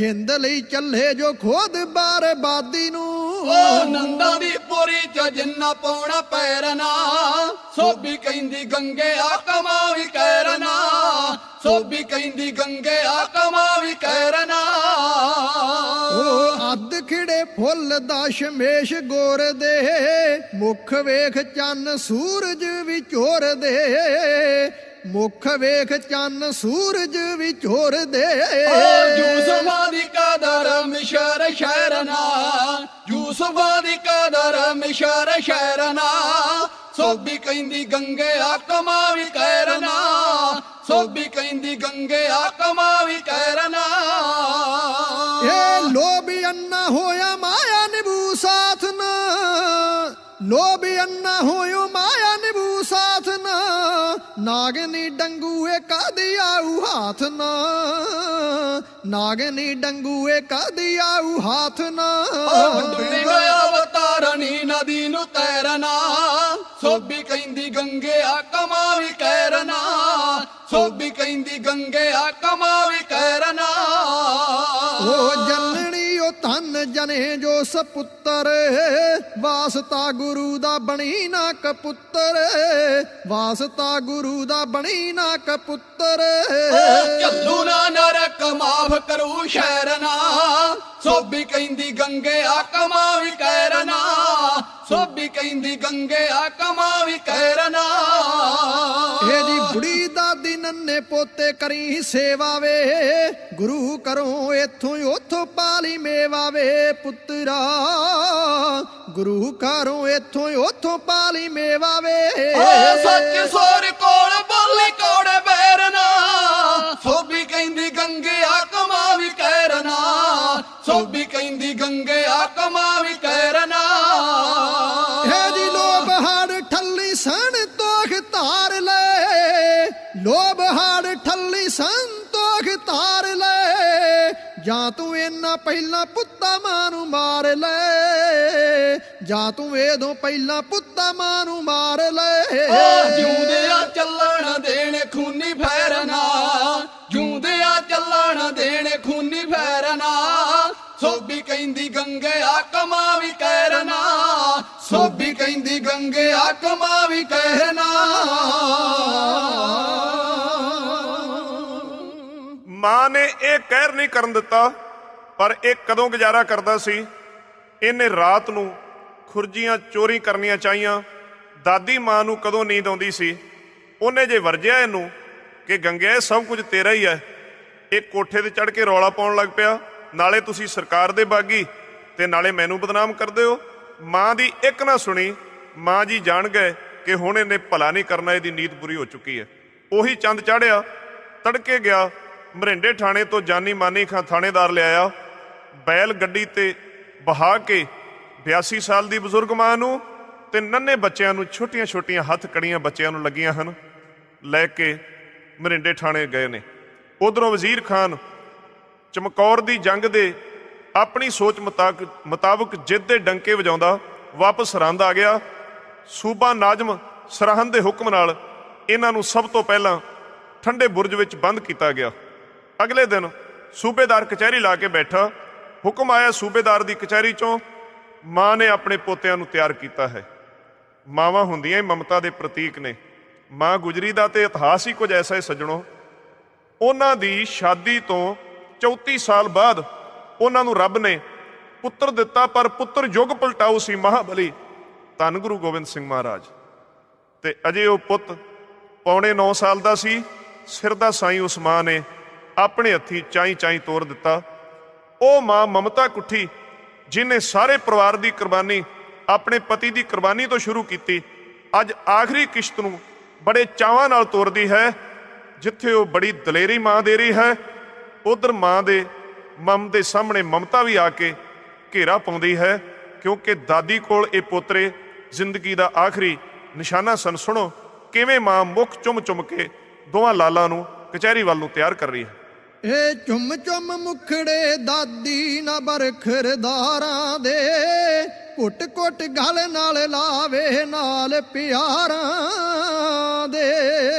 ਹਿੰਦ ਲਈ ਚੱਲੇ ਜੋ ਖੁਦ ਬਰਬਾਦੀ ਨੂੰ। ਓ ਨੰਦਾ ਦੀ ਪੁਰੀ ਚ ਜਿੰਨਾ ਪਾਉਣਾ ਪੈਰ ਨਾ, ਸੋਭੀ ਕਹਿੰਦੀ ਗੰਗੇ ਆ ਕਮਾ ਵੀ ਕਹਿਰ ਨਾ, ਸੋਭੀ ਕਹਿੰਦੀ ਗੰਗੇ ਆ ਕਮਾ ਵੀ ਕਹਿਰ ਨਾ। ਓ ਅੱਧ ਖਿੜੇ ਫੁੱਲ ਦਸ਼ਮੇਸ਼ ਗੋਰ ਦੇ, ਮੁਖ ਵੇਖ ਚੰਨ ਸੂਰਜ ਵਿਚੋਰ ਦੇ, ਮੁਖ ਵੇਖ ਚੰਨ ਸੂਰਜ ਵਿਚੋਰ ਦੇ। ਯੂਸਫਾਂ ਦੀ ਕਦਰ ਮਿਸ਼ਰ ਸ਼ਹਿਰ ਨਾ, ਯੂਸਫਾਂ ਦੀ ਕਦਰ ਮਿਸ਼ਰ ਸ਼ਹਿਰ ਨਾ, ਸੋਭੀ ਕਹਿੰਦੀ ਗੰਗੇ ਆ ਕਮਾ ਵੀ ਕਹਿਰ ਨਾ, ਸੋਭੀ ਕਹਿੰਦੀ ਗੰਗੇ ਆ ਕਮਾ ਵੀ ਕਹਿਰ ਨਾ। ਇਹ ਲੋਭ ਅੰਨਾ ਹੋਇਆ ਮਾਇਆ ਨਿਭੂ ਸਾਥ ਨਾ, ਲੋਭ ਅੰਨਾ ਹੋਇਓ ਮਾਇਆ ਨਿਭੂ ਸਾਥ ਨਾ, ਨਾਗਨੀ ਡੰਗੂਏ ਕਦੀ ਆਊ ਹਾਥ ਨਾ, ਨਾਗਨੀ ਡੰਗੂਏ ਕਦੀ ਆਊ ਹਾਥ ਨਾ। ਡੁੱਬੀ ਗਿਆ ਅਵਤਾਰਣੀ ਨਦੀ ਨੂੰ ਤੈਰਨਾ, ਸੋਭੀ ਕਹਿੰਦੀ ਗੰਗੇ ਆ ਕਮਾ ਵੀ ਕਹਿਰ ਨਾ, ਸੋਭੀ ਕਹਿੰਦੀ ਗੰਗੇ ਆ ਕਮਾ ਵੀ ਕਹਿਰ ਨਾ। ਓ ਜਨਣੀ ਓ ਧਨ ਜਨੇ ਜੋ ਸਪੁੱਤਰ, ਵਾਸਤਾ ਗੁਰੂ ਦਾ ਬਣੀ ਨਾ ਕਪੁੱਤਰ, ਵਾਸਤਾ ਗੁਰੂ ਦਾ ਬਣੀ ਨਾ ਕਪੁੱਤਰ। ਚੱਲੂ ਨਾ ਨਰਕ ਮਾਫ ਕਰੂ ਸ਼ਹਿਰ ਨਾ, ਸੋਭੀ ਕਹਿੰਦੀ ਗੰਗੇ ਆ ਕਮਾ ਵੀ ਕਹਿਰ ਨਾ, ਸੋਭੀ ਕਹਿੰਦੀ ਗੰਗੇ ਆ ਕਮਾ ਵੀ ਕਹਿਰ ਨਾ। ਇਹ ਜੀ ਬੁੜੀ ਦਾਦੀ ਨੰਨੇ ਪੋਤੇ ਕਰੀ ਸੇਵਾ ਵੇ, ਗੁਰੂ ਕਰੋ ਇਥੋਂ ਉਥੋਂ ਪਾਲੀ ਮੇਵਾ ਵੇ ਪੁੱਤਰਾ, ਗੁਰੂ ਕਰੋ ਇਥੋਂ ਉਥੋਂ ਪਾਲੀ ਮੇਵਾ ਵੇ। ਸੱਚ ਸੋਰ ਕੋਲ ਬੋਲੀ ਕੋੜੇ ਬੈਰ ਨਾ, ਸੋਭੀ ਕਹਿੰਦੀ ਗੰਗੇ ਆ ਕਮਾ ਵੀ ਕਹਿਰ ਨਾ, ਸੋਭੀ ਕਹਿੰਦੀ ਗੰਗੇ ਆ ਕਮਾ ਵੀ ਕਹਿਰ ਨਾ। ਇਹ ਜੀ ਲੋਭ ਹੜ ਠੱਲੀ ਸੰਤੋਖ ਧਾਰ ਲੈ, ਲੋਭ ਹੜ ਠੱਲੀ ਸੰਤੋਖ ਧਾਰ ਲੈ, ਜਾਂ ਤੂੰ ਇਹਨਾਂ ਪਹਿਲਾਂ ਪੁੱਤਾਂ ਮਾਂ ਨੂੰ ਮਾਰ ਲੈ, ਜਾਂ ਤੂੰ ਇਹਦੋਂ ਪਹਿਲਾਂ ਪੁੱਤਾਂ ਮਾਂ ਨੂੰ ਮਾਰ ਲੈ। ਜਿਉਂਦਿਆਂ ਚੱਲਣ ਦੇਣੇ ਖੂਨੀ ਫੈਰਨਾ, ਜਿਉਂਦਿਆਂ ਚੱਲਣ ਦੇਣੇ ਖੂਨੀ ਫੈਰਨਾ, ਸੋਭੀ ਕਹਿੰਦੀ ਗੰਗੇ ਆ ਕਮਾ ਵੀ ਕਹਿਰ ਨਾ, ਸੋਭੀ ਕਹਿੰਦੀ ਗੰਗੇ ਆ ਕਮਾ ਵੀ ਕਹਿਰ ਨਾ। ਮਾਂ ਨੇ ਇਹ ਕਹਿਰ ਨਹੀਂ ਕਰਨ ਦਿੱਤਾ, ਪਰ ਇਹ ਕਦੋਂ ਗੁਜ਼ਾਰਾ ਕਰਦਾ ਸੀ? ਇਹਨੇ ਰਾਤ ਨੂੰ ਖੁਰਜੀਆਂ ਚੋਰੀ ਕਰਨੀਆਂ ਚਾਹੀਆਂ। ਦਾਦੀ ਮਾਂ ਨੂੰ ਕਦੋਂ ਨੀਂਦ ਆਉਂਦੀ ਸੀ? ਉਹਨੇ ਜੇ ਵਰਜਿਆ ਇਹਨੂੰ ਕਿ ਗੰਗੇ ਇਹ ਸਭ ਕੁਝ ਤੇਰਾ ਹੀ ਹੈ, ਇਹ ਕੋਠੇ ਤੇ ਚੜ੍ਹ ਕੇ ਰੌਲਾ ਪਾਉਣ ਲੱਗ ਪਿਆ, ਨਾਲੇ ਤੁਸੀਂ ਸਰਕਾਰ ਦੇ ਬਾਗੀ ਤੇ ਨਾਲੇ ਮੈਨੂੰ ਬਦਨਾਮ ਕਰਦੇ ਹੋ। ਮਾਂ ਦੀ ਇੱਕ ਨਾ ਸੁਣੀ। ਮਾਂ ਜੀ ਜਾਣ ਗਏ ਕਿ ਹੁਣ ਇਹਨੇ ਭਲਾ ਨਹੀਂ ਕਰਨਾ, ਇਹਦੀ ਨੀਤ ਪੂਰੀ ਹੋ ਚੁੱਕੀ ਹੈ। ਉਹੀ ਚੰਦ ਚਾੜਿਆ, ਤੜਕੇ ਗਿਆ ਮਰਿੰਡੇ ਥਾਣੇ ਤੋਂ ਜਾਨੀ ਮਾਨੀ ਖਾਂ ਥਾਣੇਦਾਰ ਲਿਆਇਆ, ਬੈਲ ਗੱਡੀ ਤੇ ਬਹਾ ਕੇ 82 ਸਾਲ ਦੀ ਬਜ਼ੁਰਗ ਮਾਂ ਨੂੰ ਤੇ ਨੰਨੇ ਬੱਚਿਆਂ ਨੂੰ, ਛੋਟੀਆਂ ਛੋਟੀਆਂ ਹੱਥ ਕੜੀਆਂ ਬੱਚਿਆਂ ਨੂੰ ਲੱਗੀਆਂ ਹਨ, ਲੈ ਕੇ ਮਰਿੰਡੇ ਥਾਣੇ ਗਏ ਨੇ। ਉਧਰੋਂ ਵਜ਼ੀਰ ਖਾਨ ਚਮਕੌਰ ਦੀ ਜੰਗ ਦੇ ਆਪਣੀ ਸੋਚ ਮੁਤਾਬਕ ਜਿੱਦ ਦੇ ਡੰਕੇ ਵਜਾਉਂਦਾ ਵਾਪਸ ਸਰਹੰਦ ਆ ਗਿਆ। ਸੂਬਾ ਨਾਜ਼ਮ ਸਰਹੰਦ ਦੇ ਹੁਕਮ ਨਾਲ ਇਹਨਾਂ ਨੂੰ ਸਭ ਤੋਂ ਪਹਿਲਾਂ ਠੰਡੇ ਬੁਰਜ ਵਿੱਚ ਬੰਦ ਕੀਤਾ ਗਿਆ। ਅਗਲੇ ਦਿਨ ਸੂਬੇਦਾਰ ਕਚਹਿਰੀ ਲਾ ਕੇ ਬੈਠਾ। ਹੁਕਮ ਆਇਆ ਸੂਬੇਦਾਰ ਦੀ ਕਚਹਿਰੀ ਚੋਂ, ਮਾਂ ਨੇ ਆਪਣੇ ਪੋਤਿਆਂ ਨੂੰ ਤਿਆਰ ਕੀਤਾ ਹੈ। ਮਾਵਾਂ ਹੁੰਦੀਆਂ ਹੀ ਮਮਤਾ ਦੇ ਪ੍ਰਤੀਕ ਨੇ। ਮਾਂ ਗੁਜਰੀ ਦਾ ਤੇ ਇਤਿਹਾਸ ਹੀ ਕੁਝ ਐਸਾ ਹੈ ਸੱਜਣੋ। ਉਹਨਾਂ ਦੀ ਸ਼ਾਦੀ ਤੋਂ 34 ਸਾਲ ਬਾਅਦ ਉਹਨਾਂ ਨੂੰ ਰੱਬ ਨੇ ਪੁੱਤਰ ਦਿੱਤਾ, ਪਰ ਪੁੱਤਰ ਯੁੱਗ ਪਲਟਾਊ ਸੀ ਮਹਾਬਲੀ ਧੰਨ ਗੁਰੂ ਗੋਬਿੰਦ ਸਿੰਘ ਮਹਾਰਾਜ। ਤੇ ਅਜੇ ਉਹ ਪੁੱਤ ਪੌਣੇ 9 ਸਾਲ ਦਾ ਸੀ। ਸਿਰ ਦਾ ਸਾਈਂ ਉਸ ਮਾਂ ਨੇ ਆਪਣੇ ਹੱਥੀਂ ਚਾਈ ਚਾਈ ਤੋਰ ਦਿੱਤਾ। ਉਹ ਮਾਂ ਮਮਤਾ ਕੁੱਠੀ, ਜਿਹਨੇ ਸਾਰੇ ਪਰਿਵਾਰ ਦੀ ਕੁਰਬਾਨੀ ਆਪਣੇ ਪਤੀ ਦੀ ਕੁਰਬਾਨੀ ਤੋਂ ਸ਼ੁਰੂ ਕੀਤੀ, ਅੱਜ ਆਖਰੀ ਕਿਸ਼ਤ ਨੂੰ ਬੜੇ ਚਾਵਾਂ ਨਾਲ ਤੋਰਦੀ ਹੈ, ਜਿੱਥੇ ਉਹ ਬੜੀ ਦਲੇਰੀ ਮਾਂ ਦੇ ਰਹੀ ਹੈ, ਉਧਰ ਮਾਂ ਦੇ ਮਮ ਦੇ ਸਾਹਮਣੇ ਮਮਤਾ ਵੀ ਆ ਕੇ ਘੇਰਾ ਪਾਉਂਦੀ ਹੈ, ਕਿਉਂਕਿ ਦਾਦੀ ਕੋਲ ਇਹ ਪੋਤਰੇ ਜ਼ਿੰਦਗੀ ਦਾ ਆਖਰੀ ਨਿਸ਼ਾਨਾ ਸਨ। ਸੁਣੋ ਕਿਵੇਂ ਮਾਂ ਮੁੱਖ ਚੁੰਮ ਕੇ ਦੋਵਾਂ ਲਾਲਾਂ ਨੂੰ ਕਚਹਿਰੀ ਵੱਲ ਨੂੰ ਤਿਆਰ ਕਰ ਰਹੀ ਹੈ। ਇਹ ਚੁੰਮ ਚੁੰਮ ਮੁਖੜੇ ਦਾਦੀ ਨਾ ਬਰਖਰਦਾਰਾਂ ਦੇ, ਘੁੱਟ ਘੁੱਟ ਗਲ ਨਾਲ ਲਾਵੇ ਨਾਲ ਪਿਆਰਾਂ ਦੇ।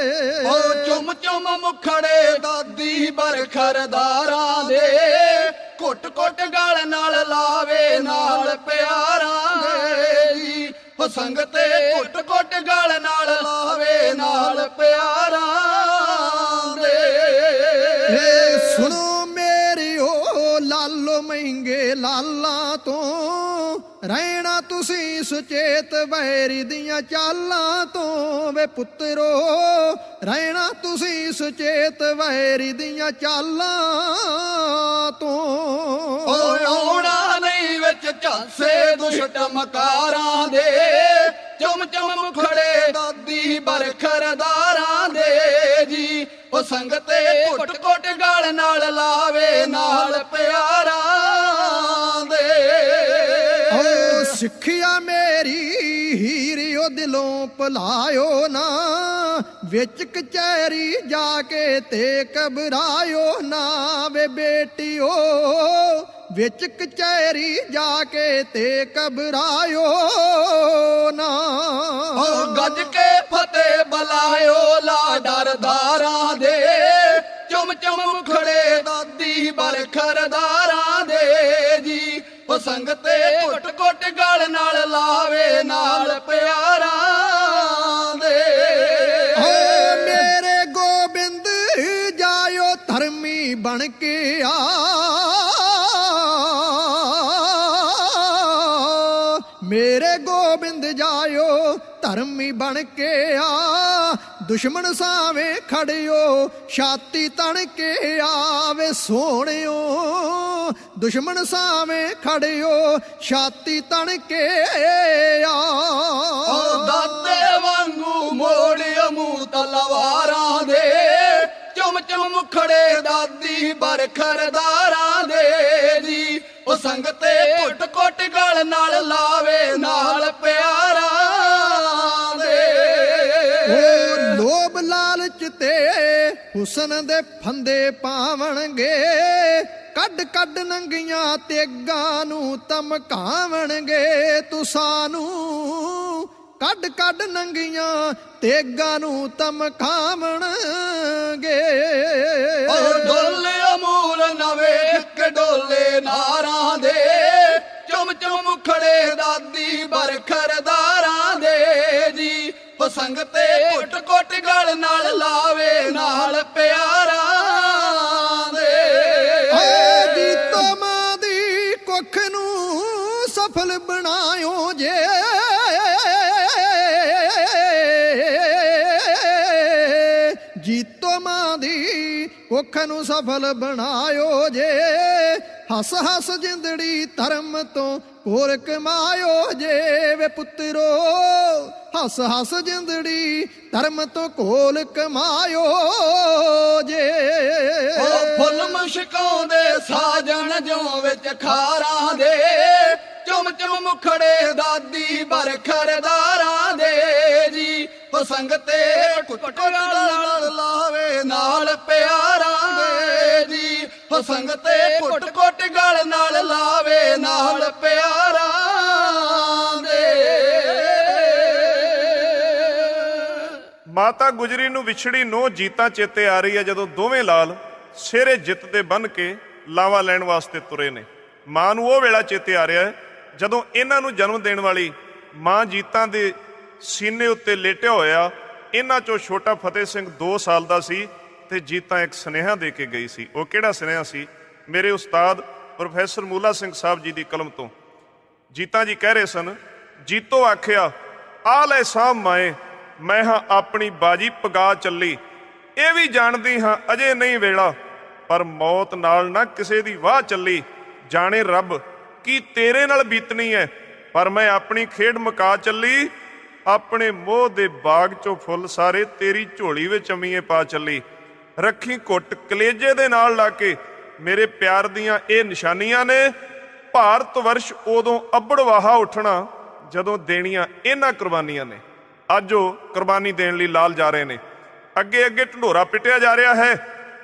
ਓ ਚੁੰਮ ਚੁੰਮ ਮੁਖੜੇ ਦਾਦੀ ਬਰਖਰਦਾਰਾਂ ਦੇ, ਘੁੱਟ ਘੁੱਟ ਗਲ ਨਾਲ ਲਾਵੇ ਨਾਲ ਪਿਆਰਾਂ ਦੇ ਜੀ। ਹੋ ਸੰਗਤੇ ਘੁੱਟ ਘੁੱਟ ਗਲ ਨਾਲ ਲਾਵੇ ਨਾਲ ਪਿਆਰਾਂ ਦੇ। ਸੁਣੋ ਮੇਰੀ ਓ ਲਾਲੋ ਮਹਿੰਗੇ ਲਾਲਾਂ ਤੋਂ, ਰਹਿਣਾ ਤੁਸੀਂ ਸੁਚੇਤ ਵੈਰੀ ਦੀਆਂ ਚਾਲਾਂ ਤੋਂ। ਵੇ ਪੁੱਤਰੋ ਰਹਿਣਾ ਤੁਸੀਂ ਸੁਚੇਤ ਵੈਰੀ ਦੀਆਂ ਚਾਲਾਂ ਤੋਂ। ਆਉਣਾ ਨਹੀਂ ਵਿੱਚ ਝਾਂਸੇ ਦੁਸ਼ਟ ਮਕਾਰਾਂ ਦੇ, ਚੁੰਮ ਚੁੰਮ ਮੁਖੜੇ ਦਾਦੀ ਬਰਖਰਦਾਰਾਂ ਦੇ ਜੀ। ਉਹ ਸੰਗਤੇ ਘੁੱਟ ਘੁੱਟ ਗਲ ਨਾਲ ਲਾਵੇ ਨਾਲ ਪਿਆਰਾਂ ਦੇ। ਓ ਸਿੱਖਿਆ ਮੇਰੀ ਹੀਰਿਓ ਦਿਲੋਂ ਭੁਲਾਇਓ ਨਾ, ਵਿੱਚ ਕਚਹਿਰੀ ਜਾ ਕੇ ਤੇ ਘਬਰਾਇਓ ਨਾ। ਵੇ ਬੇਟੀਓ ਵਿੱਚ ਕਚਹਿਰੀ ਜਾ ਕੇ ਤੇ ਘਬਰਾਇਓ ਨਾ। ਓ ਗੱਜ ਕੇ ਫਤਿਹ ਬੁਲਾਇਓ ਲਾ ਡਰਦਾਰਾਂ ਦੇ, ਚੁੰਮ ਚੁੰਮ ਮੁਖੜੇ ਦਾਦੀ ਬਰਖਰਦਾਰਾਂ ਦੇ ਜੀ। ਉਹ ਸੰਗਤੇ ਘੁੱਟ ਘੁੱਟ ਗਲ ਨਾਲ ਲਾਵੇ ਨਾਲ ਪਿਆਰਾਂ ਦੇ। ਓ ਮੇਰੇ ਗੋਬਿੰਦ ਜਾਇਓ ਧਰਮੀ ਬਣ ਕੇ ਆ, ਮੇਰੇ ਗੋਬਿੰਦ ਜਾਇਓ ਧਰਮੀ ਬਣ ਕੇ ਆ। ਦੁਸ਼ਮਣ ਸਾਵੇਂ ਖੜਿਓ ਛਾਤੀ ਤਣ ਕੇ ਆਵੇ ਸੋਹਣਿਓ, ਦੁਸ਼ਮਣ ਸਾਵੇਂ ਖੜਿਓ ਛਾਤੀ ਤਣ ਕੇ ਆ। ਦਾਤੇ ਵਾਂਗੂ ਮੋੜਿਓ ਮੂੰਹ ਤਲਵਾਰਾਂ ਦੇ, ਚੁੰਮ ਚੁੰਮ ਮੁਖੜੇ ਦਾਦੀ ਬਰਖਰਦਾਰਾਂ ਦੇ ਜੀ। ਉਹ ਸੰਗਤੇ ਘੁੱਟ ਘੁੱਟ ਗਲ ਨਾਲ ਲਾਵੇ ਨਾਲ ਪਿਆਰਾਂ ਦੇ। ਓ ਲੋਭ ਲਾਲਚ ਤੇ ਹੁਸਨ ਦੇ ਫੰਦੇ ਪਾਵਣਗੇ, ਕੱਢ ਕੱਢ ਨੰਗੀਆਂ ਤੇਗਾਂ ਨੂੰ ਧਮਕਾਵਣਗੇ ਤੁਸਾਨੂੰ। ਕੱਢ ਕੱਢ ਨੰਗੀਆਂ ਤੇਗਾਂ ਨੂੰ ਧਮਕਾਵਣਗੇ। ਓ ਡੋਲੇ ਅਮੂਲ ਨਵੇਂ ਡੋਲੇ ਨਾਰਾਂ ਦੇ, ਚੁੰਮ ਚੁੰਮ ਮੁਖੜੇ ਦਾਦੀ ਬਰਖਰਦਾਰਾਂ ਦੇ ਜੀ। ਉਹ ਸੰਗਤੇ ਘੁੱਟ ਘੁੱਟ ਗਲ ਨਾਲ ਲਾਵੇ ਨਾਲ ਪਿਆਰਾਂ ਦੇ। ਜੀਤੋ ਮਾਂ ਦੀ ਕੁੱਖ ਨੂੰ ਸਫਲ ਬਣਾਇਓ ਜੇ, ਜੀਤੋ ਮਾਂ ਦੀ ਕੁੱਖ ਨੂੰ ਸਫਲ ਬਣਾਇਓ ਜੇ। ਹੱਸ ਹੱਸ ਜਿੰਦੜੀ ਧਰਮ ਤੋਂ ਕੋਲ ਕਮਾਇਓ ਜੇ। ਵੇ ਪੁੱਤਰੋ ਹੱਸ ਹੱਸ ਜਿੰਦੜੀ ਧਰਮ ਤੋਂ ਕੋਲ ਕਮਾਇਓ ਜੇ। ਫੁੱਲ ਮੁਸ਼ਕਾਉਂਦੇ ਸਾਜਣ ਜੋ ਵਿੱਚ ਖਾਰਾਂ ਦੇ, ਚੁੰਮ ਚੁੰਮ ਮੁਖੜੇ ਦਾਦੀ ਬਰਖਰਦਾਰਾਂ ਦੇ ਜੀ। ਉਹ ਸੰਗਤੇ ਘੁੱਟ ਘੁੱਟ ਗਲ ਲਾਵੇ ਨਾਲ ਪਿਆਰਾਂ ਦੇ ਜੀ। ਉਹ ਸੰਗਤੇ ਘੁੱਟ ਘੁੱਟ ਗਲ ਨਾਲ ਲਾਵੇ ਨਾਲ ਪਿਆਰਾਂ ਦੇ। ਮਾਤਾ ਗੁਜਰੀ ਨੂੰ ਵਿਛੜੀ ਨੋ ਜੀਤਾਂ ਚੇਤੇ ਆ ਰਹੀ ਹੈ, ਜਦੋਂ ਦੋਵੇਂ ਲਾਲ ਸਿਹਰੇ ਜਿੱਤ ਦੇ ਬੰਨ੍ਹ ਕੇ ਲਾਵਾ ਲੈਣ ਵਾਸਤੇ ਤੁਰੇ ਨੇ। ਮਾਂ ਨੂੰ ਉਹ ਵੇਲਾ ਚੇਤੇ ਆ ਰਿਹਾ ਹੈ ਜਦੋਂ ਇਹਨਾਂ ਨੂੰ ਜਨਮ ਦੇਣ ਵਾਲੀ ਮਾਂ ਜੀਤਾਂ ਦੇ ਸੀਨੇ ਉੱਤੇ ਲੇਟਿਆ ਹੋਇਆ ਇਹਨਾਂ ਚੋਂ ਛੋਟਾ ਫਤਿਹ ਸਿੰਘ 2 ਸਾਲ ਦਾ ਸੀ ਤੇ ਜੀਤਾਂ ਇੱਕ ਸੁਨੇਹਾ ਦੇ ਕੇ ਗਈ ਸੀ। ਉਹ ਕਿਹੜਾ ਸੁਨੇਹਾ ਸੀ? ਮੇਰੇ ਉਸਤਾਦ ਪ੍ਰੋਫੈਸਰ ਮੂਲਾ ਸਿੰਘ ਸਾਹਿਬ ਜੀ ਦੀ ਕਲਮ ਤੋਂ। ਜੀਤਾਂ ਜੀ ਕਹਿ ਰਹੇ ਸਨ, ਜੀਤੋ ਆਖਿਆ ਆ ਲੈ ਸਾਂਭ ਮਾਏ, ਮੈਂ ਹਾਂ ਆਪਣੀ ਬਾਜੀ ਪਗਾ ਚੱਲੀ। ਇਹ ਵੀ ਜਾਣਦੀ ਹਾਂ ਅਜੇ ਨਹੀਂ ਵੇਲਾ, ਪਰ ਮੌਤ ਨਾਲ ਨਾ ਕਿਸੇ ਦੀ ਵਾਹ ਚੱਲੀ। ਜਾਣੇ ਰੱਬ ਕੀ ਤੇਰੇ ਨਾਲ ਬੀਤਣੀ ਹੈ, ਪਰ ਮੈਂ ਆਪਣੀ ਖੇਡ ਮੁਕਾ ਚੱਲੀ। ਆਪਣੇ ਮੋਹ ਦੇ ਬਾਗ ਚੋਂ ਫੁੱਲ ਸਾਰੇ ਤੇਰੀ ਝੋਲੀ ਵਿੱਚ ਅਮੀਏ ਪਾ ਚੱਲੀ। ਰੱਖੀ ਘੁੱਟ ਕਲੇਜੇ ਦੇ ਨਾਲ ਲਾ ਕੇ, ਮੇਰੇ ਪਿਆਰ ਦੀਆਂ ਇਹ ਨਿਸ਼ਾਨੀਆਂ ਨੇ। ਭਾਰਤ ਵਰਸ਼ ਉਦੋਂ ਅੱਬੜਵਾਹਾ ਉੱਠਣਾ ਜਦੋਂ ਦੇਣੀਆਂ ਇਹਨਾਂ ਕੁਰਬਾਨੀਆਂ ਨੇ। ਅੱਜ ਉਹ ਕੁਰਬਾਨੀ ਦੇਣ ਲਈ ਲਾਲ ਜਾ ਰਹੇ ਨੇ। ਅੱਗੇ ਅੱਗੇ ਢੰਡੋਰਾ ਪਿੱਟਿਆ ਜਾ ਰਿਹਾ ਹੈ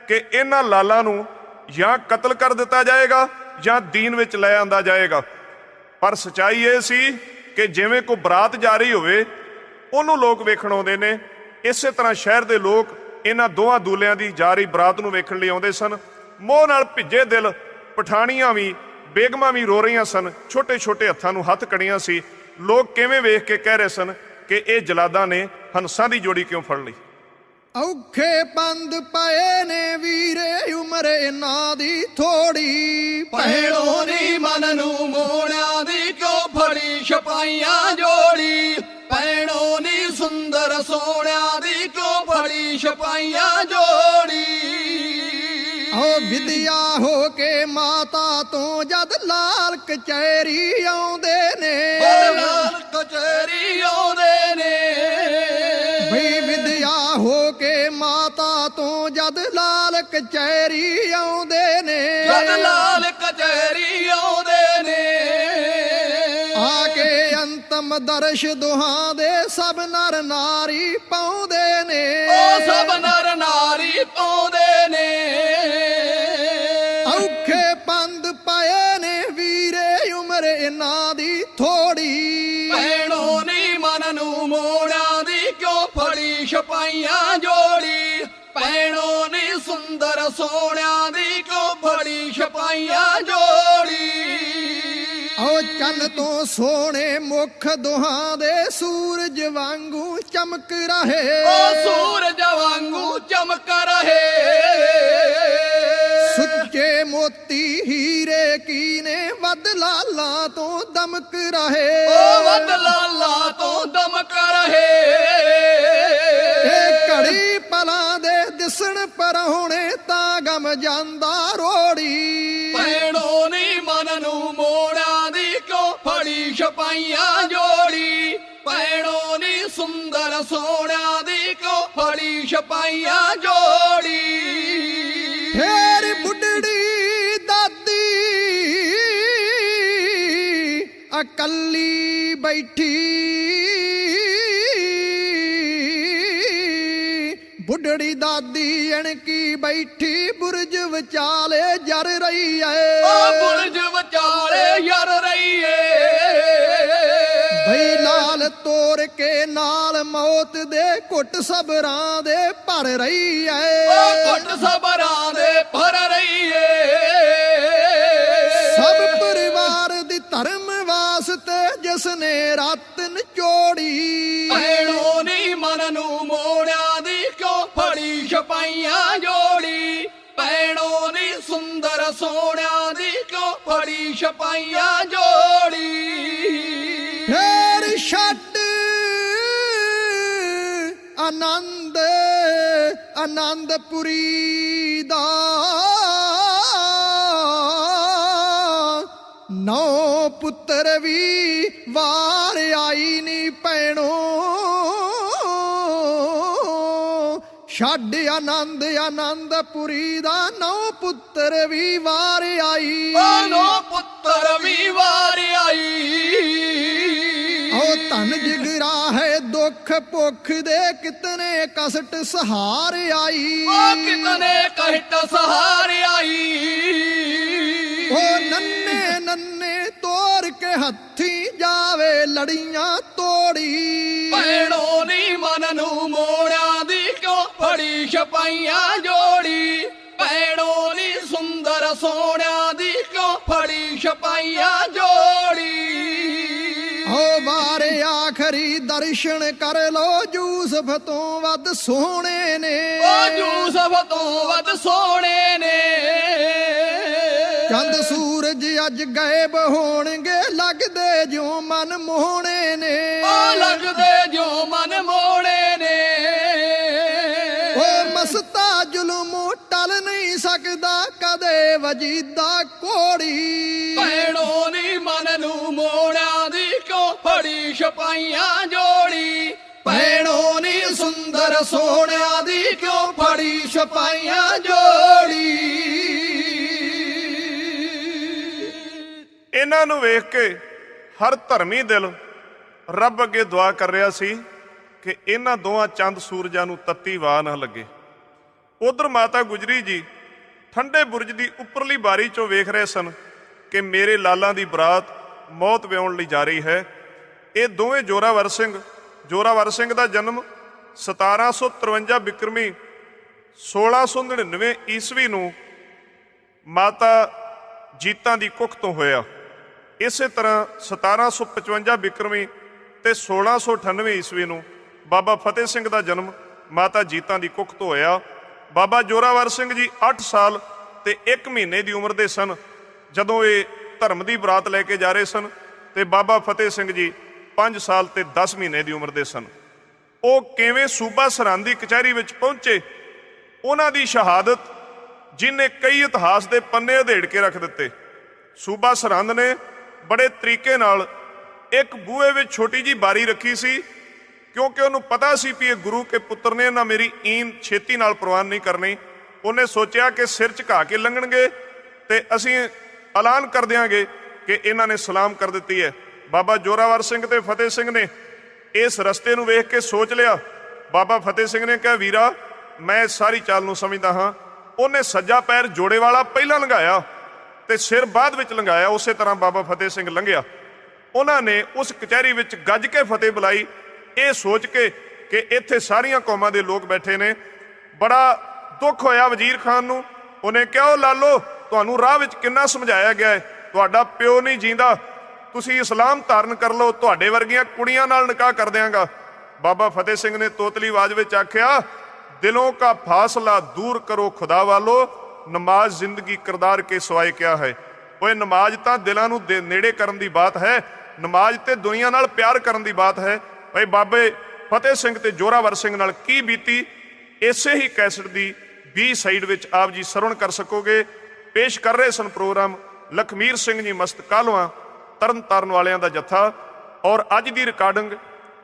ਕਿ ਇਹਨਾਂ ਲਾਲਾਂ ਨੂੰ ਜਾਂ ਕਤਲ ਕਰ ਦਿੱਤਾ ਜਾਏਗਾ ਜਾਂ ਦੀਨ ਵਿੱਚ ਲੈ ਆਂਦਾ ਜਾਏਗਾ। ਪਰ ਸੱਚਾਈ ਇਹ ਸੀ ਕਿ ਜਿਵੇਂ ਕੋਈ ਬਰਾਤ ਜਾ ਰਹੀ ਹੋਵੇ ਉਹਨੂੰ ਲੋਕ ਵੇਖਣ ਆਉਂਦੇ ਨੇ, ਇਸੇ ਤਰ੍ਹਾਂ ਸ਼ਹਿਰ ਦੇ ਲੋਕ ਇਹਨਾਂ ਦੋਹਾਂ ਦੂਲਿਆਂ ਦੀ ਜਾ ਰਹੀ ਬਰਾਤ ਨੂੰ ਵੇਖਣ ਲਈ ਆਉਂਦੇ ਸਨ। ਮੋਹ ਨਾਲ ਭਿੱਜੇ ਦਿਲ ਪਠਾਣੀਆਂ ਵੀ, ਬੇਗਮਾਂ ਵੀ ਰੋ ਰਹੀਆਂ ਸਨ। ਛੋਟੇ ਛੋਟੇ ਹੱਥਾਂ ਨੂੰ ਹੱਥ ਕੜੀਆਂ ਸੀ। ਲੋਕ ਕਿਵੇਂ ਵੇਖ ਕੇ ਕਹਿ ਰਹੇ ਸਨ ਕਿ ਇਹ ਜਲਾਦਾਂ ਨੇ ਹੰਸਾਂ ਦੀ ਜੋੜੀ ਕਿਉਂ ਫੜ ਲਈ। ਔਖੇ ਬੰਦ ਪਏ ਨੇ ਵੀਰੇ, ਉਮਰ ਇਹਨਾਂ ਦੀ ਥੋੜੀ। ਭੈਣੋ ਨੀ ਮਨ ਨੂੰ ਮੋੜਿਆਂ ਦੀ ਕਿਉਂ ਫੜੀ ਛਪਾਈਆਂ ਜੋੜੀ। ਭੈਣੋ ਨੀ ਸੁੰਦਰ ਸੋਹਣਿਆਂ ਦੀ ਕਿਉਂ ਫੜੀ ਛਪਾਈਆਂ ਜੋੜੀ। ਓ ਵਿਦਿਆ ਹੋ ਕੇ ਮਾਤਾ ਤੋਂ ਜਦ ਲਾਲ ਕਚਹਿਰੀ ਆਉਂਦੇ ਨੇ, ਲਾਲ ਕਚਹਿਰੀ ਆਉਂਦੇ ਨੇ। ਬਈ ਵਿਦਿਆ ਹੋ ਕੇ ਮਾਤਾ ਤੋਂ ਜਦ ਲਾਲ ਕਚਹਿਰੀ ਆਉਂਦੇ ਨੇ, ਜਦ ਲਾਲ ਕਚਹਿਰੀ ਆਉਂਦੇ ਨੇ। ਆ ਕੇ ਅੰਤਮ ਦਰਸ਼ ਦੁਹਾਂ ਦੇ ਸਭ ਨਰ ਨਾਰੀ ਪਾਉਂਦੇ ਨੇ। ਉਹ ਸਭ ਨਰ ਨਾਰੀ ਪਾਉਂਦੇ ਨੇ। ਔਖੇ ਪੰਦ ਪਏ ਨੇ ਵੀਰੇ, ਉਮਰ ਇਹਨਾਂ ਦੀ ਥੋੜੀ। ਭੈਣੋ ਨੀ ਮਨ ਨੂੰ ਮੋੜਿਆਂ ਦੀ ਕਿਉਂ ਫੜੀ ਛਪਾਈਆਂ ਜੋੜੀ। ਭੈਣੋ ਨੀ ਸੁੰਦਰ ਸੋਹਣਿਆਂ ਦੀ ਕਿਉਂ ਫੜੀ ਛਪਾਈਆਂ ਜੋੜੀ। ਓ ਚੰਨ ਤੋਂ ਸੋਹਣੇ ਮੁਖ ਦੁਹਾਂ ਦੇ ਸੂਰਜ ਵਾਂਗੂ ਚਮਕ ਰਹੇ। ਉਹ ਸੂਰਜ ਵਾਂਗੂ ਚਮਕ ਰਹੇ। ਸੁੱਚੇ ਮੋਤੀ ਹੀਰੇ ਕੀਨੇ ਵੱਧ ਲਾਲਾਂ ਤੋਂ ਦਮਕ ਰਹੇ। ਉਹ ਵੱਧ ਲਾਲਾਂ ਤੋਂ ਦਮਕ ਰਹੇ। ਇਹ ਘੜੀ ਪਲਾਂ ਦੇ ਦਿਸਣ ਪਰਾਹੁਣੇ ਤਾਂ ਗਮ ਜਾਂਦਾ ਰੋੜੀ। ਭੈਣੋ ਨੀ ਮਨ ਨੂੰ ਮੋੜਿਆਂ ਦੀ ਕਿਉਂ ਫੜੀ ਛਪਾਈਆਂ ਜੋੜੀ। ਭੈਣੋ ਨੀ ਸੁੰਦਰ ਸੋਹਣਿਆਂ ਦੀ ਕਿਉਂ ਫੜੀ ਛਪਾਈਆਂ ਜੋੜੀ। ਫੇਰ ਬੁੱਢੜੀ ਦਾਦੀ ਅਕੱਲੀ ਬੈਠੀ, ਬੁੱਢੜੀ ਦਾਦੀ ਅਣਕੀ ਬੈਠੀ ਬੁਰਜ ਵਿਚਾਲੇ ਜਰ ਰਹੀ ਏ। ਉਹ ਬੁਰਜ ਵਿਚਾਲੇ ਜਰ ਰਹੀ ਏ। ਬਈ ਲਾਲ ਤੋਰ ਕੇ ਨਾਲ ਮੌਤ ਦੇ ਘੁੱਟ ਸਬਰਾਂ ਦੇ ਭਰ ਰਹੀ ਏ। ਉਹ ਘੁੱਟ ਸਬਰਾਂ ਦੇ ਭਰ ਰਹੀ ਏ। ਸਭ ਪਰਿਵਾਰ ਦੀ ਧਰਮ ਵਾਸਤੇ ਜਿਸ ਨੇ ਰਾਤ ਨਿਚੋੜੀ। ਭੈਣੋ ਨੀ ਮਨ ਨੂੰ ਮੋੜਿਆਂ ਦੀ ਕਿਉਂ ਫੜੀ ਛਪਾਈਆਂ ਜੋੜੀ। ਭੈਣੋ ਨੀ ਸੁੰਦਰ ਸੋਹਣਿਆਂ ਦੀ ਕਿਉਂ ਫੜੀ ਛਪਾਈਆਂ ਜੋੜੀ। ਫੇਰ ਛੱਡ ਆਨੰਦ ਆਨੰਦਪੁਰੀ ਦਾ ਨੌ ਪੁੱਤਰ ਵੀ ਵਾਰ ਆਈ ਨੀ ਭੈਣੋ। ਛੱਡ ਆਨੰਦ ਆਨੰਦਪੁਰੀ ਦਾ ਨੌ ਪੁੱਤਰ ਵੀ ਵਾਰ ਆਈ। ਉਹ ਨੌ ਪੁੱਤਰ ਵੀ ਵਾਰ ਆਈ। ਉਹ ਧਨ ਜਿਗਰਾ ਹੈ ਦੁੱਖ ਭੁੱਖ ਦੇ ਕਿਤਨੇ ਕਸ਼ਟ ਸਹਾਰ ਆਈ। ਉਹ ਕਿਤਨੇ ਕਸ਼ਟ ਸਹਾਰ ਆਈ। ਉਹ ਨੰਨੇ ਨੰਨੇ ਤੋਰ ਕੇ ਹੱਥੀ ਜਾਵੇ ਲੜੀਆਂ ਤੋੜੀ। ਭੈਣੋ ਨੀ ਮਨ ਨੂੰ ਮੋੜਿਆਂ ਦੀ ਕਿਉਂ ਫੜੀ ਛਪਾਈਆਂ ਜੋੜੀ। ਭੈਣੋ ਨੀ ਸੁੰਦਰ ਸੋਹਣਿਆਂ ਦੀ ਕਿਉਂ ਫੜੀ ਛਪਾਈਆਂ ਜੋੜੀ। ਹੋ ਬਾਰੇ ਆਖਰੀ ਦਰਸ਼ਨ ਕਰ ਲੋ, ਯੂਸਫ ਤੋਂ ਵੱਧ ਸੋਹਣੇ ਨੇ। ਉਹ ਯੂਸਫ ਤੋਂ ਵੱਧ ਸੋਹਣੇ ਨੇ। ਚੰਦ ਸੂਰਜ ਅੱਜ ਗਾਇਬ ਹੋਣਗੇ, ਲੱਗਦੇ ਜਿਉਂ ਮਨ ਮੋਹਣੇ ਨੇ। ਉਹ ਲੱਗਦੇ ਜਿਉਂ ਮਨ ਮੋਹਣੇ ਨੇ। ਉਹ ਮਸਤਾ ਜ਼ੁਲਮ ਟਲ ਨਹੀਂ ਸਕਦਾ ਕਦੇ ਵਜੀਦਾ ਕੋੜੀ। ਭੈਣੋ ਨੀ ਮਨ ਨੂੰ ਮੋੜਿਆਂ ਦੀ ਕਿਉਂ ਫੜੀ ਛਪਾਈਆਂ ਜੋੜੀ। ਭੈਣੋ ਨੀ ਸੁੰਦਰ ਸੋਹਣਿਆਂ ਦੀ ਕਿਉਂ ਫੜੀ ਛਪਾਈਆਂ ਜੋੜੀ। ਇਹਨਾਂ ਨੂੰ ਵੇਖ ਕੇ ਹਰ ਧਰਮੀ ਦਿਲ ਰੱਬ ਅੱਗੇ ਦੁਆ ਕਰ ਰਿਹਾ ਸੀ ਕਿ ਇਹਨਾਂ ਦੋਹਾਂ ਚੰਦ ਸੂਰਜਾਂ ਨੂੰ ਤੱਤੀ ਵਾਹ ਨਾ ਲੱਗੇ। ਉਧਰ ਮਾਤਾ ਗੁਜਰੀ ਜੀ ਠੰਡੇ ਬੁਰਜ ਦੀ ਉੱਪਰਲੀ ਬਾਰੀ ਚੋਂ ਵੇਖ ਰਹੇ ਸਨ ਕਿ ਮੇਰੇ ਲਾਲਾਂ ਦੀ ਬਰਾਤ ਮੌਤ ਵਿਆਉਣ ਲਈ ਜਾ ਰਹੀ ਹੈ। ਇਹ ਦੋਵੇਂ ਜ਼ੋਰਾਵਰ ਸਿੰਘ ਦਾ ਜਨਮ 1753 ਬਿਕਰਮੀ 1699 ਈਸਵੀ ਨੂੰ ਮਾਤਾ ਜੀਤਾਂ ਦੀ ਕੁੱਖ ਤੋਂ ਹੋਇਆ। ਇਸੇ ਤਰ੍ਹਾਂ 1755 ਬਿਕਰਮੀ ਤੇ 1698 ਈਸਵੀ ਨੂੰ ਬਾਬਾ ਫਤਿਹ ਸਿੰਘ ਦਾ ਜਨਮ ਮਾਤਾ ਜੀਤਾਂ ਦੀ ਕੁੱਖ ਤੋਂ ਹੋਇਆ। ਬਾਬਾ ਜ਼ੋਰਾਵਰ ਸਿੰਘ ਜੀ 8 ਸਾਲ ਤੇ 1 ਮਹੀਨੇ ਦੀ ਉਮਰ ਦੇ ਸਨ ਜਦੋਂ ਇਹ ਧਰਮ ਦੀ ਬਰਾਤ ਲੈ ਕੇ ਜਾ ਰਹੇ ਸਨ, ਤੇ ਬਾਬਾ ਫਤਿਹ ਸਿੰਘ ਜੀ 5 ਸਾਲ ਤੇ 10 ਮਹੀਨੇ ਦੀ ਉਮਰ ਦੇ ਸਨ। ਉਹ ਕਿਵੇਂ ਸੂਬਾ ਸਰਹੰਦ ਦੀ ਕਚਹਿਰੀ ਵਿੱਚ ਪਹੁੰਚੇ, ਉਹਨਾਂ ਦੀ ਸ਼ਹਾਦਤ ਜਿਹਨੇ ਕਈ ਇਤਿਹਾਸ ਦੇ ਪੰਨੇ ਉਧੇੜ ਕੇ ਰੱਖ ਦਿੱਤੇ। ਸੂਬਾ ਸਰਹੰਦ ਨੇ ਬੜੇ ਤਰੀਕੇ ਨਾਲ ਇੱਕ ਬੂਹੇ ਵਿੱਚ ਛੋਟੀ ਜੀ ਬਾਰੀ ਰੱਖੀ ਸੀ, ਕਿਉਂਕਿ ਉਹਨੂੰ ਪਤਾ ਸੀ ਵੀ ਇਹ ਗੁਰੂ ਕੇ ਪੁੱਤਰ ਨੇ ਨਾ ਮੇਰੀ ਈਨ ਛੇਤੀ ਨਾਲ ਪ੍ਰਵਾਨ ਨਹੀਂ ਕਰਨੀ। ਉਹਨੇ ਸੋਚਿਆ ਕਿ ਸਿਰ ਝੁਕਾ ਕੇ ਲੰਘਣਗੇ ਤੇ ਅਸੀਂ ਐਲਾਨ ਕਰ ਦਿਆਂਗੇ ਕਿ ਇਹਨਾਂ ਨੇ ਸਲਾਮ ਕਰ ਦਿੱਤੀ ਹੈ। ਬਾਬਾ ਜ਼ੋਰਾਵਰ ਸਿੰਘ ਤੇ ਫਤਿਹ ਸਿੰਘ ਨੇ ਇਸ ਰਸਤੇ ਨੂੰ ਵੇਖ ਕੇ ਸੋਚ ਲਿਆ। ਬਾਬਾ ਫਤਿਹ ਸਿੰਘ ਨੇ ਕਿਹਾ, ਵੀਰਾ ਮੈਂ ਇਸ ਸਾਰੀ ਚਾਲ ਨੂੰ ਸਮਝਦਾ ਹਾਂ। ਉਹਨੇ ਸੱਜਾ ਪੈਰ ਜੋੜੇ ਵਾਲਾ ਪਹਿਲਾਂ ਲੰਘਾਇਆ ਤੇ ਸਿਰ ਬਾਅਦ ਵਿੱਚ ਲੰਘਾਇਆ। ਉਸੇ ਤਰ੍ਹਾਂ ਬਾਬਾ ਫਤਿਹ ਸਿੰਘ ਲੰਘਿਆ। ਉਹਨਾਂ ਨੇ ਉਸ ਕਚਹਿਰੀ ਵਿੱਚ ਗੱਜ ਕੇ ਫਤਿਹ ਬੁਲਾਈ, ਇਹ ਸੋਚ ਕੇ ਕਿ ਇੱਥੇ ਸਾਰੀਆਂ ਕੌਮਾਂ ਦੇ ਲੋਕ ਬੈਠੇ ਨੇ। ਬੜਾ ਦੁੱਖ ਹੋਇਆ ਵਜ਼ੀਰ ਖਾਨ ਨੂੰ। ਉਹਨੇ ਕਿਹਾ, ਉਹ ਲਾਲੋ, ਤੁਹਾਨੂੰ ਰਾਹ ਵਿੱਚ ਕਿੰਨਾ ਸਮਝਾਇਆ ਗਿਆ ਹੈ, ਤੁਹਾਡਾ ਪਿਓ ਨਹੀਂ ਜੀਂਦਾ, ਤੁਸੀਂ ਇਸਲਾਮ ਧਾਰਨ ਕਰ ਲਓ, ਤੁਹਾਡੇ ਵਰਗੀਆਂ ਕੁੜੀਆਂ ਨਾਲ ਨਿਕਾਹ ਕਰ ਦਿਆਂਗਾ। ਬਾਬਾ ਫਤਿਹ ਸਿੰਘ ਨੇ ਤੋਤਲੀ ਆਵਾਜ਼ ਵਿੱਚ ਆਖਿਆ, ਦਿਲੋਂ ਕਾ ਫਾਸਲਾ ਦੂਰ ਕਰੋ ਖੁਦਾ ਵਾਲੋ, ਨਮਾਜ਼ ਜ਼ਿੰਦਗੀ ਕਰਦਾਰ ਕੇ ਸਿਵਾਏ ਕਿਆ ਹੈ। ਓਏ ਨਮਾਜ਼ ਤਾਂ ਦਿਲਾਂ ਨੂੰ ਨੇੜੇ ਕਰਨ ਦੀ ਬਾਤ ਹੈ, ਨਮਾਜ਼ ਤੇ ਦੁਨੀਆ ਨਾਲ ਪਿਆਰ ਕਰਨ ਦੀ ਬਾਤ ਹੈ। ਭਾਈ ਬਾਬੇ ਫਤਿਹ ਸਿੰਘ ਤੇ ਜ਼ੋਰਾਵਰ ਸਿੰਘ ਨਾਲ ਕੀ ਬੀਤੀ, ਇਸੇ ਹੀ ਕੈਸਟ ਦੀ B ਸਾਈਡ ਵਿੱਚ ਆਪ ਜੀ ਸਰਵਣ ਕਰ ਸਕੋਗੇ। ਪੇਸ਼ ਕਰ ਰਹੇ ਸਨ ਪ੍ਰੋਗਰਾਮ ਲਖਮੀਰ ਸਿੰਘ ਜੀ ਮਸਤ ਕਾਹਲਵਾਂ, ਤਰਨ ਤਾਰਨ ਵਾਲਿਆਂ ਦਾ ਜੱਥਾ। ਔਰ ਅੱਜ ਦੀ ਰਿਕਾਰਡਿੰਗ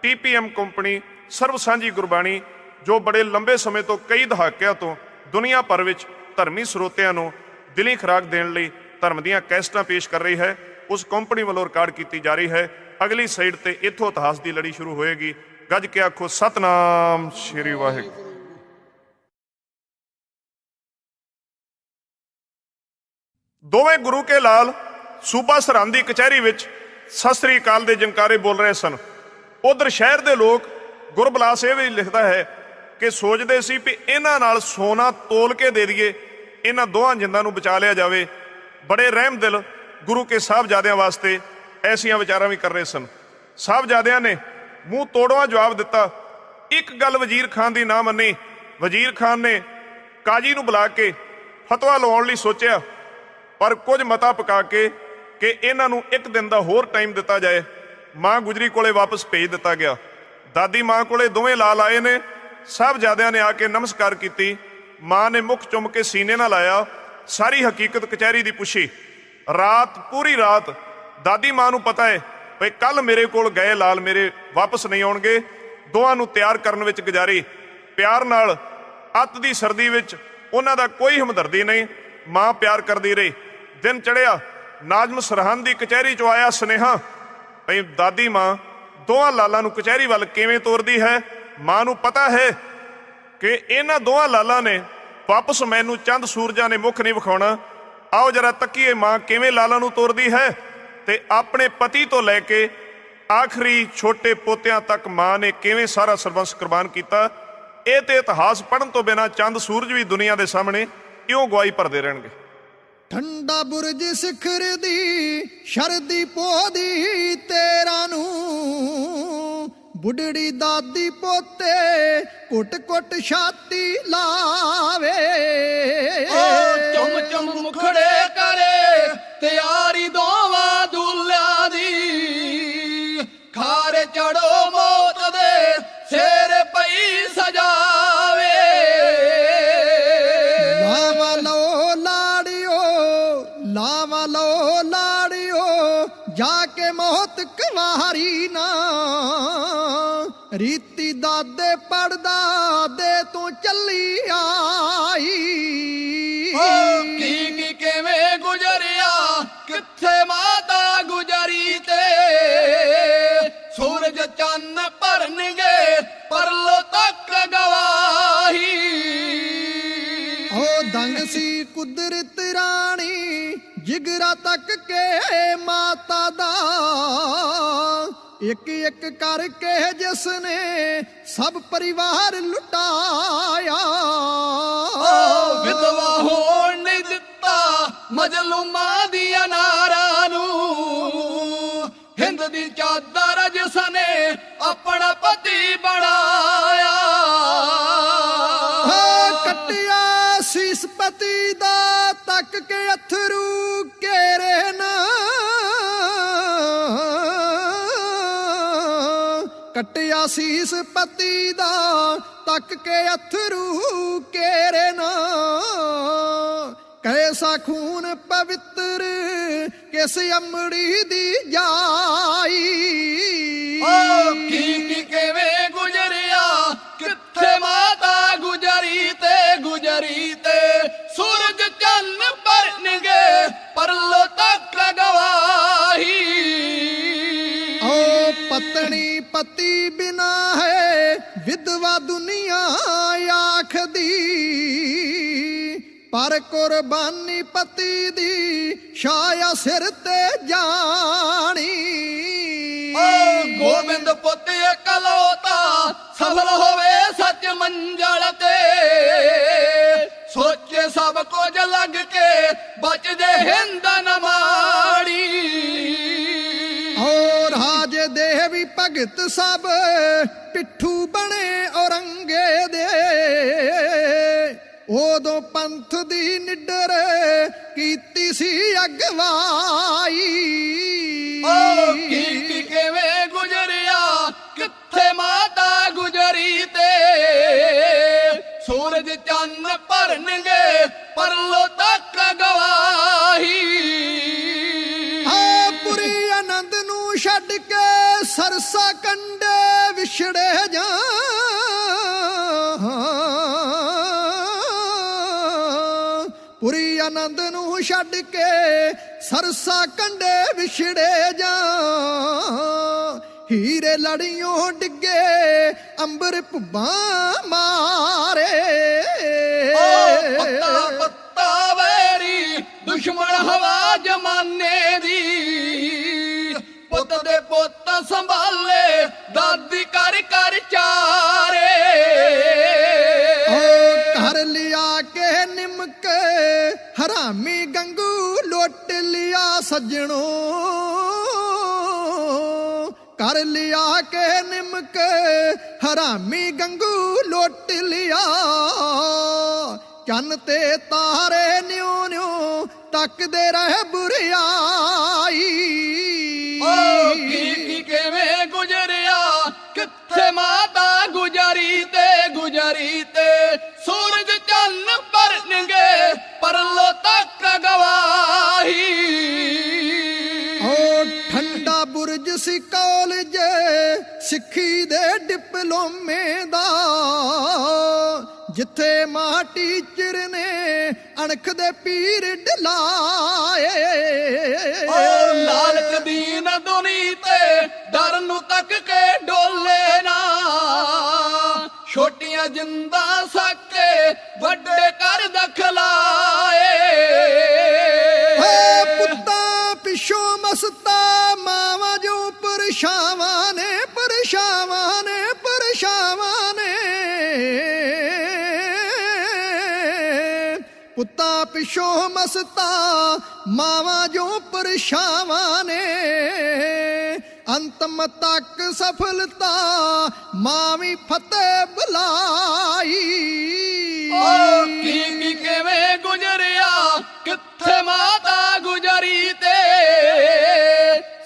TPM ਕੰਪਨੀ ਸਰਬ ਸਾਂਝੀ ਗੁਰਬਾਣੀ, ਜੋ ਬੜੇ ਲੰਬੇ ਸਮੇਂ ਤੋਂ ਕਈ ਦਹਾਕਿਆਂ ਤੋਂ ਦੁਨੀਆ ਭਰ ਵਿੱਚ ਧਰਮੀ ਸਰੋਤਿਆਂ ਨੂੰ ਦਿਲੀ ਖੁਰਾਕ ਦੇਣ ਲਈ ਧਰਮ ਦੀਆਂ ਕੈਸਟਾਂ ਪੇਸ਼ ਕਰ ਰਹੀ ਹੈ, ਉਸ ਕੰਪਨੀ ਵੱਲੋਂ ਰਿਕਾਰਡ ਕੀਤੀ ਜਾ ਰਹੀ ਹੈ। ਅਗਲੀ ਸਾਈਡ ਤੇ ਇੱਥੋਂ ਇਤਿਹਾਸ ਦੀ ਲੜੀ ਸ਼ੁਰੂ ਹੋਏਗੀ। ਗੱਜ ਕੇ ਆਖੋ ਸਤਨਾਮ ਸ਼੍ਰੀ ਵਾਹਿਗੁਰੂ। ਦੋਵੇਂ ਗੁਰੂ ਕੇ ਲਾਲ ਸੂਬਾ ਸਰਹੰਦ ਦੀ ਕਚਹਿਰੀ ਵਿੱਚ ਸਤਿ ਸ੍ਰੀ ਅਕਾਲ ਦੇ ਜੰਕਾਰੇ ਬੋਲ ਰਹੇ ਸਨ। ਉਧਰ ਸ਼ਹਿਰ ਦੇ ਲੋਕ, ਗੁਰਬਲਾਸ ਇਹ ਵੀ ਲਿਖਦਾ ਹੈ ਕਿ ਸੋਚਦੇ ਸੀ ਵੀ ਇਹਨਾਂ ਨਾਲ ਸੋਨਾ ਤੋਲ ਕੇ ਦੇ ਦਈਏ, ਇਹਨਾਂ ਦੋਹਾਂ ਜਿੰਦਾਂ ਨੂੰ ਬਚਾ ਲਿਆ ਜਾਵੇ। ਬੜੇ ਰਹਿਮ ਦਿਲ ਗੁਰੂ ਕੇ ਸਾਹਿਬਜ਼ਾਦਿਆਂ ਵਾਸਤੇ ਐਸੀਆਂ ਵਿਚਾਰਾਂ ਵੀ ਕਰ ਰਹੇ ਸਨ। ਸਾਹਿਬਜ਼ਾਦਿਆਂ ਨੇ ਮੂੰਹ ਤੋੜਵਾ ਜਵਾਬ ਦਿੱਤਾ। ਇੱਕ ਗੱਲ ਵਜ਼ੀਰ ਖਾਨ ਦੀ ਨਾ ਮੰਨੀ। ਵਜ਼ੀਰ ਖਾਨ ਨੇ ਕਾਜੀ ਨੂੰ ਬੁਲਾ ਕੇ ਫਤਵਾ ਲਵਾਉਣ ਲਈ ਸੋਚਿਆ, ਪਰ ਕੁਝ ਮਤਾ ਪਕਾ ਕੇ ਕਿ ਇਹਨਾਂ ਨੂੰ 1 ਦਿਨ ਦਾ ਹੋਰ ਟਾਈਮ ਦਿੱਤਾ ਜਾਏ। ਮਾਂ ਗੁਜਰੀ ਕੋਲੇ ਵਾਪਸ ਭੇਜ ਦਿੱਤਾ ਗਿਆ। ਦਾਦੀ ਮਾਂ ਕੋਲੇ ਦੋਵੇਂ ਲਾਲ ਆਏ ਨੇ। ਸਾਹਿਬਜ਼ਾਦਿਆਂ ਨੇ ਆ ਕੇ ਨਮਸਕਾਰ ਕੀਤੀ। ਮਾਂ ਨੇ ਮੁੱਖ ਚੁੰਮ ਕੇ ਸੀਨੇ ਨਾਲ ਲਾਇਆ, ਸਾਰੀ ਹਕੀਕਤ ਕਚਹਿਰੀ ਦੀ ਪੁੱਛੀ। ਰਾਤ ਪੂਰੀ ਰਾਤ ਦਾਦੀ ਮਾਂ ਨੂੰ ਪਤਾ ਹੈ ਭਈ ਕੱਲ ਮੇਰੇ ਕੋਲ ਗਏ ਲਾਲ ਮੇਰੇ ਵਾਪਸ ਨਹੀਂ ਆਉਣਗੇ। ਦੋਹਾਂ ਨੂੰ ਤਿਆਰ ਕਰਨ ਵਿੱਚ ਗੁਜ਼ਾਰੀ। ਪਿਆਰ ਨਾਲ ਅੱਤ ਦੀ ਸਰਦੀ ਵਿੱਚ ਉਹਨਾਂ ਦਾ ਕੋਈ ਹਮਦਰਦੀ ਨਹੀਂ। ਮਾਂ ਪਿਆਰ ਕਰਦੀ ਰਹੀ। ਦਿਨ ਚੜਿਆ, ਨਾਜ਼ਮ ਸਰਹੰਦ ਦੀ ਕਚਹਿਰੀ 'ਚੋਂ ਆਇਆ ਸੁਨੇਹਾ ਭਈ ਦਾਦੀ ਮਾਂ ਦੋਹਾਂ ਲਾਲਾਂ ਨੂੰ ਕਚਹਿਰੀ ਵੱਲ ਕਿਵੇਂ ਤੋਰਦੀ ਹੈ। ਮਾਂ ਨੂੰ ਪਤਾ ਹੈ ਕਿ ਇਹਨਾਂ ਦੋਹਾਂ ਲਾਲਾਂ ਨੇ ਵਾਪਸ ਮੈਨੂੰ ਚੰਦ ਸੂਰਜਾਂ ਨੇ ਮੁੱਖ ਨਹੀਂ ਵਿਖਾਉਣਾ। ਆਓ ਜਰਾ ਤੱਕੀਏ ਮਾਂ ਕਿਵੇਂ ਲਾਲਾਂ ਨੂੰ ਤੋਰਦੀ ਹੈ। ਤੇ ਆਪਣੇ ਪਤੀ ਤੋਂ ਲੈ ਕੇ ਆਖਰੀ ਛੋਟੇ ਪੋਤਿਆਂ ਤੱਕ ਮਾਂ ਨੇ ਕਿਵੇਂ ਸਾਰਾ ਸਰਬੰਸ ਕੁਰਬਾਨ ਕੀਤਾ। ਇਹ ਤੇ ਇਤਿਹਾਸ ਪੜ੍ਹਨ ਤੋਂ ਬਿਨਾਂ ਚੰਦ ਸੂਰਜ ਵੀ ਦੁਨੀਆ ਦੇ ਸਾਹਮਣੇ ਇਉਂ ਗਵਾਹੀ ਭਰਦੇ ਰਹਿਣਗੇ। ਠੰਡਾ ਬੁਰਜ ਸਿਖਰ ਦੀ ਸ਼ਰਦੀ ਪੋਦੀ ਤੇਰਾ ਨੂੰ, ਬੁੱਢੜੀ ਦਾਦੀ ਪੋਤੇ ਕੁੱਟ ਕੁੱਟ ਛਾਤੀ ਲਾਵੇ। ਚੁੰਮ ਚੁੰਮ ਮੁਖੜੇ ਕਰੇ ਤਿਆਰੀ ਦੋਵਾਂ ਦੁੱਲਿਆਂ ਦੀ, ਖਾਰੇ ਚੜੋ ਮੌਤ ਦੇ ਸਿਰ ਪਈ ਸਜਾਵੇ। ਲਾਵਾ ਲਓ ਲਾੜਿਓ, ਲਾਵਾ ਲਓ ਲਾੜਿਓ, ਜਾ ਕੇ ਮੌਤ ਕਵਾ ਵਾਰੀ ਨਾ ਰੀਤੀ ਦਾਦੇ ਪੜਦਾ ਦੇ ਤੋਂ ਚੱਲੀ ਆਈ ਕੀ ਕਿਵੇਂ ਗੁਜ਼ਰਿਆ ਕਿੱਥੇ ਮਾਤਾ ਗੁਜ਼ਰੀ ਤੇ ਸੂਰਜ ਚੰਨ ਭਰਨਗੇ ਪਰਲੋ ਤੱਕ ਗਵਾਹੀ ਉਹ ਦੰਗ ਸੀ ਕੁਦਰਤ ਰਾਣੀ ਜਿਗਰਾ ਤੱਕ ਕੇ ਮਾਤਾ ਦਾ ਇੱਕ ਇੱਕ ਕਰਕੇ ਜਿਸ ਨੇ ਸਭ ਪਰਿਵਾਰ ਲੁਟਾਇਆ ਵਿਧਵਾ ਹੋਣ ਨਹੀਂ ਦਿੱਤਾ ਮਜਲੂਮਾਂ ਦੀਆਂ ਨਾਰਾਂ ਨੂੰ ਹਿੰਦ ਦੀ ਚਾਦਰ ਜਿਸ ਨੇ ਆਪਣਾ ਪਤੀ ਬਣਾਇਆ ਕੱਟਿਆ ਸੀਸ ਪਤੀ ਦਾ ਤੱਕ ਕੇ ਅਥਰੂ ਕੇਰੇ ਨਾ ਕੱਟਿਆ ਸੀਸ ਪਤੀ ਦਾ ਤੱਕ ਕੇ ਅਥਰੂ ਕੇਰੇ ਨਾ ਕੈਸਾ ਖੂਨ ਪਵਿੱਤਰ ਕਿਸ ਅਮੜੀ ਦੀ ਜਾਈ ਕੀ ਕਿਵੇਂ ਗੁਜ਼ਰਿਆ ਕਿੱਥੇ ਮਾਤਾ ਗੁਜ਼ਰੀ ਤੇ ਸੂਰਜ ਚੰਨ ਭਰਨਗੇ ਪਰਲੋ ਤੱਕ ਗਵਾਹੀ ਪਤਨੀ ਪਤੀ ਬਿਨਾ ਹੈ ਵਿਧਵਾ ਦੁਨੀਆ ਆਖਦੀ ਪਰ ਕੁਰਬਾਨੀ ਪਤੀ ਦੀ ਛਾਇਆ ਸਿਰ ਤੇ ਜਾਣੀ ਗੋਬਿੰਦ ਪੁੱਤ ਇਕਲੌਤਾ ਸਫਲ ਹੋਵੇ ਸੱਚ ਮੰਜ਼ਲ ਤੇ ਸੋਚੇ ਸਭ ਕੁਝ ਲੱਗ ਕੇ ਬਚ ਜੇ ਹਿੰਦ ਨਾ ਮਾੜੀ ਰਾਜੇ ਦੇ ਵੀ ਭਗਤ ਸਭ ਪਿੱਠੂ ਬਣੇ ਔਰੰਗੇ ਦੇ ਉਦੋਂ ਪੰਥ ਦੀ ਨਿਡਰ ਕੀਤੀ ਸੀ ਅਗਵਾਈ ਕੀ ਕਿਵੇਂ ਗੁਜ਼ਰਿਆ ਕਿੱਥੇ ਮਾਤਾ ਗੁਜ਼ਰੀ ਤੇ ਸੂਰਜ ਚੰਨ ਭਰਨਗੇ ਪਰਲੋ ਤੱਕ ਗਵਾਹੀ ਪੁਰੀ ਆਨੰਦ ਨੂੰ ਛੱਡ ਕੇ ਸਰਸਾ ਕੰਡੇ ਵਿਛੜੇ ਜਾ ਪੁਰੀ ਆਨੰਦ ਨੂੰ ਛੱਡ ਕੇ ਸਰਸਾ ਕੰਡੇ ਵਿਛੜੇ ਜਾ ਹੀਰੇ ਲੜੀਆਂ ਡਿੱਗੇ ਅੰਬਰ ਭੁੱਬਾਂ ਮਾਰੇ ਪੱਤਾ ਵੈਰੀ ਦੁਸ਼ਮਣ ਹਵਾ ਜਮਾਨੇ ਦੀ ਪੁੱਤ ਦੇ ਪੁੱਤ ਸੰਭਾਲੇ ਦਾਦੀ ਕਰ ਕਰ ਚਾਰੇ ਘਰ ਲਿਆ ਕੇ ਨਿਮਕ ਹਰਾਮੀ ਗੰਗੂ ਲੁੱਟ ਲਿਆ ਸੱਜਣੋ ਕਰ ਲਿਆ ਕੇ ਨਿਮਕ ਹਰਾਮੀ ਗੰਗੂ ਲੁੱਟ ਲਿਆ ਚੰਨ ਤੇ ਤਾਰੇ ਨਿਉ ਨਿਉ ਤੱਕਦੇ ਰਹੇ ਬੁਰਿਆਈ ਕੀ ਕਿਵੇਂ ਗੁਜ਼ਰਿਆ ਕਿੱਥੇ ਮਾਤਾ ਗੁਜ਼ਰੀ ਤੇ ਸੂਰਜ ਚੰਨ ਭਰਨਗੇ ਪਰਲੋ ਤੱਕ ਗਵਾਹੀ ਠੰਡਾ ਬੁਰਜ ਸੀ ਕਾਲਜ ਸਿੱਖੀ ਦੇ ਡਿਪਲੋਮੇ ਦਾ ਜਿੱਥੇ ਮਾਂ ਟੀਚਰ ਨੇ ਅਣਖ ਦੇ ਪੀਰ ਢਲਾਏ ਲਾਲਚ ਦੀਨ ਦੁਨੀ ਤੇ ਡਰ ਨੂੰ ਤੱਕ ਕੇ ਡੋਲੇ ਨਾ ਛੋਟੀਆਂ ਜਿੰਦਾ ਸਾਕੇ ਵੱਡੇ ਕਰ ਦਖਲਾਏ ਪੁੱਤਾਂ ਪਿੱਛੋਂ ਮਸਤਾ ਮਾਵਾਂ ਜੋ ਪਰਛਾਵਾਂ ਨੇ ਪੁੱਤਾਂ ਪਿੱਛੋਂ ਮਸਤਾ ਮਾਵਾਂ ਜੋ ਪਰਛਾਵਾਂ ਨੇ ਅੰਤਮ ਤੱਕ ਸਫਲਤਾ ਮਾਂ ਵੀ ਫਤਿਹ ਬੁਲਾਈ ਕੀ ਕਿਵੇਂ ਗੁਜ਼ਰਿਆ ਕਿੱਥੇ ਮਾਤਾ ਗੁਜ਼ਰੀ ਤੇ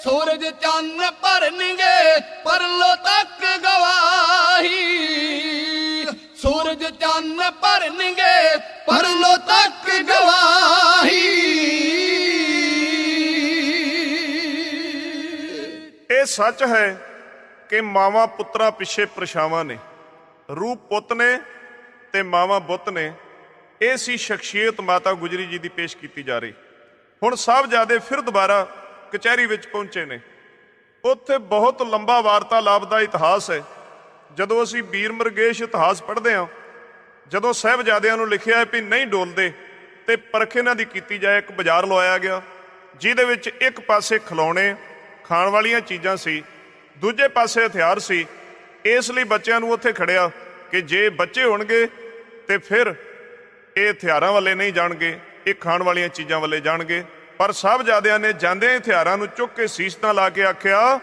ਸੂਰਜ ਚੰਨ ਭਰਨਗੇ ਪਰਲੋ ਤੱਕ ਗਵਾਹੀ ਸੂਰਜ ਚੰਨ ਭਰਨਗੇ ਪਰਲੋ ਤੱਕ ਗਵਾਹੀ ਇਹ ਸੱਚ ਹੈ ਕਿ ਮਾਵਾਂ ਪੁੱਤਰਾਂ ਪਿੱਛੇ ਪਰਛਾਵਾਂ ਨੇ, ਰੂਪ ਪੁੱਤ ਨੇ ਤੇ ਮਾਵਾਂ ਬੁੱਤ ਨੇ। ਇਹ ਸੀ ਸ਼ਖਸੀਅਤ ਮਾਤਾ ਗੁਜਰੀ ਜੀ ਦੀ ਪੇਸ਼ ਕੀਤੀ ਜਾ ਰਹੀ। ਹੁਣ ਸਾਹਿਬਜ਼ਾਦੇ ਫਿਰ ਦੁਬਾਰਾ ਕਚਹਿਰੀ ਵਿੱਚ ਪਹੁੰਚੇ ਨੇ। ਉੱਥੇ ਬਹੁਤ ਲੰਬਾ ਵਾਰਤਾਲਾਪ ਦਾ ਇਤਿਹਾਸ ਹੈ। ਜਦੋਂ ਅਸੀਂ ਵੀਰ ਮਰਗੇਸ਼ ਇਤਿਹਾਸ ਪੜ੍ਹਦੇ ਹਾਂ, ਜਦੋਂ ਸਾਹਿਬਜ਼ਾਦਿਆਂ ਨੂੰ ਲਿਖਿਆ ਵੀ ਨਹੀਂ ਡੋਲਦੇ ਤੇ ਪਰਖ ਇਹਨਾਂ ਦੀ ਕੀਤੀ ਜਾਏ, ਇੱਕ ਬਾਜ਼ਾਰ ਲਵਾਇਆ ਗਿਆ ਜਿਹਦੇ ਵਿੱਚ ਇੱਕ ਪਾਸੇ ਖਿਲੌਣੇ ਖਾਣ ਵਾਲੀਆਂ ਚੀਜ਼ਾਂ ਸੀ, ਦੂਜੇ ਪਾਸੇ ਹਥਿਆਰ ਸੀ। ਇਸ ਲਈ ਬੱਚਿਆਂ ਨੂੰ ਉੱਥੇ ਖੜਿਆ ਕਿ ਜੇ ਬੱਚੇ ਹੋਣਗੇ ਤੇ ਫਿਰ ਇਹ ਹਥਿਆਰਾਂ ਵੱਲੇ ਨਹੀਂ ਜਾਣਗੇ, ਇਹ ਖਾਣ ਵਾਲੀਆਂ ਚੀਜ਼ਾਂ ਵੱਲੇ ਜਾਣਗੇ। ਪਰ ਸਾਹਿਬਜ਼ਾਦਿਆਂ ਨੇ ਜਾਂਦਿਆਂ ਹਥਿਆਰਾਂ ਨੂੰ ਚੁੱਕ ਕੇ ਸੀਸ ਨਾਲ ਲਾ ਕੇ ਆਖਿਆ,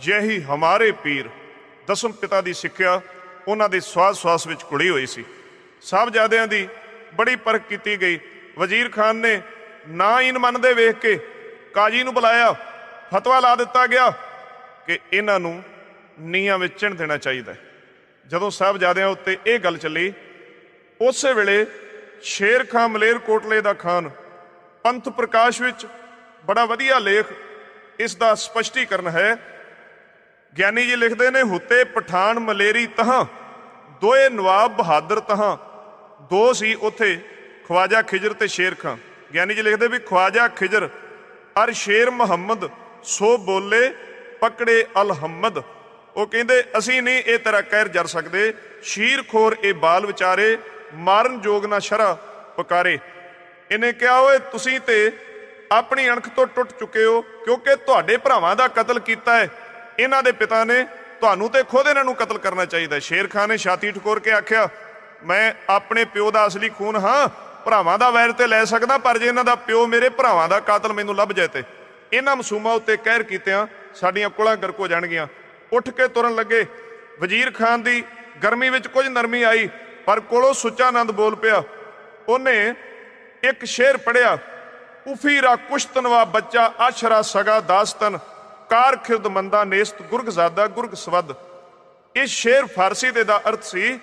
ਯਹੀ ਹਮਾਰੇ ਪੀਰ। ਦਸਮ ਪਿਤਾ ਦੀ ਸਿੱਖਿਆ ਉਹਨਾਂ ਦੇ ਸਵਾਸ ਵਿੱਚ ਕੁੜੀ ਹੋਈ ਸੀ। ਸਾਹਿਬਜ਼ਾਦਿਆਂ ਦੀ ਬੜੀ ਪਰਖ ਕੀਤੀ ਗਈ। ਵਜ਼ੀਰ ਖਾਨ ਨੇ ਨਾ ਇਨ ਮੰਨਦੇ ਵੇਖ ਕੇ ਕਾਜੀ ਨੂੰ ਬੁਲਾਇਆ, ਫਤਵਾ ਲਾ ਦਿੱਤਾ ਗਿਆ ਕਿ ਇਹਨਾਂ ਨੂੰ ਨੀਹਾਂ ਵਿੱਚ ਚਿਣ ਦੇਣਾ ਚਾਹੀਦਾ ਹੈ। ਜਦੋਂ ਸਾਹਿਬਜ਼ਾਦਿਆਂ ਉੱਤੇ ਇਹ ਗੱਲ ਚੱਲੀ, ਉਸੇ ਵੇਲੇ ਸ਼ੇਰ ਖਾਂ ਮਲੇਰਕੋਟਲੇ ਦਾ ਖਾਨ ਪੰਥ ਪ੍ਰਕਾਸ਼ ਵਿੱਚ ਬੜਾ ਵਧੀਆ ਲੇਖ ਇਸ ਦਾ ਸਪਸ਼ਟੀਕਰਨ ਹੈ। ਗਿਆਨੀ ਜੀ ਲਿਖਦੇ ਨੇ, ਹੁੱਤੇ ਪਠਾਨ ਮਲੇਰੀ ਤਹਾਂ ਦੋਏ ਨਵਾਬ ਬਹਾਦਰ ਤਹਾਂ। ਦੋ ਸੀ ਉੱਥੇ, ਖਵਾਜਾ ਖਿਜਰ ਤੇ ਸ਼ੇਰ ਖਾਂ। ਗਿਆਨੀ ਜੀ ਲਿਖਦੇ ਵੀ ਖਵਾਜਾ ਖਿਜਰ ਅਰ ਸ਼ੇਰ ਮੁਹੰਮਦ ਸੋ ਬੋਲੇ ਪਕੜੇ ਅਲਹਮਦ। ਉਹ ਕਹਿੰਦੇ ਅਸੀਂ ਨਹੀਂ ਇਹ ਤੇਰਾ ਕਹਿਰ ਜਰ ਸਕਦੇ, ਸ਼ੀਰ ਖੋਰ ਇਹ ਬਾਲ ਵਿਚਾਰੇ ਮਾਰਨ ਜੋਗ ਨਾ ਸ਼ਰਾ ਪੁਕਾਰੇ। ਇਹਨੇ ਕਿਹਾ, ਓਏ ਤੁਸੀਂ ਤੇ ਆਪਣੀ ਅਣਖ ਤੋਂ ਟੁੱਟ ਚੁੱਕੇ ਹੋ, ਕਿਉਂਕਿ ਤੁਹਾਡੇ ਭਰਾਵਾਂ ਦਾ ਕਤਲ ਕੀਤਾ ਹੈ ਇਹਨਾਂ ਦੇ ਪਿਤਾ ਨੇ, ਤੁਹਾਨੂੰ ਤੇ ਖੁਦ ਇਹਨਾਂ ਨੂੰ ਕਤਲ ਕਰਨਾ ਚਾਹੀਦਾ। ਸ਼ੇਰ ਖਾਨ ਨੇ ਛਾਤੀ ਠਕੋਰ ਕੇ ਆਖਿਆ, ਮੈਂ ਆਪਣੇ ਪਿਓ ਦਾ ਅਸਲੀ ਖੂਨ ਹਾਂ, ਭਰਾਵਾਂ ਦਾ ਵੈਰ ਤੇ ਲੈ ਸਕਦਾ, ਪਰ ਜੇ ਇਹਨਾਂ ਦਾ ਪਿਓ ਮੇਰੇ ਭਰਾਵਾਂ ਦਾ ਕਾਤਲ ਮੈਨੂੰ ਲੱਭ ਜਾਏ ਤੇ ਇਹਨਾਂ ਮਾਸੂਮਾਂ ਉੱਤੇ ਕਹਿਰ ਕੀਤਿਆਂ ਸਾਡੀਆਂ ਕੁਲਾਂ ਗਰਕ ਹੋ ਜਾਣਗੀਆਂ। ਉੱਠ ਕੇ ਤੁਰਨ ਲੱਗੇ। ਵਜ਼ੀਰ ਖਾਨ ਦੀ ਗਰਮੀ ਵਿੱਚ ਕੁਝ ਨਰਮੀ ਆਈ, ਪਰ ਕੋਲੋਂ ਸੁੱਚਾ ਆਨੰਦ ਬੋਲ ਪਿਆ। ਉਹਨੇ ਇੱਕ ਸ਼ੇਰ ਪੜਿਆ, ਉਫੀਰਾ ਕੁਸ਼ਤਨਵਾ ਬੱਚਾ ਆਸ਼ਰਾ ਸਗਾ ਦਾਸਤਨ ਕਾਰ ਖਿਰਦ ਮੰਦਾ ਨੇਸਤ ਗੁਰਗਜ਼ਾਦਾ ਗੁਰਗ ਸਵਦ। ਇਹ ਸ਼ੇਰ ਫਾਰਸੀ ਦੇ ਦਾ ਅਰਥ ਸੀ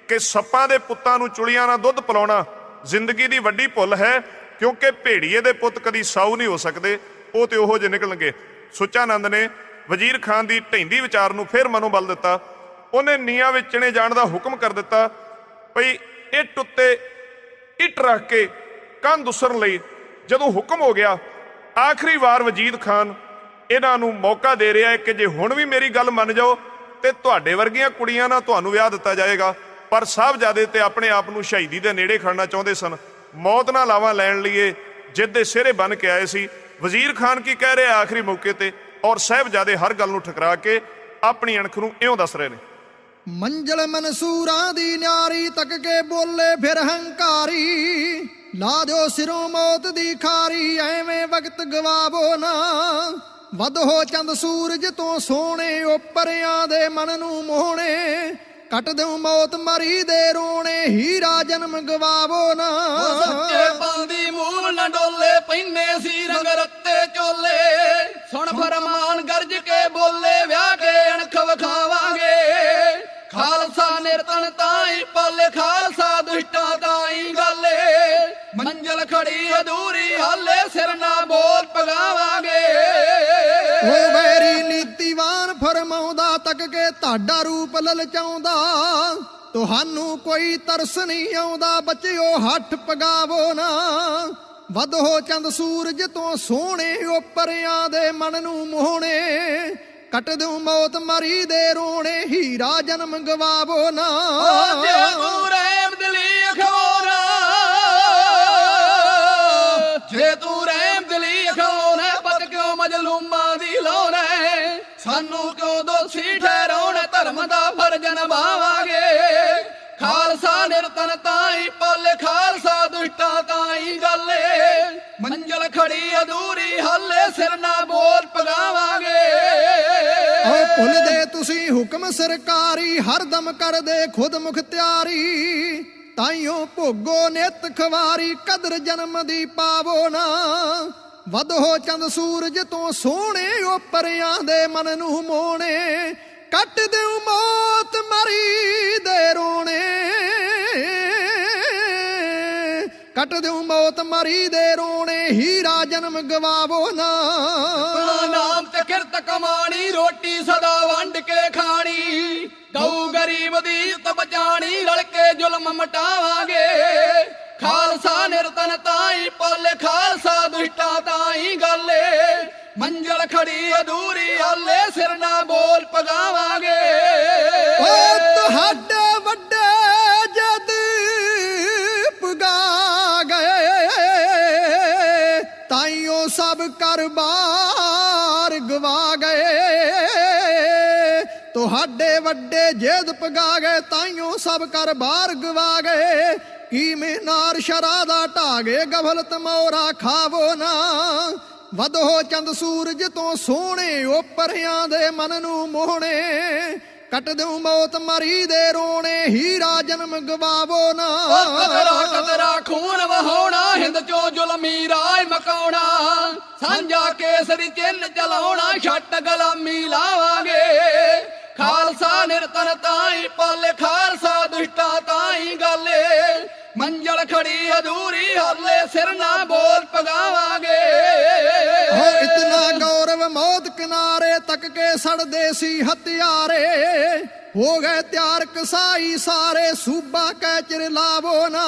ਕਿ ਸੱਪਾਂ ਦੇ ਪੁੱਤਾਂ ਨੂੰ ਚੁਲੀਆਂ ਨਾਲ ਦੁੱਧ ਪਿਲਾਉਣਾ ਜ਼ਿੰਦਗੀ ਦੀ ਵੱਡੀ ਭੁੱਲ ਹੈ, ਕਿਉਂਕਿ ਭੇੜੀਏ ਦੇ ਪੁੱਤ ਕਦੀ ਸਾਊ ਨਹੀਂ ਹੋ ਸਕਦੇ, ਉਹ ਤੇ ਉਹੋ ਜਿਹੇ ਨਿਕਲਣਗੇ। ਸੁੱਚਾ ਆਨੰਦ ਨੇ ਵਜ਼ੀਰ ਖਾਨ ਦੀ ਢਹਿੰਦੀ ਵਿਚਾਰ ਨੂੰ ਫਿਰ ਮਨੋਬਲ ਦਿੱਤਾ। ਉਹਨੇ ਨੀਹਾਂ ਵਿੱਚ ਚਿਣੇ ਜਾਣ ਦਾ ਹੁਕਮ ਕਰ ਦਿੱਤਾ ਭਈ ਇੱਟ ਉੱਤੇ ਇੱਟ ਰੱਖ ਕੇ ਕੰਧ ਉਸਰਨ ਲਈ। ਜਦੋਂ ਹੁਕਮ ਹੋ ਗਿਆ, ਆਖਰੀ ਵਾਰ ਵਜੀਦ ਖਾਨ ਇਹਨਾਂ ਨੂੰ ਮੌਕਾ ਦੇ ਰਿਹਾ ਹੈ ਕਿ ਜੇ ਹੁਣ ਵੀ ਮੇਰੀ ਗੱਲ ਮੰਨ ਜਾਓ ਤੇ ਤੁਹਾਡੇ ਵਰਗੀਆਂ ਕੁੜੀਆਂ ਨਾਲ ਤੁਹਾਨੂੰ ਵਿਆਹ ਦਿੱਤਾ ਜਾਏਗਾ। ਪਰ ਸਾਹਿਬਜ਼ਾਦੇ ਤੇ ਆਪਣੇ ਆਪ ਨੂੰ ਸ਼ਹੀਦੀ ਦੇ ਨੇੜੇ ਖੜਨਾ ਚਾਹੁੰਦੇ ਸਨ, ਮੌਤ ਨਾਲ ਲਾਵਾਂ ਲੈਣ ਲਈ ਜਿੱਦ ਦੇ ਸਿਹਰੇ ਬਣ ਕੇ ਆਏ ਸੀ। ਵਜ਼ੀਰ ਖਾਨ ਕੀ ਕਹਿ ਰਿਹਾ ਆਖਰੀ ਮੌਕੇ ਤੇ, ਔਰ ਸਾਹਿਬਜ਼ਾਦੇ ਹਰ ਗੱਲ ਨੂੰ ਠਕਰਾ ਕੇ ਆਪਣੀ ਅਣਖ ਨੂੰ ਇਉਂ ਦੱਸ ਰਹੇ ਨੇ। ਮੰਜ਼ਲ ਮਨਸੂਰਾਂ ਦੀ ਨਿਆਰੀ ਤੱਕ ਕੇ ਬੋਲੇ ਫਿਰ ਹੰਕਾਰੀ, ਲਾ ਦਿਓ ਸਿਰੋਂ ਮੌਤ ਦੀ ਖਾਰੀ, ਐਵੇਂ ਵਕਤ ਗਵਾਵੋ ਨਾ। ਵੱਧ ਹੋ ਚੰਦ ਸੂਰਜ ਤੋਂ ਸੋਹਣੇ, ਉੱਪਰਿਆਂ ਦੇ ਮਨ ਨੂੰ ਮੋਹਣੇ, ਕੱਟ ਦਿਓ ਮੌਤ ਮਰੀ ਦੇ ਰੋਣੇ, ਹੀਰਾ ਜਨਮ ਗਵਾਵੋ ਨਾ। ਸੱਚੇ ਪਾਂਦੀ ਮੂਲ ਨਾ ਡੋਲੇ, ਪੈਨੇ ਸੀ ਰੰਗ ਰੱਤੇ ਚੋਲੇ, ਸੁਣ ਫਰਮਾਨ ਗਰਜ ਕੇ ਬੋਲੇ, ਵਿਆਹ ਕੇ ਅਣਖ ਵਿਖਾਵਾਂਗੇ। ਖਾਲਸਾ ਨਿਰਤਨ ਤਾਈ ਪਾਲੇ, ਖਾਲਸਾ ਦੁਸ਼ਟਾਂ ਤਾਈ ਗਾਲੇ, ਮੰਜ਼ਲ ਖੜੀ ਅਧੂਰੀ ਹਾਲੇ, ਸਿਰ ਨਾ ਬੋਲ ਪਗਾਵਾਂਗੇ। ਓ ਵੈਰੀ ਨੀਤੀਵਾਨ ਫਰਮਾਉਂਦਾ, ਤੱਕ ਕੇ ਤੁਹਾਡਾ ਰੂਪ ਲਲਚਾਉਂਦਾ, ਤੁਹਾਨੂੰ ਕੋਈ ਤਰਸ ਨਹੀਂ ਆਉਂਦਾ, ਬੱਚਿਓ ਹੱਠ ਪਗਾਵੋ ਨਾ। ਵੱਧ ਹੋ ਚੰਦ ਸੂਰਜ ਤੋਂ ਸੋਹਣੇ, ਉੱਪਰਿਆਂ ਦੇ ਮਨ ਨੂੰ ਮੋਹਣੇ, ਕੱਟ ਦਿਓ ਮੌਤ ਮਰੀ ਦੇ ਰੋਣੇ, ਹੀਰਾ ਜਨਮ ਗਵਾਵੋ ਨਾ। ਜੇ ਤੂੰ ਰਹਿਮ ਦਿਲੀ ਅਖਵਾਉਣਾ, ਜੇ ਤੂੰ ਰਹਿਮ ਦਿਲੀ ਅਖਵਾਉਣਾ, ਪਤ ਕਿਉਂ ਮਜਲੂਮਾਂ ਦੀ ਲਾਉਣਾ, ਸਾਨੂੰ ਕਿਉਂ ਦੋਸ਼ੀ ਠਹਿਰਾਉਣਾ, ਧਰਮ ਦਾ ਫਰਜ਼ ਨਿਭਾਵਾਂਗੇ। ਖਾਲਸਾ ਨਿਰਤਨ ਤਾਈ ਪਾਲੇ, ਖਾਲਸਾ ਦੁਸ਼ਟਾਂ ਤਾਈ ਗਾਲੇ, ਮੰਜ਼ਲ ਖੜੀ ਅਧੂਰੀ ਹਾਲੇ, ਸਿਰ ਨਾ ਬੋਲ ਪਗਾਵਾਂਗੇ। ਓ ਭੁੱਲਦੇ ਤੁਸੀਂ ਹੁਕਮ ਸਰਕਾਰੀ, ਹਰਦਮ ਕਰਦੇ ਖੁਦ ਮੁਖਤਿਆਰੀ, ਤਾਈਓ ਭੋਗੋ ਨਿਤ ਖਵਾਰੀ, ਕਦਰ ਜਨਮ ਦੀ ਪਾਵੋ ਨਾ। ਵੱਧ ਹੋ ਚੰਦ ਸੂਰਜ ਤੋਂ ਸੋਹਣੇ, ਉੱਪਰਿਆਂ ਦੇ ਮਨ ਨੂੰ ਮੋਹਣੇ, ਕੱਟ ਦਿਓ ਮੌਤ ਮਰੀ ਦੇ ਰੋਣੇ, ਕੱਟ ਦਿਉ ਮੌਤ ਮਰੀ ਦੇ ਰੋਣੇ ਹੀਰਾ ਜਨਮ ਗਵਾਵੋ ਨਾ। ਆਪਣਾ ਨਾਮ ਤੇ ਕਿਰਤ ਕਮਾਣੀ ਰੋਟੀ ਸਦਾ ਵੰਡ ਕੇ ਖਾਣੀ ਗਊ ਗਰੀਬ ਦੀ ਇੱਜ਼ਤ ਬਚਾਣੀ ਰਲ ਕੇ ਜ਼ੁਲਮ ਮਟਾਵਾਂਗੇ ਖਾਲਸਾ ਨਿਰਤਨ ਤਾਈ ਪਾਲੇ ਖਾਲਸਾ ਦੁਸ਼ਟਾ ਤਾਈ ਗਾਲੇ ਮੰਜ਼ਲ ਖੜੀ ਅਧੂਰੀ ਹਾਲੇ ਸਿਰ ਨਾ ਬੋਲ ਪਗਾਵਾਂਗੇ। ਓ ਤੁਹਾਡੇ ਵੱਡੇ ਜਦ ਪਗਾ ਗਏ ਤਾਈਓ ਸਭ ਕਰਬਾਰ ਗਵਾ ਗਏ। ਤੁਹਾਡੇ ਵੱਡੇ ਜੇਦ ਪਗਾ ਗਏ ਤਾਈਓ ਸਭ ਕਰਬਾਰ ਗਵਾ ਗਏ। ਕੀਵੇਂ ਨਾਰ ਸ਼ਰਾ ਦਾ ਢਾ ਗਏ ਗਫਲਤ ਮੋਰਾ ਖਾਵੋ ਨਾ। ਵਧੋ ਚੰਦ ਸੂਰਜ ਤੋਂ ਸੋਹਣੇ ਓਪਰਿਆਂ ਦੇ ਮਨ ਨੂੰ ਮੋਹਣੇ ਕੱਟ ਦਿਉ ਮੌਤ ਮਰੀ ਦੇ ਰੋਣੇ ਹੀਰਾ ਜਨਮ ਗਵਾਵੋ ਨਾ। ਕਤਰਾ ਕਤਰਾ ਖੂਨ ਵਹਾਉਣਾ ਹਿੰਦ ਚੋਂ ਜ਼ੁਲਮੀ ਰਾਜ ਮਕਾਉਣਾ ਸਾਂਝਾ ਕੇਸਰੀ ਚਿੰਨ ਚਲਾਉਣਾ ਛੱਟ ਗੁਲਾਮੀ ਲਾਵਾਂਗੇ ਖਾਲਸਾ ਨਿਰਤਨ ਤਾਈ ਪਾਲੇ ਖਾਲਸਾ ਦੁਸ਼ਟਾ ਤਾਈ ਗਾਲੇ ਮੰਜ਼ਲ ਖੜੀ ਅਧੂਰੀ ਹਾਲੇ ਸਿਰ ਨਾ ਬੋਲ ਪਗਾਵਾਂਗੇ। ਹੋ ਇਤਨਾ ਗੌਰਵ ਮੌਤ ਕਿਨਾਰੇ ਤੱਕ ਕੇ ਸੜਦੇ ਸੀ ਹਥਿਆਰੇ ਹੋ ਗਏ ਤਿਆਰ ਕਸਾਈ ਸਾਰੇ ਸੂਬਾ ਕੈ ਚਿਰ ਲਾਵੋ ਨਾ।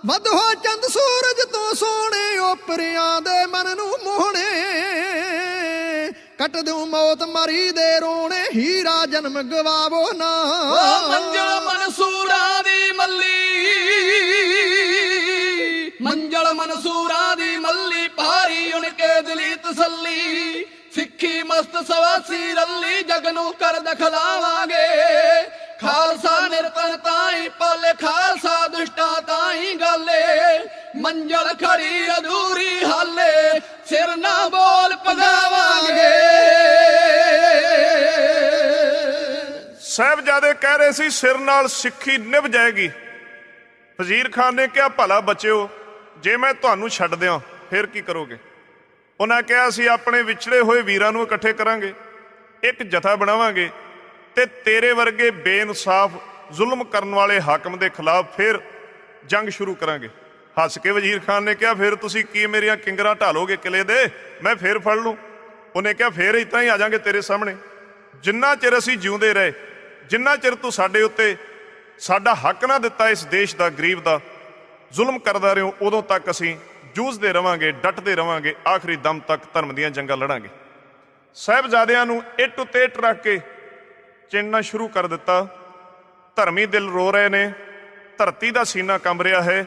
ਵਧੋ ਚੰਦ ਸੂਰਜ ਤੋਂ ਸੋਹਣੇ ਓਪਰਿਆਂ ਦੇ ਮਨ ਨੂੰ ਮੋਹਣੇ ਕੱਟ ਦਿਉ ਮੌਤ ਮਰੀ ਦੇ ਰੋਣੇ ਹੀਰਾ ਜਨਮ ਗਵਾਵੋ ਨਾ। ਮੰਜ਼ਲ ਮਨਸੂਰਾਂ ਦੀ ਮੱਲੀ ਮੰਜ਼ਲ ਮਨਸੂਰਾਂ ਦੀ ਮੱਲੀ ਭਾਰੀ ਉਨਕੇ ਦਿਲੀ ਤਸੱਲੀ ਸਿੱਖੀ ਮਸਤ ਸਵਾਸੀ ਰੱਲੀ ਜਗ ਨੂੰ ਕਰ ਦਖਲਾਵਾਂਗੇ ਖਾਲਸਾ ਨਿਰਤਨ ਤਾਈ ਪਾਲੇ ਖਾਲਸਾ ਦੁਸ਼ਟਾ ਤਾਈ ਗਾਲੇ ਮੰਜ਼ਲ ਖੜੀ ਅਧੂਰੀ ਹਾਲੇ ਸਿਰ ਨਾ ਬੋਲ ਪਗਾਵਾਂਗੇ। ਸਾਹਿਬਜ਼ਾਦੇ ਕਹਿ ਰਹੇ ਸੀ ਸਿਰ ਨਾਲ ਸਿੱਖੀ ਨਿਭ ਜਾਏਗੀ। ਵਜ਼ੀਰ ਖਾਨ ਨੇ ਕਿਹਾ ਭਲਾ ਬੱਚਿਓ ਜੇ ਮੈਂ ਤੁਹਾਨੂੰ ਛੱਡ ਦਿਆਂ ਫਿਰ ਕੀ ਕਰੋਗੇ। ਉਹਨਾਂ ਕਿਹਾ ਅਸੀਂ ਆਪਣੇ ਵਿਛੜੇ ਹੋਏ ਵੀਰਾਂ ਨੂੰ ਇਕੱਠੇ ਕਰਾਂਗੇ ਇੱਕ ਜਥਾ ਬਣਾਵਾਂਗੇ ਤੇ ਤੇਰੇ ਵਰਗੇ ਬੇਇਨਸਾਫ ਜ਼ੁਲਮ ਕਰਨ ਵਾਲੇ ਹਾਕਮ ਦੇ ਖਿਲਾਫ ਫਿਰ ਜੰਗ ਸ਼ੁਰੂ ਕਰਾਂਗੇ। ਹੱਸ ਕੇ ਵਜ਼ੀਰ ਖਾਨ ਨੇ ਕਿਹਾ ਫਿਰ ਤੁਸੀਂ ਕੀ ਮੇਰੀਆਂ ਕਿੰਗਰਾਂ ਢਾਲੋਗੇ ਕਿਲੇ ਦੇ ਮੈਂ ਫੇਰ ਫੜ ਲੂੰ। ਉਹਨੇ ਕਿਹਾ ਫੇਰ ਇਤਾਂ ਹੀ ਆ ਜਾਾਂਗੇ ਤੇਰੇ ਸਾਹਮਣੇ ਜਿੰਨਾ ਚਿਰ ਅਸੀਂ ਜਿਉਂਦੇ ਰਹੇ ਜਿੰਨਾ ਚਿਰ ਤੂੰ ਸਾਡੇ ਉੱਤੇ ਸਾਡਾ ਹੱਕ ਨਾ ਦਿੱਤਾ ਇਸ ਦੇਸ਼ ਦਾ ਗਰੀਬ ਦਾ ਜ਼ੁਲਮ ਕਰਦਾ ਰਹੋ ਉਦੋਂ ਤੱਕ ਅਸੀਂ ਜੂਝਦੇ ਰਵਾਂਗੇ ਡਟਦੇ ਰਵਾਂਗੇ ਆਖਰੀ ਦਮ ਤੱਕ ਧਰਮ ਦੀਆਂ ਜੰਗਾਂ ਲੜਾਂਗੇ। ਸਾਹਿਬਜ਼ਾਦਿਆਂ ਨੂੰ ਇੱਟ ਉੱਤੇ ਇੱਟ ਰੱਖ ਕੇ ਚਿਣਨਾ ਸ਼ੁਰੂ ਕਰ ਦਿੱਤਾ। ਧਰਮੀ ਦਿਲ ਰੋ ਰਹੇ ਨੇ ਧਰਤੀ ਦਾ ਸੀਨਾ ਕੰਬ ਰਿਹਾ ਹੈ।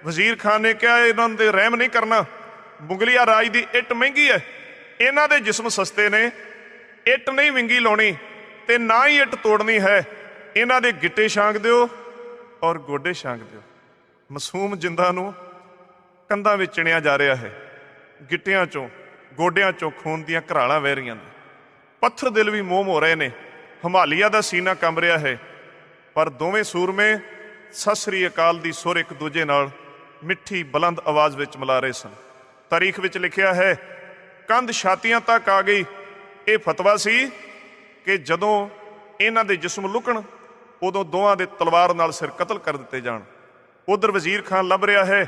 ਵਜ਼ੀਰ ਖਾਨ ਨੇ ਕਿਹਾ ਇਹਨਾਂ ਦੇ ਰਹਿਮ ਨਹੀਂ ਕਰਨਾ ਮੁਗਲਿਆ ਰਾਜ ਦੀ ਇੱਟ ਮਹਿੰਗੀ ਹੈ ਇਹਨਾਂ ਦੇ ਜਿਸਮ ਸਸਤੇ ਨੇ ਇੱਟ ਨਹੀਂ ਵਿੰਗੀ ਲਾਉਣੀ ਤੇ ਨਾ ਹੀ ਇੱਟ ਤੋੜਨੀ ਹੈ ਇਹਨਾਂ ਦੇ ਗਿੱਟੇ ਛਾਂਗ ਦਿਓ ਔਰ ਗੋਡੇ ਛਾਂਗ ਦਿਓ। ਮਾਸੂਮ ਜਿੰਦਾਂ ਨੂੰ ਕੰਧਾਂ ਵਿੱਚ ਚਿਣਿਆ ਜਾ ਰਿਹਾ ਹੈ ਗਿੱਟਿਆਂ ਚੋਂ ਗੋਡਿਆਂ ਚੋਂ ਖੂਨ ਦੀਆਂ ਘਰਾਲਾਂ ਵਹਿ ਰਹੀਆਂ ਨੇ ਪੱਥਰ ਦਿਲ ਵੀ ਮੋਮ ਹੋ ਰਹੇ ਨੇ ਹਿਮਾਲਿਆ ਦਾ ਸੀਨਾ ਕੰਬ ਰਿਹਾ ਹੈ ਪਰ ਦੋਵੇਂ ਸੂਰਮੇ ਸਤਿ ਸ੍ਰੀ ਅਕਾਲ ਦੀ ਸੁਰ ਇੱਕ ਦੂਜੇ ਨਾਲ ਮਿੱਠੀ ਬੁਲੰਦ ਆਵਾਜ਼ ਵਿੱਚ ਮਿਲਾ ਰਹੇ ਸਨ। ਤਾਰੀਖ ਵਿੱਚ ਲਿਖਿਆ ਹੈ ਕੰਧ ਛਾਤੀਆਂ ਤੱਕ ਆ ਗਈ। ਇਹ ਫਤਵਾ ਸੀ ਕਿ ਜਦੋਂ ਇਹਨਾਂ ਦੇ ਜਿਸਮ ਲੁਕਣ ਉਦੋਂ ਦੋਵਾਂ ਦੇ ਤਲਵਾਰ ਨਾਲ ਸਿਰ ਕਤਲ ਕਰ ਦਿੱਤੇ ਜਾਣ। ਉਧਰ ਵਜ਼ੀਰ ਖਾਨ ਲੱਭ ਰਿਹਾ ਹੈ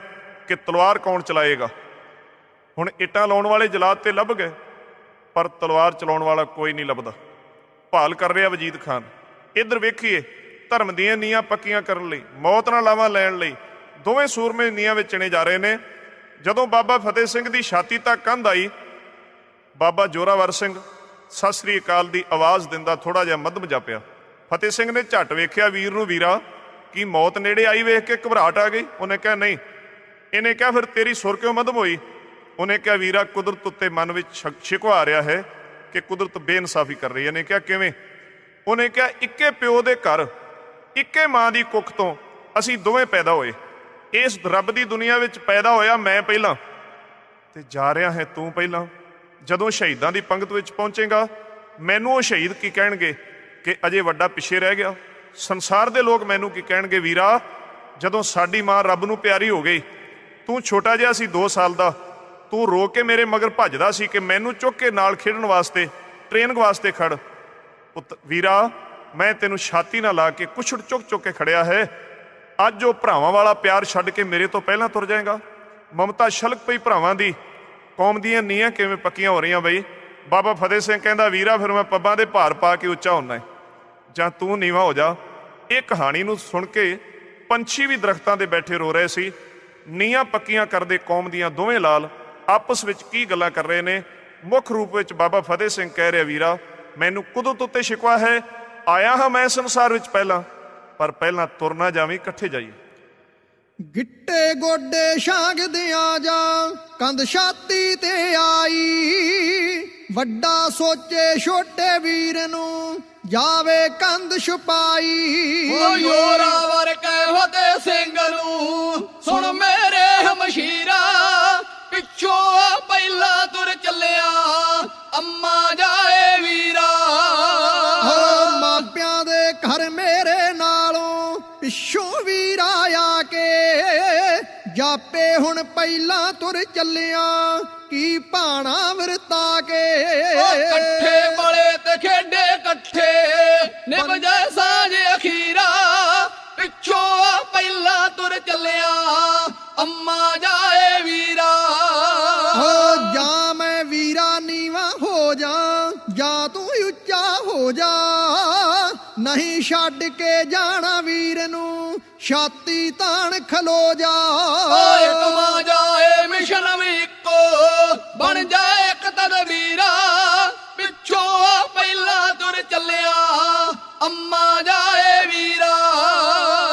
ਕਿ ਤਲਵਾਰ ਕੌਣ ਚਲਾਏਗਾ। ਹੁਣ ਇੱਟਾਂ ਲਾਉਣ ਵਾਲੇ ਜਲਾਦ ਤੇ ਲੱਭ ਗਏ ਪਰ ਤਲਵਾਰ ਚਲਾਉਣ ਵਾਲਾ ਕੋਈ ਨਹੀਂ ਲੱਭਦਾ। ਭਾਲ ਕਰ ਰਿਹਾ ਵਜ਼ੀਰ ਖਾਨ। ਇੱਧਰ ਵੇਖੀਏ ਧਰਮ ਦੀਆਂ ਨੀਆਂ ਪੱਕੀਆਂ ਕਰਨ ਲਈ ਮੌਤ ਨਾਲ ਲਾਵਾਂ ਲੈਣ ਲਈ ਦੋਵੇਂ ਸੂਰਮੇ ਨੀਆਂ ਵਿੱਚ ਚਿਣੇ ਜਾ ਰਹੇ ਨੇ। ਜਦੋਂ ਬਾਬਾ ਫਤਿਹ ਸਿੰਘ ਦੀ ਛਾਤੀ ਤੱਕ ਕੰਧ ਆਈ ਬਾਬਾ ਜੋਰਾਵਰ ਸਿੰਘ ਸਤਿ ਸ੍ਰੀ ਅਕਾਲ ਦੀ ਆਵਾਜ਼ ਦਿੰਦਾ ਥੋੜਾ ਜਿਹਾ ਮੱਧਮ ਜਾਪਿਆ। ਫਤਿਹ ਸਿੰਘ ਨੇ ਝੱਟ ਵੇਖਿਆ ਵੀਰ ਨੂੰ ਵੀਰਾ ਕੀ ਮੌਤ ਨੇੜੇ ਆਈ ਵੇਖ ਕੇ ਘਬਰਾਹਟ ਆ ਗਈ। ਉਹਨੇ ਕਿਹਾ ਨਹੀਂ। ਇਹਨੇ ਕਿਹਾ ਫਿਰ ਤੇਰੀ ਸੁਰ ਕਿਉਂ ਮੱਧਮ ਹੋਈ। ਉਹਨੇ ਕਿਹਾ ਵੀਰਾ ਕੁਦਰਤ ਉੱਤੇ ਮਨ ਵਿੱਚ ਸ਼ਿਕਵਾ ਆ ਰਿਹਾ ਹੈ ਕਿ ਕੁਦਰਤ ਬੇਇਨਸਾਫੀ ਕਰ ਰਹੀ ਹੈ। ਇਹਨੇ ਕਿਹਾ ਕਿਵੇਂ। ਉਹਨੇ ਕਿਹਾ ਇੱਕੇ ਪਿਓ ਦੇ ਘਰ ਇੱਕੇ ਮਾਂ ਦੀ ਕੁੱਖ ਤੋਂ ਅਸੀਂ ਦੋਵੇਂ ਪੈਦਾ ਹੋਏ। ਇਸ ਰੱਬ ਦੀ ਦੁਨੀਆ ਵਿੱਚ ਪੈਦਾ ਹੋਇਆ ਮੈਂ ਪਹਿਲਾਂ ਤੇ ਜਾ ਰਿਹਾ ਹੈ ਤੂੰ ਪਹਿਲਾਂ। ਜਦੋਂ ਸ਼ਹੀਦਾਂ ਦੀ ਪੰਗਤ ਵਿੱਚ ਪਹੁੰਚੇਗਾ ਮੈਨੂੰ ਉਹ ਸ਼ਹੀਦ ਕੀ ਕਹਿਣਗੇ ਕਿ ਅਜੇ ਵੱਡਾ ਪਿੱਛੇ ਰਹਿ ਗਿਆ। ਸੰਸਾਰ ਦੇ ਲੋਕ ਮੈਨੂੰ ਕੀ ਕਹਿਣਗੇ ਵੀਰਾ ਜਦੋਂ ਸਾਡੀ ਮਾਂ ਰੱਬ ਨੂੰ ਪਿਆਰੀ ਹੋ ਗਈ ਤੂੰ ਛੋਟਾ ਜਿਹਾ ਸੀ 2 ਸਾਲ ਦਾ ਤੂੰ ਰੋ ਕੇ ਮੇਰੇ ਮਗਰ ਭੱਜਦਾ ਸੀ ਕਿ ਮੈਨੂੰ ਚੁੱਕ ਕੇ ਨਾਲ ਖੇਡਣ ਵਾਸਤੇ ਟ੍ਰੇਨਿੰਗ ਵਾਸਤੇ ਖੜ। ਵੀਰਾ ਮੈਂ ਤੈਨੂੰ ਛਾਤੀ ਨਾਲ ਲਾ ਕੇ ਕੁਛੜ ਚੁੱਕ ਕੇ ਖੜਿਆ ਹੈ ਅੱਜ ਉਹ ਭਰਾਵਾਂ ਵਾਲਾ ਪਿਆਰ ਛੱਡ ਕੇ ਮੇਰੇ ਤੋਂ ਪਹਿਲਾਂ ਤੁਰ ਜਾਏਗਾ? ਮਮਤਾ ਛਲਕ ਪਈ ਭਰਾਵਾਂ ਦੀ, ਕੌਮ ਦੀਆਂ ਨੀਹਾਂ ਕਿਵੇਂ ਪੱਕੀਆਂ ਹੋ ਰਹੀਆਂ ਬਈ। ਬਾਬਾ ਫਤਿਹ ਸਿੰਘ ਕਹਿੰਦਾ, ਵੀਰਾ ਫਿਰ ਮੈਂ ਪੱਬਾਂ ਦੇ ਭਾਰ ਪਾ ਕੇ ਉੱਚਾ ਹੁੰਨਾ ਹੈ ਜਾਂ ਤੂੰ ਨੀਵਾਂ ਹੋ ਜਾ। ਇਹ ਕਹਾਣੀ ਨੂੰ ਸੁਣ ਕੇ ਪੰਛੀ ਵੀ ਦਰਖਤਾਂ ਦੇ ਬੈਠੇ ਰੋ ਰਹੇ ਸੀ। ਨੀਹਾਂ ਪੱਕੀਆਂ ਕਰਦੇ ਕੌਮ ਦੀਆਂ ਦੋਵੇਂ ਲਾਲ ਆਪਸ ਵਿੱਚ ਕੀ ਗੱਲਾਂ ਕਰ ਰਹੇ ਨੇ। ਮੁੱਖ ਰੂਪ ਵਿੱਚ ਬਾਬਾ ਫਤਿਹ ਸਿੰਘ ਕਹਿ ਰਿਹਾ, ਵੀਰਾ ਮੈਨੂੰ ਕੁਦਰਤ ਉੱਤੇ ਸ਼ਿਕਵਾ ਹੈ, ਆਇਆ ਹਾਂ ਮੈਂ ਸੰਸਾਰ ਵਿੱਚ ਪਹਿਲਾਂ, ਪਰ ਪਹਿਲਾਂ ਤੁਰ ਨਾ ਜਾਵੀਂ, ਇਕੱਠੇ ਜਾਈਏ। ਗਿੱਟੇ ਗੋਡੇ ਛਾਂਗਦਿਆਂ ਜਾਂ ਕੰਧ ਛਾਤੀ ਤੇ ਆਈ, ਵੱਡਾ ਸੋਚੇ ਛੋਟੇ ਵੀਰ ਨੂੰ ਜਾਵੇ ਕੰਧ ਛੁਪਾਈ। ਓ ਯੋਰਾਵਰ ਕਹਿ ਫਤਿਹ ਸਿੰਘ ਨੂੰ ਸੁਣ ਮੇਰੇ ਹਮਸ਼ੀਰਾ, ਪਿੱਛੋਂ ਪਹਿਲਾਂ ਤੁਰ ਚੱਲਿਆ ਅੰਮਾ ਜਾਏ ਵੀਰਾ। ਹੋ ਮਾਪਿਆਂ ਦੇ ਘਰ ਮੇਰੇ ਨਾਲੋਂ ਪਿੱਛੋਂ ਵੀਰਾ ਆ ਕੇ, ਜਾਪੇ ਹੁਣ ਪਹਿਲਾਂ ਤੁਰ ਚੱਲਿਆ ਕੀ ਭਾਣਾ ਵਰਤਾ ਕੇ। ਇਕੱਠੇ ਬੜੇ ਤੇ ਖੇਡੇ ਇਕੱਠੇ, ਨਿਭ ਜਾਏ ਸਾਂਝ ਅਖੀਰਾ, ਪਿੱਛੋਂ ਪਹਿਲਾਂ ਤੁਰ ਚੱਲਿਆ ਅੰਮਾ ਜਾਏ ਵੀਰਾ। ਹੋ ਜਾਂ ਮੈਂ ਵੀਰਾ ਨੀਵਾਂ ਹੋ ਜਾ, ਜਾਂ ਤੂੰ ਉੱਚਾ ਹੋ ਜਾ, ਨਹੀਂ ਛੱਡ ਕੇ ਜਾਣਾ ਵੀਰ ਨੂੰ ਛਾਤੀ ਤਾਣ ਖਲੋ ਜਾ। ਓਏ ਕਮਾ ਜਾਏ ਮਿਸ਼ਨ ਵੀ ਇੱਕੋ, ਬਣ ਜਾਏ ਇੱਕ ਤਦਬੀਰਾ, ਪਿੱਛੋਂ ਪਹਿਲਾਂ ਤੁਰ ਚੱਲਿਆ ਅੰਮਾ ਜਾਏ ਵੀਰਾ।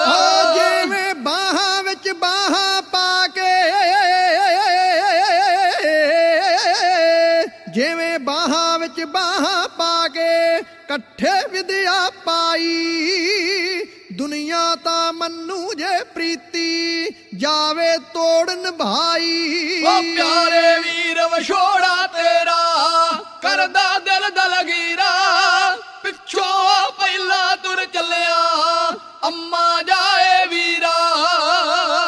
ਹੋ ਜਿਵੇਂ ਬਾਹਾਂ ਵਿੱਚ ਬਾਹਾਂ ਪਾ ਕੇ, ਜਿਵੇਂ ਬਾਹਾਂ ਵਿੱਚ ਬਾਹਾਂ ਪਾ ਕੇ ਇਕੱਠੇ ਵਿਦਿਆ ਪਾਈ, ਦੁਨੀਆ ਤਾਂ ਮੰਨੂ ਜੇ ਪ੍ਰੀਤੀ ਜਾਵੇ ਤੋੜ ਨਿਭਾਈ। ਓ ਪਿਆਰੇ ਵੀਰ ਵਿਛੋੜਾ ਤੇਰਾ ਕਰਦਾ ਦਿਲ ਦਲਗੀਰਾ, ਪਿੱਛੋਂ ਪਹਿਲਾਂ ਤੁਰ ਚੱਲਿਆ ਅੰਮਾ ਜਾਏ ਵੀਰਾ।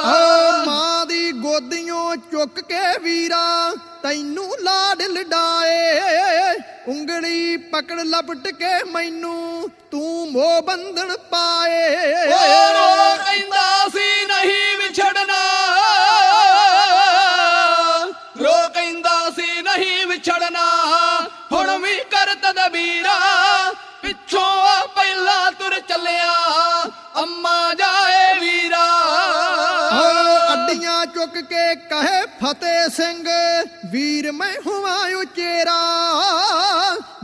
ਓ ਮਾਂ ਦੀ ਗੋਦੀਆਂ ਚੁੱਕ ਕੇ ਵੀਰਾ ਤੈਨੂੰ ਲਾਡ ਲਡਾਏ, ਉਂਗਲੀ ਪਕੜ ਲਪਟ ਕੇ ਮੈਨੂੰ ਤੂੰ ਮੋਹ ਬੰਧਨ ਪਾਏ। ਰੋ ਕਹਿੰਦਾ ਸੀ ਨਹੀਂ ਵਿਛੜਨਾ, ਰੋ ਕਹਿੰਦਾ ਸੀ ਨਹੀਂ ਵਿਛੜਨਾ, ਹੁਣ ਵੀ ਕਰ ਤਦਬੀਰਾ, ਪਿੱਛੋਂ ਪਹਿਲਾਂ ਤੁਰ ਚੱਲਿਆ ਅੰਮਾ ਜਾਏ ਵੀਰਾ। ਅੱਡੀਆਂ ਚੁੱਕ ਕੇ ਕਹੇ ਫਤਿਹ ਸਿੰਘ ਵੀਰ ਮੈਂ ਹੁਆ ਉਚੇਰਾ,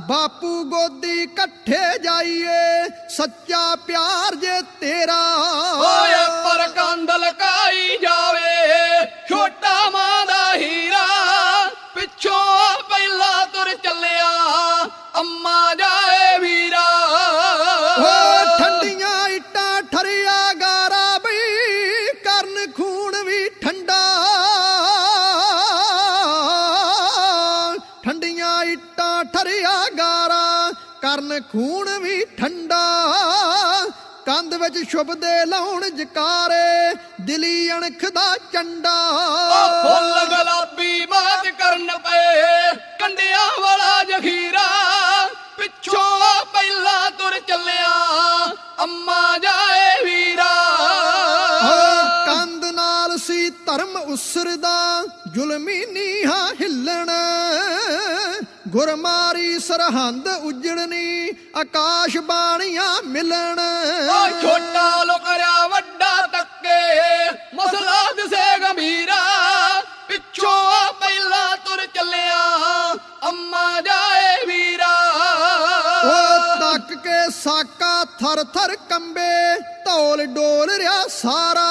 ਬਾਪੂ ਗੋਦੀ ਇਕੱਠੇ ਜਾਈਏ ਸੱਚਾ ਪਿਆਰ ਜੇ ਤੇਰਾ। ਓਏ ਪਰ ਕੰਧ ਲਕਾਈ ਜਾਵੇ ਛੋਟਾ ਮਾਂ ਦਾ ਹੀਰਾ, ਪਿੱਛੋਂ ਪਹਿਲਾਂ ਤੁਰ ਚੱਲਿਆ ਅੰਮਾ ਜਾਏ ਵੀਰਾ। ਓ ਠੰਡੀਆਂ ਇੱਟਾਂ ਠਰਿਆ ਗਾਰਾ ਬਈ ਕਰਨ ਖੂਨ ਵੀ ਠੰਡਾ, ਠੰਡੀਆਂ ਇੱਟਾਂ ਠਰਿਆ ਗਾਰਾ ਕਰਨ ਖੂਨ ਵੀ ਠੰਡਾ, ਕੰਧ ਵਿੱਚ ਸ਼ੁਭਦੇ ਲਾਉਣ ਜਕਾਰੇ ਦਿਲੀ ਅਣਖ ਦਾ ਚੰਡਾ। ਫੁੱਲ ਗੁਲਾਬੀ ਮਾਤ ਕਰਨ ਪਏ ਕੰਡਿਆਂ ਵਾਲਾ ਜ਼ਖੀਰਾ, ਪਿੱਛੋਂ ਪਹਿਲਾਂ ਤੁਰ ਚੱਲਿਆ ਅੰਮਾ ਜਾਏ ਵੀਰਾ। ਕੰਧ ਨਾਲ ਸੀ ਧਰਮ ਉਸਰਦਾ ਜ਼ੁਲਮੀ ਨੀਹਾਂ ਹਿੱਲਣ, ਗੁਰਮਾਰੀ ਸਰਹੰਦ ਉਜੜਨੀ ਆਕਾਸ਼ ਬਾਣੀਆਂ ਮਿਲਣ। ਓ ਛੋਟਾ ਲੁਕਰਿਆ ਵੱਡਾ ਤੱਕੇ ਮਸਲਾ ਦਿਸੇ ਗੰਭੀਰਾ, ਪਿੱਛੋਂ ਪਹਿਲਾਂ ਤੁਰ ਚੱਲਿਆ ਅੰਮਾ ਜਾਏ ਵੀਰਾ। ਉਹ ਤੱਕ ਕੇ ਸਾਕਾ ਥਰ ਥਰ ਕੰਬੇ ਧੌਲ ਡੋਲ ਰਿਆ ਸਾਰਾ,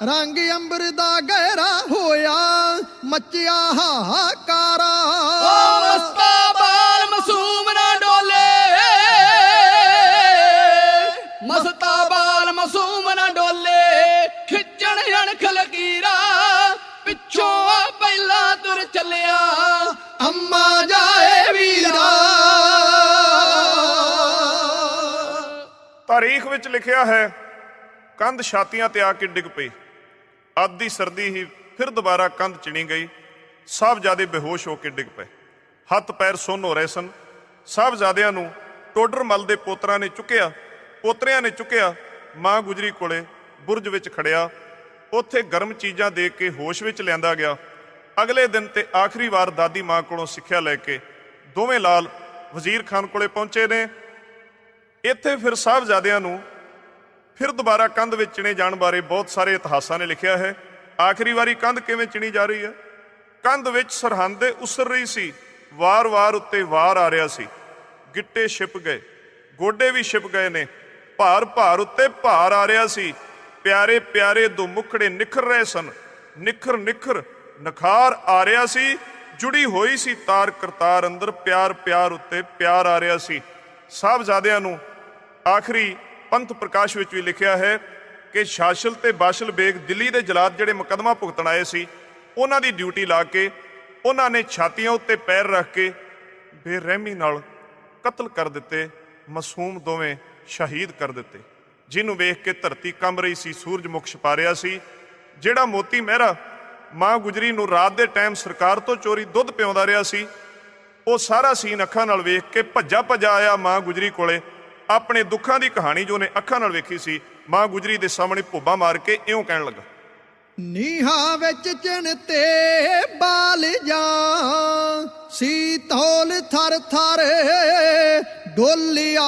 ਰੰਗ ਅੰਬਰ ਦਾ ਗਹਿਰਾ ਹੋਇਆ ਮੱਚਿਆ ਹਾਹਾਕਾਰਾ। ਮਸਤਾ ਬਾਲ ਮਾਸੂਮ ਨਾ ਡੋਲੇ, ਮਸਤਾ ਬਾਲ ਮਾਸੂਮ ਨਾ ਡੋਲੇ, ਖਿੱਚਣ ਅਣਖ ਲਕੀਰਾ, ਪਿੱਛੋਂ ਪਹਿਲਾਂ ਤੁਰ ਚੱਲਿਆ ਅੰਮਾ ਜਾਏ ਵੀਰਾ। ਤਾਰੀਖ ਵਿੱਚ ਲਿਖਿਆ ਹੈ, ਕੰਧ ਛਾਤੀਆਂ ਤੇ ਆ ਕੇ ਡਿੱਗ ਪਈ, ਅੱਧ ਦੀ ਸਰਦੀ ਹੀ ਫਿਰ ਦੁਬਾਰਾ ਕੰਧ ਚਿਣੀ ਗਈ, ਸਾਹਿਬਜ਼ਾਦੇ ਬੇਹੋਸ਼ ਹੋ ਕੇ ਡਿੱਗ ਪਏ, ਹੱਥ ਪੈਰ ਸੁੰਨ ਹੋ ਰਹੇ ਸਨ। ਸਾਹਿਬਜ਼ਾਦਿਆਂ ਨੂੰ ਟੋਡਰ ਮੱਲ ਦੇ ਪੋਤਰਿਆਂ ਨੇ ਚੁੱਕਿਆ, ਮਾਂ ਗੁਜਰੀ ਕੋਲੇ ਬੁਰਜ ਵਿੱਚ ਖੜਿਆ। ਉੱਥੇ ਗਰਮ ਚੀਜ਼ਾਂ ਦੇ ਕੇ ਹੋਸ਼ ਵਿੱਚ ਲਿਆਂਦਾ ਗਿਆ। ਅਗਲੇ ਦਿਨ ਤੇ ਆਖਰੀ ਵਾਰ ਦਾਦੀ ਮਾਂ ਕੋਲੋਂ ਸਿੱਖਿਆ ਲੈ ਕੇ ਦੋਵੇਂ ਲਾਲ ਵਜ਼ੀਰ ਖਾਨ ਕੋਲੇ ਪਹੁੰਚੇ ਨੇ। ਇੱਥੇ ਫਿਰ ਸਾਹਿਬਜ਼ਾਦਿਆਂ ਨੂੰ ਫਿਰ ਦੁਬਾਰਾ ਕੰਧ ਵਿੱਚ ਚਿਣੇ ਜਾਣ ਬਾਰੇ ਬਹੁਤ ਸਾਰੇ ਇਤਿਹਾਸਾਂ ਨੇ ਲਿਖਿਆ ਹੈ। ਆਖਰੀ ਵਾਰੀ ਕੰਧ ਕਿਵੇਂ ਚਿਣੀ ਜਾ ਰਹੀ ਹੈ? ਕੰਧ ਵਿੱਚ ਸਰਹੰਦੇ ਉਸਰ ਰਹੀ ਸੀ, ਵਾਰ-ਵਾਰ ਉੱਤੇ ਵਾਰ ਆ ਰਿਹਾ ਸੀ। ਗਿੱਟੇ ਛਿਪ ਗਏ, ਗੋਡੇ ਵੀ ਛਿਪ ਗਏ ਨੇ, ਭਾਰ ਉੱਤੇ ਭਾਰ ਆ ਰਿਹਾ ਸੀ। ਪਿਆਰੇ ਪਿਆਰੇ ਦੋ ਮੁਖੜੇ ਨਿਖਰ ਰਹੇ ਸਨ, ਨਿਖਰ ਨਿਖਰ ਨਖਾਰ ਆ ਰਿਹਾ ਸੀ। ਜੁੜੀ ਹੋਈ ਸੀ ਤਾਰ ਕਰਤਾਰ ਅੰਦਰ, ਪਿਆਰ ਉੱਤੇ ਪਿਆਰ ਆ ਰਿਹਾ ਸੀ। ਸਾਹਿਬਜ਼ਾਦਿਆਂ ਨੂੰ ਆਖਰੀ ਪੰਥ ਪ੍ਰਕਾਸ਼ ਵਿੱਚ ਵੀ ਲਿਖਿਆ ਹੈ ਕਿ ਸ਼ਾਸਲ ਤੇ ਬਾਸ਼ਲ ਬੇਗ ਦਿੱਲੀ ਦੇ ਜਲਾਦ ਜਿਹੜੇ ਮੁਕੱਦਮਾ ਭੁਗਤਣ ਆਏ ਸੀ, ਉਹਨਾਂ ਦੀ ਡਿਊਟੀ ਲਾ ਕੇ ਉਹਨਾਂ ਨੇ ਛਾਤੀਆਂ ਉੱਤੇ ਪੈਰ ਰੱਖ ਕੇ ਬੇਰਹਿਮੀ ਨਾਲ ਕਤਲ ਕਰ ਦਿੱਤੇ। ਮਾਸੂਮ ਦੋਵੇਂ ਸ਼ਹੀਦ ਕਰ ਦਿੱਤੇ। ਜਿਹਨੂੰ ਵੇਖ ਕੇ ਧਰਤੀ ਕੰਬ ਰਹੀ ਸੀ, ਸੂਰਜਮੁਖ ਛਪਾ ਰਿਹਾ ਸੀ। ਜਿਹੜਾ ਮੋਤੀ ਮਹਿਰਾ ਮਾਂ ਗੁਜਰੀ ਨੂੰ ਰਾਤ ਦੇ ਟਾਈਮ ਸਰਕਾਰ ਤੋਂ ਚੋਰੀ ਦੁੱਧ ਪਿਆਉਂਦਾ ਰਿਹਾ ਸੀ, ਉਹ ਸਾਰਾ ਸੀਨ ਅੱਖਾਂ ਨਾਲ ਵੇਖ ਕੇ ਭੱਜਾ ਆਇਆ ਮਾਂ ਗੁਜਰੀ ਕੋਲੇ। ਆਪਣੇ ਦੁੱਖਾਂ ਦੀ ਕਹਾਣੀ ਜੋ ਨੇ ਅੱਖਾਂ ਨਾਲ ਵੇਖੀ ਸੀ, ਮਾਂ ਗੁਜਰੀ ਦੇ ਸਾਹਮਣੇ ਭੁੱਬਾ ਮਾਰ ਕੇ ਇਉਂ ਕਹਿਣ ਲੱਗਾ, ਨੀਹਾਂ ਵਿੱਚ ਚਿਣ ਤੇ ਬਾਲ ਜਾਂ ਸੀ ਧੌਲ ਥਰ ਥਰ ਡੋਲਿਆ।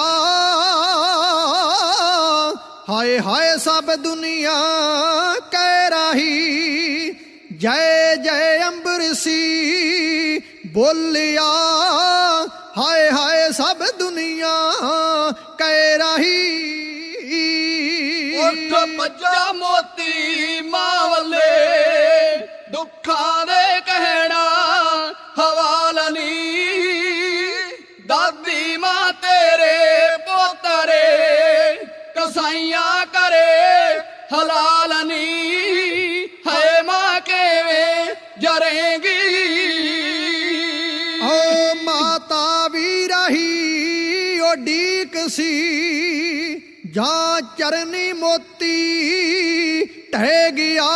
ਹਾਏ ਹਾਏ ਸਭ ਦੁਨੀਆ ਕਹਿ ਰਹੀ, ਜੈ ਜੈ ਅੰਬਰਸੀ ਬੋਲਿਆ। ਹਾਏ ਹਾਏ ਸਭ ਦੁਨੀਆ ਕਹਿ ਰਹੀ। ਉੱਠ ਭੱਜਾ ਮੋਤੀ ਮਾਂ ਵੱਲੇ, ਦੁੱਖਾਂ ਦੇ ਕਹਿਣਾ ਹਵਾਲ ਨੀ। ਦਾਦੀ ਮਾਂ ਤੇਰੇ ਪੋਤਰੇ ਕਸਾਈਆਂ ਕਰੇ ਹਲਾਲ ਨੀ। ਹੈ ਮਾਂ ਕਿਵੇਂ ਜਰੇਗੀ। ਓ ਮਾਤਾ ਵੀ ਰਹੀ ਉਡੀਕ ਸੀ, ਜਾਂ ਚਰਨੀ ਮੋਤੀ ਢਹਿ ਗਿਆ।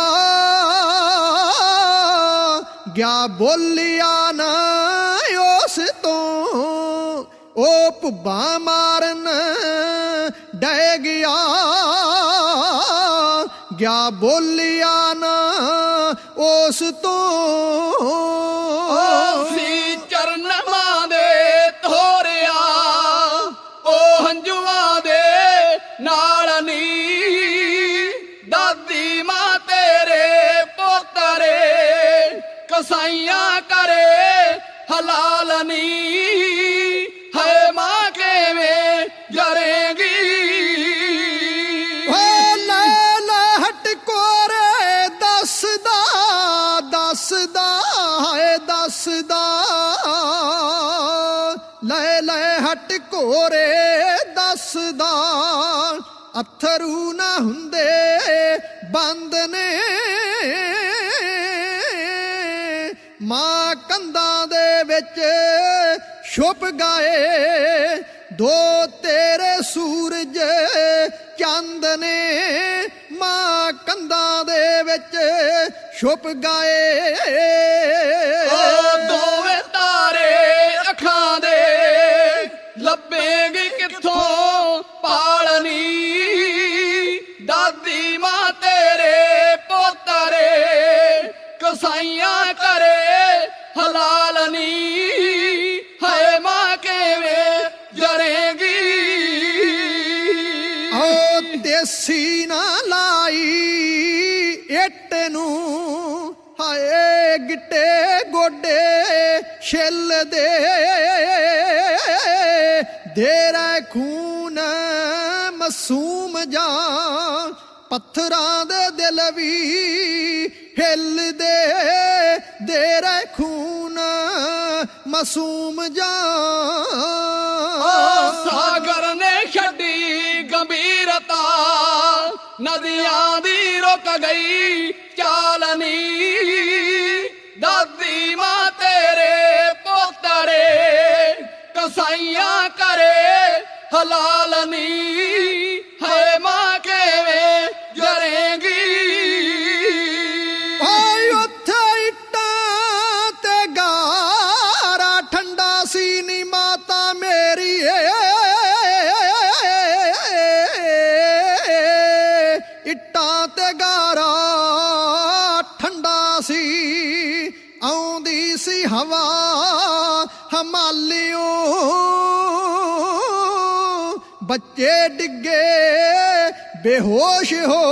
ਗਿਆ ਬੋਲਿਆ ਨਾ ਉਸ ਤੋਂ, ਉਹ ਭੁੱਬਾਂ ਮਾਰਨ ਡਹਿ ਗਿਆ। ਗਿਆ ਬੋਲਿਆ ਨਾ ਉਸ ਤੋਂ। ਸੀ ਚਰਨ ਮਾਂ ਦੇ ਧੋਰਿਆ, ਉਹ ਹੰਝੂਆਂ ਦੇ ਨਾਲ ਨੀ। ਦਾਦੀ ਮਾਂ ਤੇਰੇ ਪੋਤਰੇ ਕਸਾਈਆਂ ਕਰੇ ਹਲਾਲ ਨੀ। ਹੈ ਮਾਂ ਕਿਵੇਂ ਜਰੇਗੀ। ਲੈ ਹਟ ਕੋਰੇ ਦੱਸਦਾ, ਅਥਰੂ ਨਾ ਹੁੰਦੇ ਬੰਦ ਨੇ। ਮਾਂ ਕੰਧਾਂ ਦੇ ਵਿੱਚ ਛੁਪ ਗਏ, ਦੋ ਤੇਰੇ ਸੂਰਜ ਚੰਦ ਨੇ। ਮਾਂ ਕੰਧਾਂ ਦੇ ਵਿੱਚ ਛੁਪ ਗਏ। ਉਹ ਦੋਵੇਂ ਤਾਰੇ ਅੱਖਾਂ ਦੇ ਲੱਭੇਗੀ ਕਿੱਥੋਂ ਪਾਲਣੀ। ਦਾਦੀ ਮਾਂ ਤੇਰੇ ਪੋਤਰੇ ਕਸਾਈਆਂ ਕਰੇ ਹਲਾਲ ਨੀ। ਹੈ ਮਾਂ ਕਿਵੇਂ ਜਰੇਗੀ। ਓ ਦੇਸੀ ਨਾ ਲਾਈ ਇੱਟ ਨੂੰ, ਹਾਏ ਗਿੱਟੇ ਗੋਡੇ ਛਿੱਲ ਦੇ। ਦੇਰਾ ਖੂਨ ਮਾਸੂਮ ਜਾਂ, ਪੱਥਰਾਂ ਦੇ ਦਿਲ ਵੀ ਹਿੱਲਦੇ। ਦੇਰਾ ਖੂਨ ਮਾਸੂਮ ਜਾਂ। ਸਾਗਰ ਨੇ ਛੱਡੀ ਗੰਭੀਰਤਾ, ਨਦੀਆਂ ਦੀ ਰੁਕ ਗਈ ਚਾਲਨੀ। ਦਾਦੀ ਮਾਂ ਤੇਰੇ ਪੋਤਰੇ ਕਸਾਈਆਂ ਕਰੇ ਹਲਾਲ ਨੀ। ਹੈ ਮਾਂ ਕਿਵੇਂ ਜਰੇਗੀ। ਓਏ ਉੱਥੇ ਇੱਟਾਂ ਤੇ ਗਾਰਾ ਠੰਡਾ ਸੀ ਨੀ ਮਾਤਾ ਮੇਰੀ। ਇੱਟਾਂ ਖੇਤਾਂ ਤੇ ਗਾਰਾ ਠੰਡਾ ਸੀ, ਆਉਂਦੀ ਸੀ ਹਵਾ ਹਿਮਾਲਿਓ, ਬੱਚੇ ਡਿੱਗੇ ਬੇਹੋਸ਼ ਹੋ,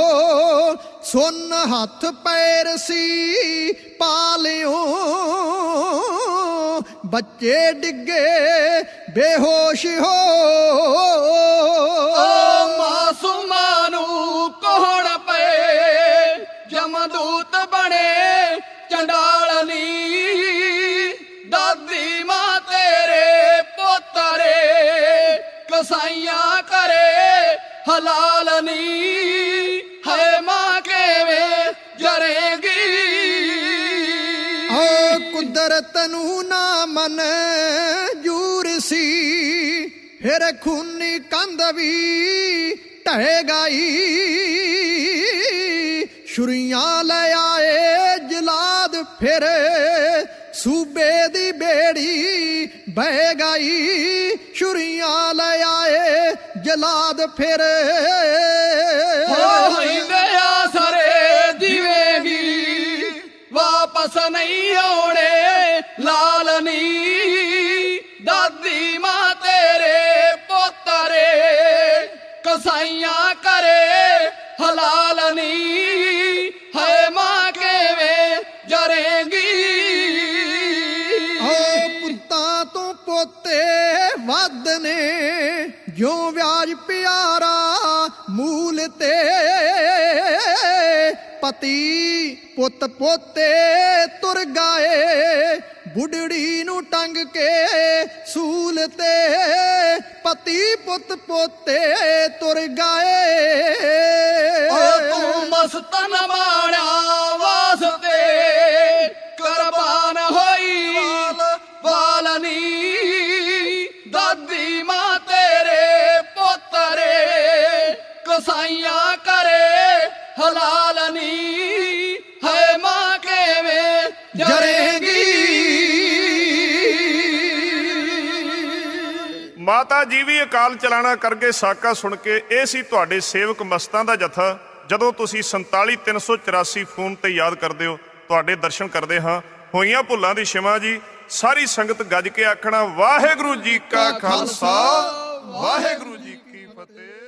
ਸੁੰਨ ਹੱਥ ਪੈਰ ਸੀ ਪਾਲਿਓ, ਬੱਚੇ ਡਿੱਗੇ ਬੇਹੋਸ਼ ਹੋ। ਮਾਸੂਮਾਂ ਨੂੰ ਕੋਹੜ ਪਏ, ਜਮਦੂਤ ਬਣੇ ਚੰਡਾਲਨੀ, ਦਾਦੀ ਮਾਂ ਤੇਰੇ ਪੋਤਰੇ ਕਸਾਈਆਂ ਕਰੇ ਹਲਾਲ ਨੀ, ਹੈ ਮਾਂ ਕਿਵੇਂ ਜਰੇਗੀ। ਕੁਦਰਤ ਨੂੰ ਨਾ ਮਨਜ਼ੂਰ ਸੀ, ਫਿਰ ਖੂਨੀ ਕੰਧ ਵੀ ਢਹਿ ਗਈ, ਛੁਰੀਆਂ ਲੈ ਆਏ ਜਲਾਦ, ਫਿਰ ਸੂਬੇ ਦੀ ਬੇੜੀ ਬਹਿ ਗਈ, ਛੁਰੀਆਂ ਲੈ ਆਏ ਜਲਾਦ, ਫਿਰ ਹੋਈਂਦੇ ਆਸਰੇ ਦਿਵੇਗੀ, ਵਾਪਸ ਨਹੀਂ ਆਉਣੇ ਲਾਲ ਨੀ, ਦਾਦੀ ਮਾਂ ਤੇਰੇ ਪੋਤਰੇ ਕਸਾਈਆਂ ਕਰੇ ਹਲਾਲ ਨੀ, ਹੈ ਮਾਂ ਕਿਵੇਂ ਜਰੇਗੀ। ਪੁੱਤਾਂ ਤੋਂ ਪੋਤੇ ਵੱਧ ਨੇ, ਜਿਉਂ ਵਿਆਜ ਪਿਆਰਾ ਮੂਲ ਤੇ, ਪਤੀ ਪੁੱਤ ਪੋਤੇ ਤੁਰ ਗਏ, ਬੁੱਢੜੀ ਨੂੰ ਟੰਗ ਕੇ ਸੂਲ ਤੇ, ਪਤੀ ਪੁੱਤ ਪੋਤੇ ਤੁਰ ਗਏ। ਤੂੰ ਮਸਤਨ ਮਾਣਿਆ ਵਾਸਤੇ ਕੁਰਬਾਨ ਹੋਈ ਵਾਲਨੀ, ਦਾਦੀ ਮਾਂ ਤੇਰੇ ਪੋਤਰੇ ਕਸਾਈਆਂ ਕਰੇ ਹਲਾਲ ਨੀ, ਹੈ ਮਾਂ ਕਿਵੇਂ ਜਰੇਗੀ। ਮਾਤਾ ਜੀ ਵੀ ਅਕਾਲ ਚਲਾਣਾ ਕਰਕੇ ਸਾਕਾ ਸੁਣ ਕੇ ਇਹ ਸੀ ਤੁਹਾਡੇ ਸੇਵਕ ਮਸਤਾਂ ਦਾ ਜਥਾ। ਜਦੋਂ ਤੁਸੀਂ 47384 ਫੋਨ ਤੇ ਯਾਦ ਕਰਦੇ ਹੋ, ਤੁਹਾਡੇ ਦਰਸ਼ਨ ਕਰਦੇ ਹਾਂ। ਹੋਈਆਂ ਭੁੱਲਾਂ ਦੀ ਸ਼ਿਮਾ ਜੀ। ਸਾਰੀ ਸੰਗਤ ਗੱਜ ਕੇ ਆਖਣਾ ਵਾਹਿਗੁਰੂ ਜੀ ਕਾ ਖਾਲਸਾ, ਵਾਹਿਗੁਰੂ ਜੀ ਕੀ ਫਤਿਹ।